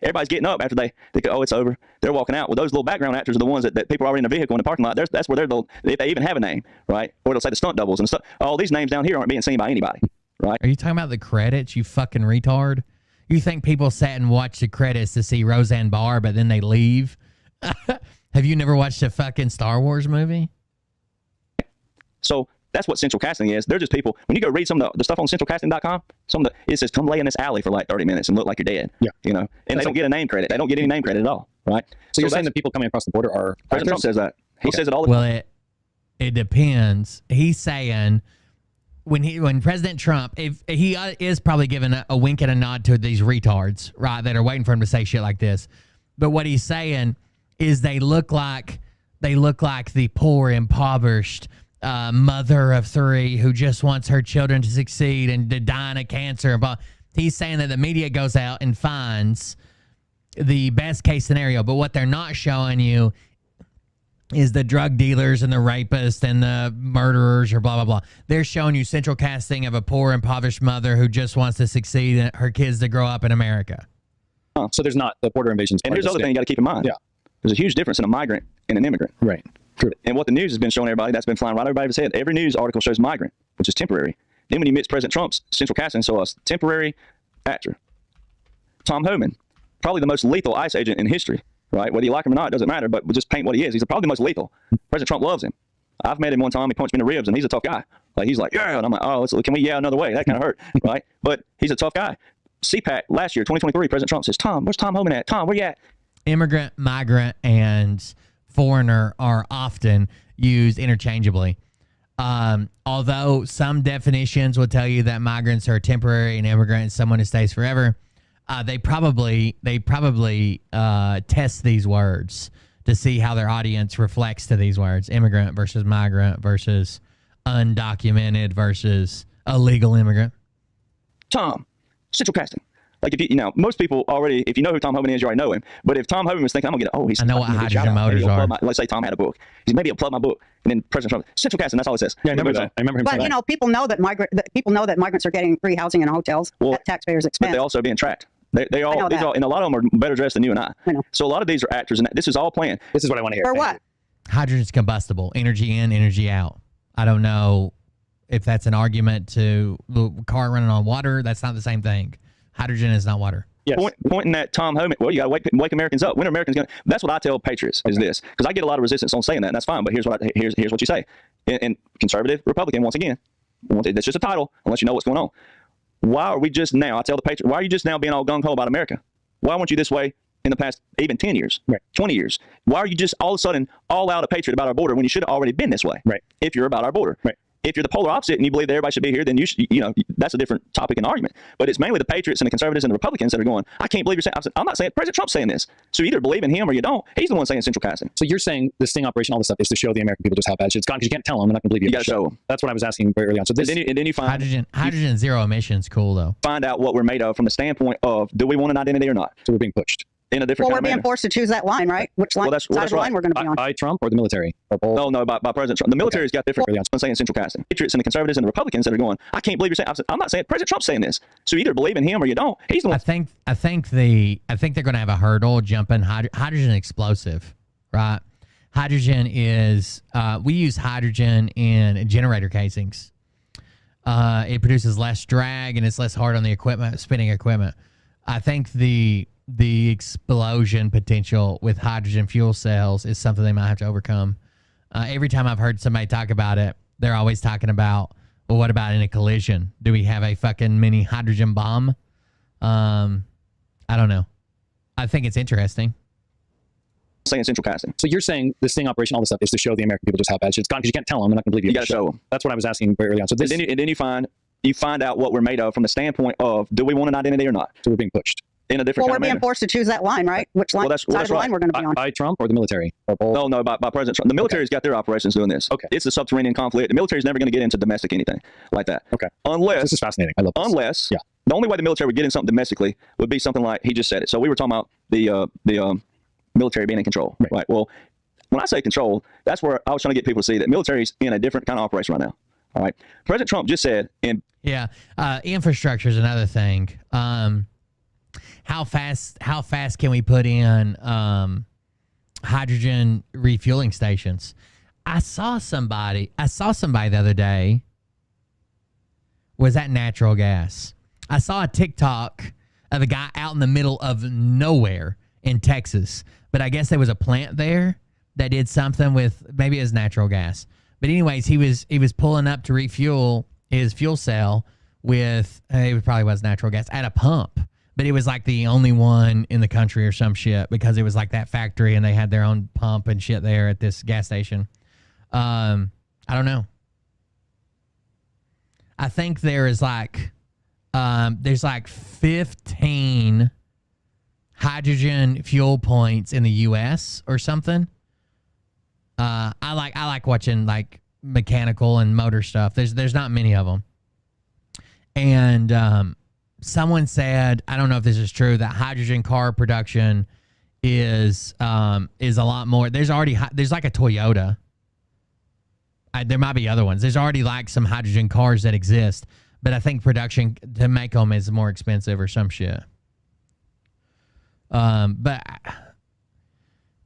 Everybody's getting up after they go, oh, it's over. They're walking out. Well, those little background actors are the ones that people are already in the vehicle in the parking lot. That's where if they even have a name, right? Or they'll say the stunt doubles and stuff. All these names down here aren't being seen by anybody, right? Are you talking about the credits, you fucking retard? You think people sat and watched the credits to see Roseanne Barr, but then they leave? Have you never watched a fucking Star Wars movie? So that's what central casting is. They're just people. When you go read some of the stuff on centralcasting.com, it says come lay in this alley for like 30 minutes and look like you're dead. Yeah. And they don't get a name credit. They don't get any name credit at all, right? So you're saying that people coming across the border are President Trump says that. He says it all the time. Well, it depends. He's saying when President Trump, if he is probably giving a wink and a nod to these retards, right, that are waiting for him to say shit like this. But what he's saying is they look like the poor, impoverished mother of three who just wants her children to succeed and to die of cancer. But he's saying that the media goes out and finds the best case scenario. But what they're not showing you is the drug dealers and the rapists and the murderers or blah, blah, blah. They're showing you central casting of a poor, impoverished mother who just wants to succeed and her kids to grow up in America. So there's not the border invasions. And here's the other thing you got to keep in mind. Yeah. There's a huge difference in a migrant and an immigrant. Right. True. And what the news has been showing everybody, that's been flying right over everybody's head. Every news article shows migrant, which is temporary. Then when you mix President Trump's central casting, so a temporary actor. Tom Homan, probably the most lethal ICE agent in history, right? Whether you like him or not, it doesn't matter, but we'll just paint what he is. He's probably the most lethal. President Trump loves him. I've met him one time. He punched me in the ribs, and he's a tough guy. Like he's like, yeah, and I'm like, oh, can we another way? That kind of hurt, right? But he's a tough guy. CPAC last year, 2023, President Trump says, Tom, where's Tom Homan at? Tom, where you at? Immigrant, migrant, and foreigner are often used interchangeably. Although some definitions will tell you that migrants are temporary and immigrants someone who stays forever, they probably test these words to see how their audience reflects to these words: immigrant versus migrant versus undocumented versus illegal immigrant. Tom, central casting. Like if you know, most people already, if you know who Tom Homan is, you already know him. But if Tom Homan was thinking, I'm gonna get, he's, I know what hydrogen motors are. Let's say Tom had a book. Maybe he'll plug my book, and then President Trump, central casting. That's all it says. Yeah, I remember that. I remember him. But saying that. people know that migrants are getting free housing in hotels at taxpayers' expense. But they also being tracked. They all, these all, and a lot of them are better dressed than you and I. I know. So a lot of these are actors, and this is all planned. This is what I want to hear. For what? Hydrogen's combustible. Energy in, energy out. I don't know if that's an argument to the car running on water. That's not the same thing. Hydrogen is not water. Yes. Pointing at Tom Homan, well, you got to wake Americans up. When are Americans going to? That's what I tell patriots is this, because I get a lot of resistance on saying that, and that's fine. But here's what you say. And conservative, Republican, once again, that's just a title, unless you know what's going on. Why are we just now? I tell the patriots, why are you just now being all gung ho about America? Why weren't you this way in the past even 10 years, 20 years? Why are you just all of a sudden all out a patriot about our border when you should have already been this way? Right. If you're about our border. Right. If you're the polar opposite and you believe that everybody should be here, then you know that's a different topic and argument. But it's mainly the patriots and the conservatives and the Republicans that are going, I can't believe you're saying. I'm not saying President Trump's saying this. So you either believe in him or you don't. He's the one saying central casting. So you're saying this sting operation, all this stuff, is to show the American people just how bad shit's gone, because you can't tell them. They're not going to believe you. You got to show them. That's what I was asking very early on. So this, and then you find hydrogen zero emissions. Cool though. Find out what we're made of from the standpoint of, do we want an identity or not? So we're being pushed in a different. Well, we're being forced to choose that line, right? Which line? Side of the line we're going to be on? By Trump or the military? Or both? No, by President Trump. The military's got different. I'm saying central casting. Patriots and the conservatives and the Republicans that are going, I can't believe you're saying. I'm not saying President Trump's saying this. So you either believe in him or you don't. He's the one. I think they're going to have a hurdle jumping hydrogen explosive, right? Hydrogen is we use hydrogen in generator casings. It produces less drag and it's less hard on the equipment, spinning equipment. I think the explosion potential with hydrogen fuel cells is something they might have to overcome. Every time I've heard somebody talk about it, they're always talking about, well, what about in a collision? Do we have a fucking mini hydrogen bomb? I don't know. I think it's interesting. Saying central casting. So you're saying this sting operation, all this stuff, is to show the American people just how bad shit's gone, because you can't tell them. They're not going to believe you. You got to show them. That's what I was asking very early on. So this, and then you find out what we're made of from the standpoint of, do we want an identity or not? So we're being pushed in a different. Well, we're being forced to choose that line, right? Which line? Side of the line we're going to be on? By Trump or the military? Or both? No, by President Trump. The military's got their operations doing this. Okay. It's a subterranean conflict. The military's never going to get into domestic anything like that. Okay. Unless this is fascinating. I love this. Unless the only way the military would get in something domestically would be something like he just said it. So we were talking about the military being in control. Right. Well, when I say control, that's where I was trying to get people to see that military's in a different kind of operation right now. All right. President Trump just said infrastructure is another thing. How fast can we put in hydrogen refueling stations? I saw somebody the other day. Was that natural gas? I saw a TikTok of a guy out in the middle of nowhere in Texas, but I guess there was a plant there that did something with, maybe it was natural gas. But anyways, he was pulling up to refuel his fuel cell with, it probably was natural gas, at a pump. But it was like the only one in the country or some shit, because it was like that factory and they had their own pump and shit there at this gas station. I don't know. I think there's like 15 hydrogen fuel points in the U.S. or something. I like watching like mechanical and motor stuff. There's not many of them. And someone said, I don't know if this is true, that hydrogen car production is a lot more. There's like a Toyota. There might be other ones. There's already like some hydrogen cars that exist, but I think production to make them is more expensive or some shit. But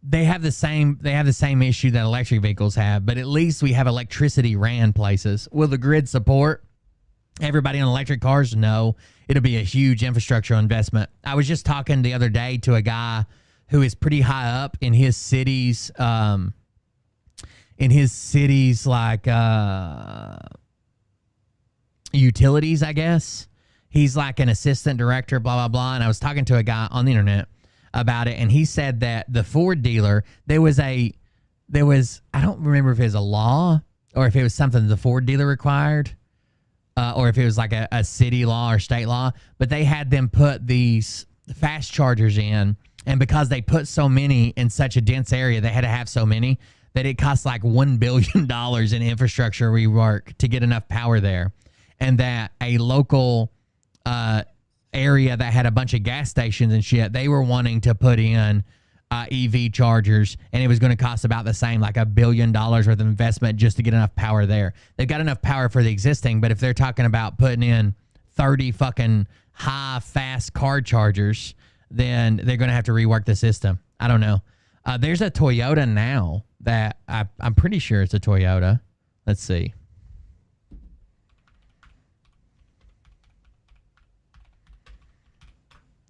they have the same issue that electric vehicles have, but at least we have electricity ran places. Will the grid support everybody on electric cars? No. It'll be a huge infrastructure investment. I was just talking the other day to a guy who is pretty high up in his city's like utilities, I guess. He's like an assistant director, blah, blah, blah. And I was talking to a guy on the internet about it, and he said that the Ford dealer, there was I don't remember if it was a law or if it was something the Ford dealer required, or if it was like a city law or state law, but they had them put these fast chargers in, And because they put so many in such a dense area, they had to have so many that it costs like $1 billion in infrastructure rework to get enough power there. And that a local area that had a bunch of gas stations and shit, they were wanting to put in EV chargers, and it was going to cost about the same, like $1 billion worth of investment just to get enough power there. They've got enough power for the existing, but if they're talking about putting in 30 fucking high, fast car chargers, then they're going to have to rework the system. I don't know. There's a Toyota now that I'm pretty sure it's a Toyota. Let's see.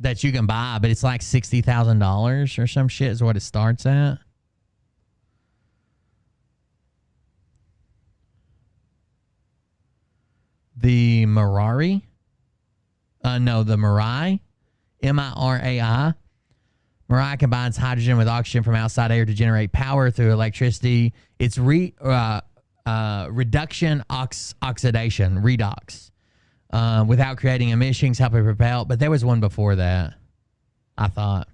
That you can buy, but it's like $60,000 or some shit is what it starts at. The Mirai? No, the Mirai. Mirai. Mirai combines hydrogen with oxygen from outside air to generate power through electricity. It's reduction oxidation, redox. Without creating emissions, helping propel. But there was one before that, I thought.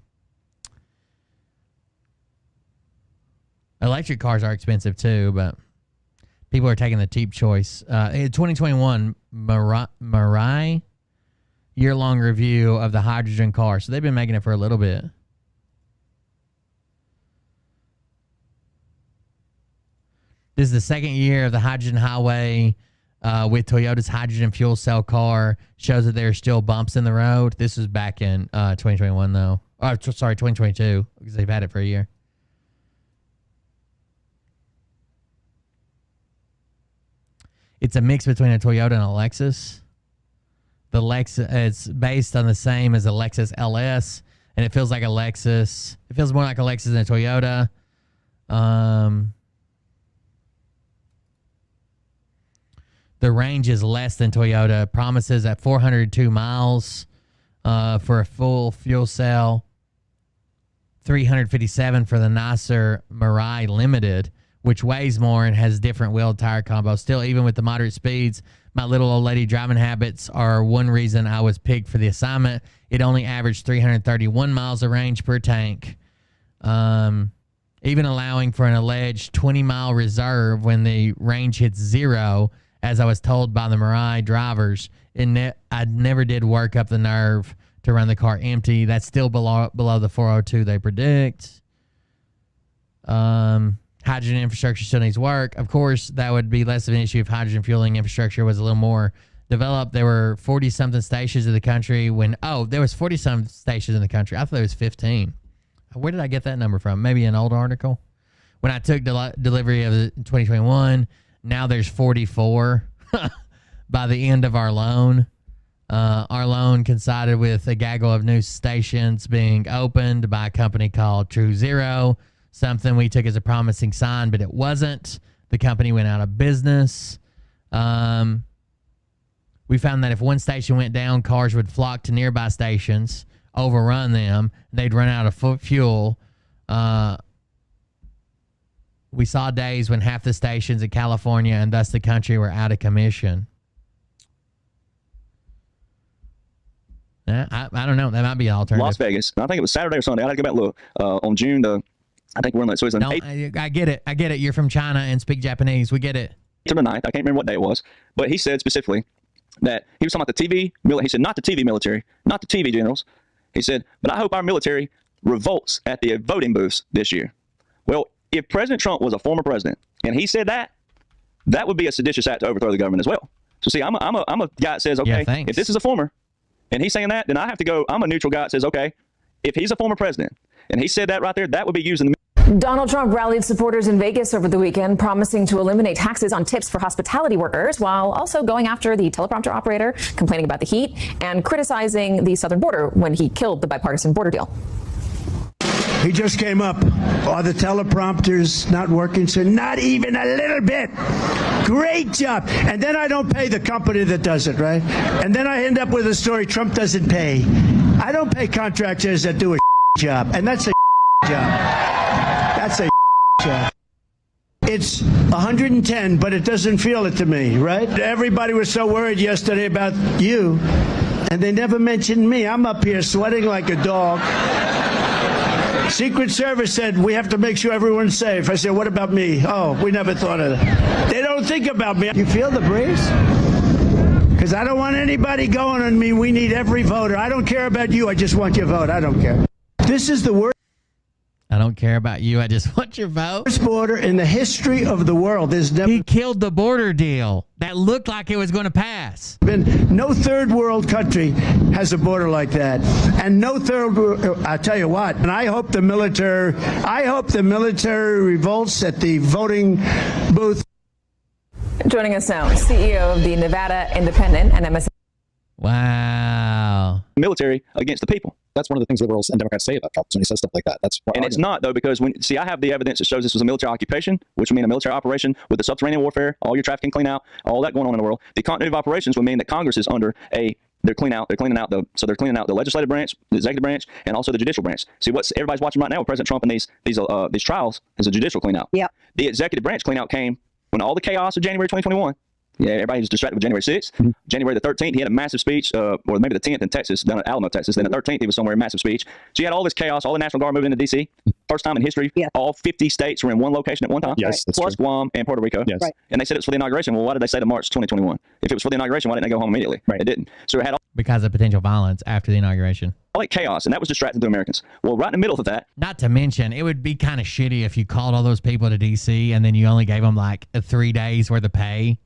Electric cars are expensive too, but people are taking the cheap choice. In 2021, Mirai year-long review of the hydrogen car. So they've been making it for a little bit. This is the second year of the hydrogen highway. With Toyota's hydrogen fuel cell car, shows that there are still bumps in the road. This was back in 2021, though. Oh, sorry, 2022, because they've had it for a year. It's a mix between a Toyota and a Lexus. The Lexus, it's based on the same as a Lexus LS, and it feels like a Lexus. It feels more like a Lexus than a Toyota. The range is less than Toyota. Promises at 402 miles for a full fuel cell. 357 for the nicer Mirai Limited, which weighs more and has different wheel tire combo. Still, even with the moderate speeds, my little old lady driving habits are one reason I was picked for the assignment. It only averaged 331 miles of range per tank. Even allowing for an alleged 20-mile reserve when the range hits zero, as I was told by the Mirai drivers, I never did work up the nerve to run the car empty. That's still below the 402 they predict. Hydrogen infrastructure still needs work. Of course, that would be less of an issue if hydrogen fueling infrastructure was a little more developed. There were 40-something stations in the country there was 40-something stations in the country. I thought there was 15. Where did I get that number from? Maybe an old article? When I took delivery of the 2021... Now there's 44 by the end of our loan. Our loan coincided with a gaggle of new stations being opened by a company called True Zero, something we took as a promising sign, but it wasn't. The company went out of business. We found that if one station went down, cars would flock to nearby stations, overrun them. They'd run out of fuel. We saw days when half the stations in California and thus the country were out of commission. I don't know. That might be an alternative. Las Vegas. I think it was Saturday or Sunday. I had to go back and look. On June the, I think we're on that. So it's no, I get it. I get it. You're from China and speak Japanese. We get it. To the 9th. I can't remember what day it was. But he said specifically that he was talking about the TV. He said not the TV military, not the TV generals. He said, but I hope our military revolts at the voting booths this year. Well, if President Trump was a former president and he said that, that would be a seditious act to overthrow the government as well. So see, I'm a guy that says, okay, if this is a former and he's saying that, then I have to go, I'm a neutral guy that says, okay, if he's a former president and he said that right there, that would be used in the Donald Trump rallied supporters in Vegas over the weekend, promising to eliminate taxes on tips for hospitality workers, while also going after the teleprompter operator, complaining about the heat, and criticizing the southern border when he killed the bipartisan border deal. He just came up. Are the teleprompters not working, sir? Not even a little bit. Great job. And then I don't pay the company that does it, right? And then I end up with a story Trump doesn't pay. I don't pay contractors that do a job. And that's a job. That's a job. It's 110, but it doesn't feel it to me, right? Everybody was so worried yesterday about you, and they never mentioned me. I'm up here sweating like a dog. Secret Service said, we have to make sure everyone's safe. I said, what about me? Oh, we never thought of that. They don't think about me. You feel the breeze? Because I don't want anybody going on me. We need every voter. I don't care about you. I just want your vote. I don't care. This is the worst. I don't care about you. I just want your vote. Worst border in the history of the world. There's never He killed the border deal that looked like it was going to pass. been no third world country has a border like that, and no third. I tell you what, and I hope the military revolts at the voting booth. Joining us now, CEO of the Nevada Independent and MSN. Wow. Military against the people. That's one of the things liberals and Democrats say about Trump when he says stuff like that. That's And it's not, though, because I have the evidence that shows this was a military occupation, which would mean a military operation with the subterranean warfare, all your trafficking clean out, all that going on in the world. The continuity of operations would mean that Congress is under they're cleaning out the legislative branch, the executive branch, and also the judicial branch. See, what everybody's watching right now with President Trump and these trials is a judicial clean out. Yeah. The executive branch clean out came when all the chaos of January 2021. Yeah, everybody was distracted with January 6th. Mm-hmm. January the 13th, he had a massive speech, or maybe the 10th in Texas, down at Alamo, Texas. Then the 13th, he was somewhere, massive speech. So you had all this chaos, all the National Guard moving into D.C. First time in history, all 50 states were in one location at one time. Yes, that's plus true. Guam and Puerto Rico. Yes. Right. And they said it was for the inauguration. Well, why did they say to March 2021? If it was for the inauguration, why didn't they go home immediately? Right. It didn't. So it had Because of potential violence after the inauguration. all that chaos, and that was distracting to Americans. Well, right in the middle of that, Not to mention, it would be kind of shitty if you called all those people to D.C. and then you only gave them like 3 days worth of pay.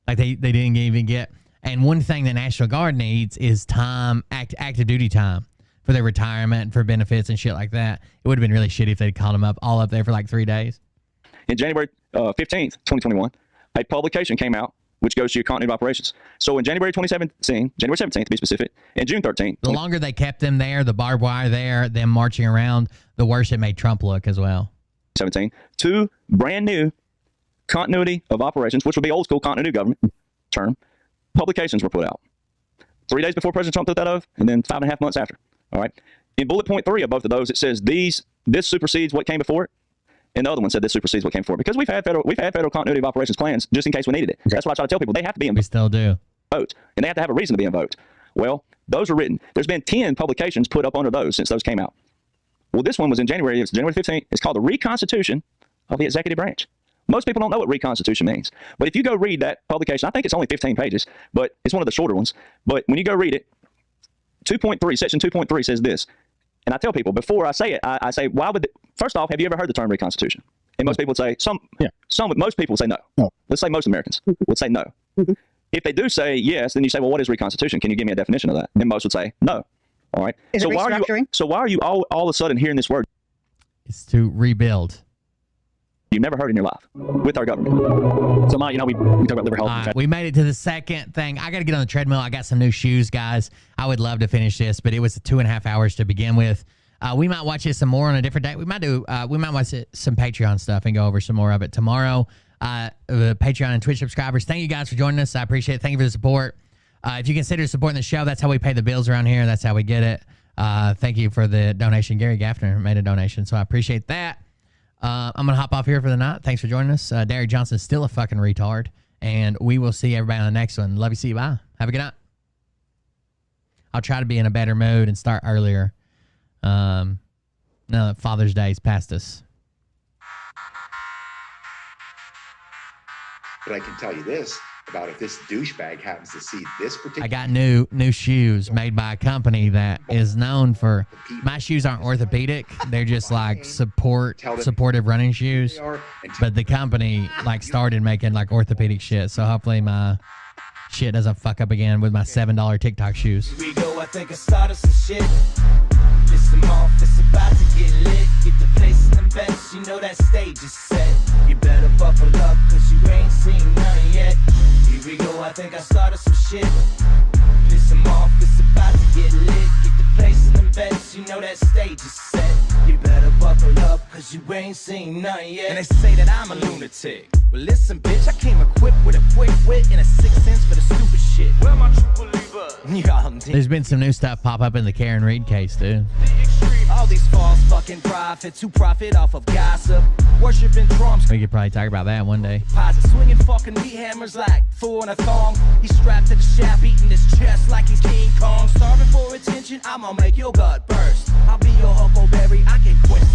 Like they didn't even get. And one thing the National Guard needs is time, active duty time for their retirement, for benefits and shit like that. It would have been really shitty if they'd called them up all there for like 3 days. in January 15th, 2021, a publication came out which goes to your continuity of operations. So in January 2017, January 17th to be specific, and June 13th. The longer they kept them there, the barbed wire there, them marching around, the worse it made Trump look as well. 17, 2 brand new continuity of operations, which would be old school continuity government term, publications were put out 3 days before President Trump took that oath, and then 5.5 months after. All right. In bullet point 3 of both of those, it says this supersedes what came before it, and the other one said this supersedes what came before it, because we've had federal continuity of operations plans just in case we needed it. That's why I try to tell people they have to be in. We still do. Vote, and they have to have a reason to be invoked. Well, those are written. There's been 10 publications put up under those since those came out. Well, this one was in January. It was January 15th. It's called the Reconstitution of the Executive Branch. Most people don't know what reconstitution means. But if you go read that publication, I think it's only 15 pages, but it's one of the shorter ones. But when you go read it, 2.3, section 2.3 says this. And I tell people before I say it, I say, why would first off, have you ever heard the term reconstitution? And most people would say, most people would say no. Let's say most Americans would say no. If they do say yes, then you say, well, what is reconstitution? Can you give me a definition of that? And most would say no. All right. Is it restructuring? So why are you all of a sudden hearing this word? It's to rebuild. You've never heard in your life with our government. So, Mike, we talk about liver health. We made it to the second thing. I got to get on the treadmill. I got some new shoes, guys. I would love to finish this, but it was 2.5 hours to begin with. We might watch it some more on a different day. We might watch some Patreon stuff and go over some more of it tomorrow. The Patreon and Twitch subscribers, thank you guys for joining us. I appreciate it. Thank you for the support. If you consider supporting the show, that's how we pay the bills around here. That's how we get it. Thank you for the donation. Gary Gaffner made a donation, so I appreciate that. I'm going to hop off here for the night. Thanks for joining us. Derek Johnson's still a fucking retard, and we will see everybody on the next one. Love you. See you. Bye. Have a good night. I'll try to be in a better mood and start earlier. Now that Father's Day is past us. But I can tell you this about if this douchebag happens to see this particular... I got new shoes made by a company that is known for... My shoes aren't orthopedic. They're just like supportive running shoes. But the company started making orthopedic shit. So hopefully my shit doesn't fuck up again with my $7 TikTok shoes. Here we go, I think I started some shit. Listen off, it's about to get lit. Get the place in the best, you know that stage is set. You better buckle up, cause you ain't seen none yet. Here we go, I think I started some shit. Listen off, it's about to get lit. Get the place in the best, you know that stage is set. You better buckle up, cause you ain't seen none yet. And they say that I'm a lunatic. Well listen bitch, I came equipped with a quick wit and a 6th sense for the stupid shit. Where my true believer? There's been some new stuff pop up in the Karen Reed case, dude. All these false fucking prophets who profit off of gossip, worshiping drums. We could probably talk about that one day. Swinging fucking meat hammers like Thor in a thong. He's strapped to the shaft, beating his chest like he's King Kong. Starving for attention, I'ma make your gut burst. I'll be your Huckleberry, I can quench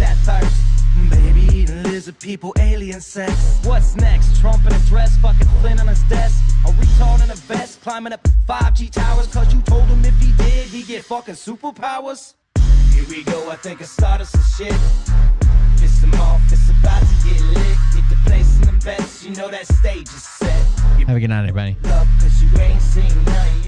people, alien sex. What's next? Trump in a dress, fucking Flynn on his desk. A retard in a vest, climbing up 5G towers. Cause you told him if he did, he'd get fucking superpowers. Here we go, I think I started some shit. Piss them off, it's about to get lit. Get the place in the best, you know that stage is set. Have a good night, everybody. Love, cause you ain't seen none yet.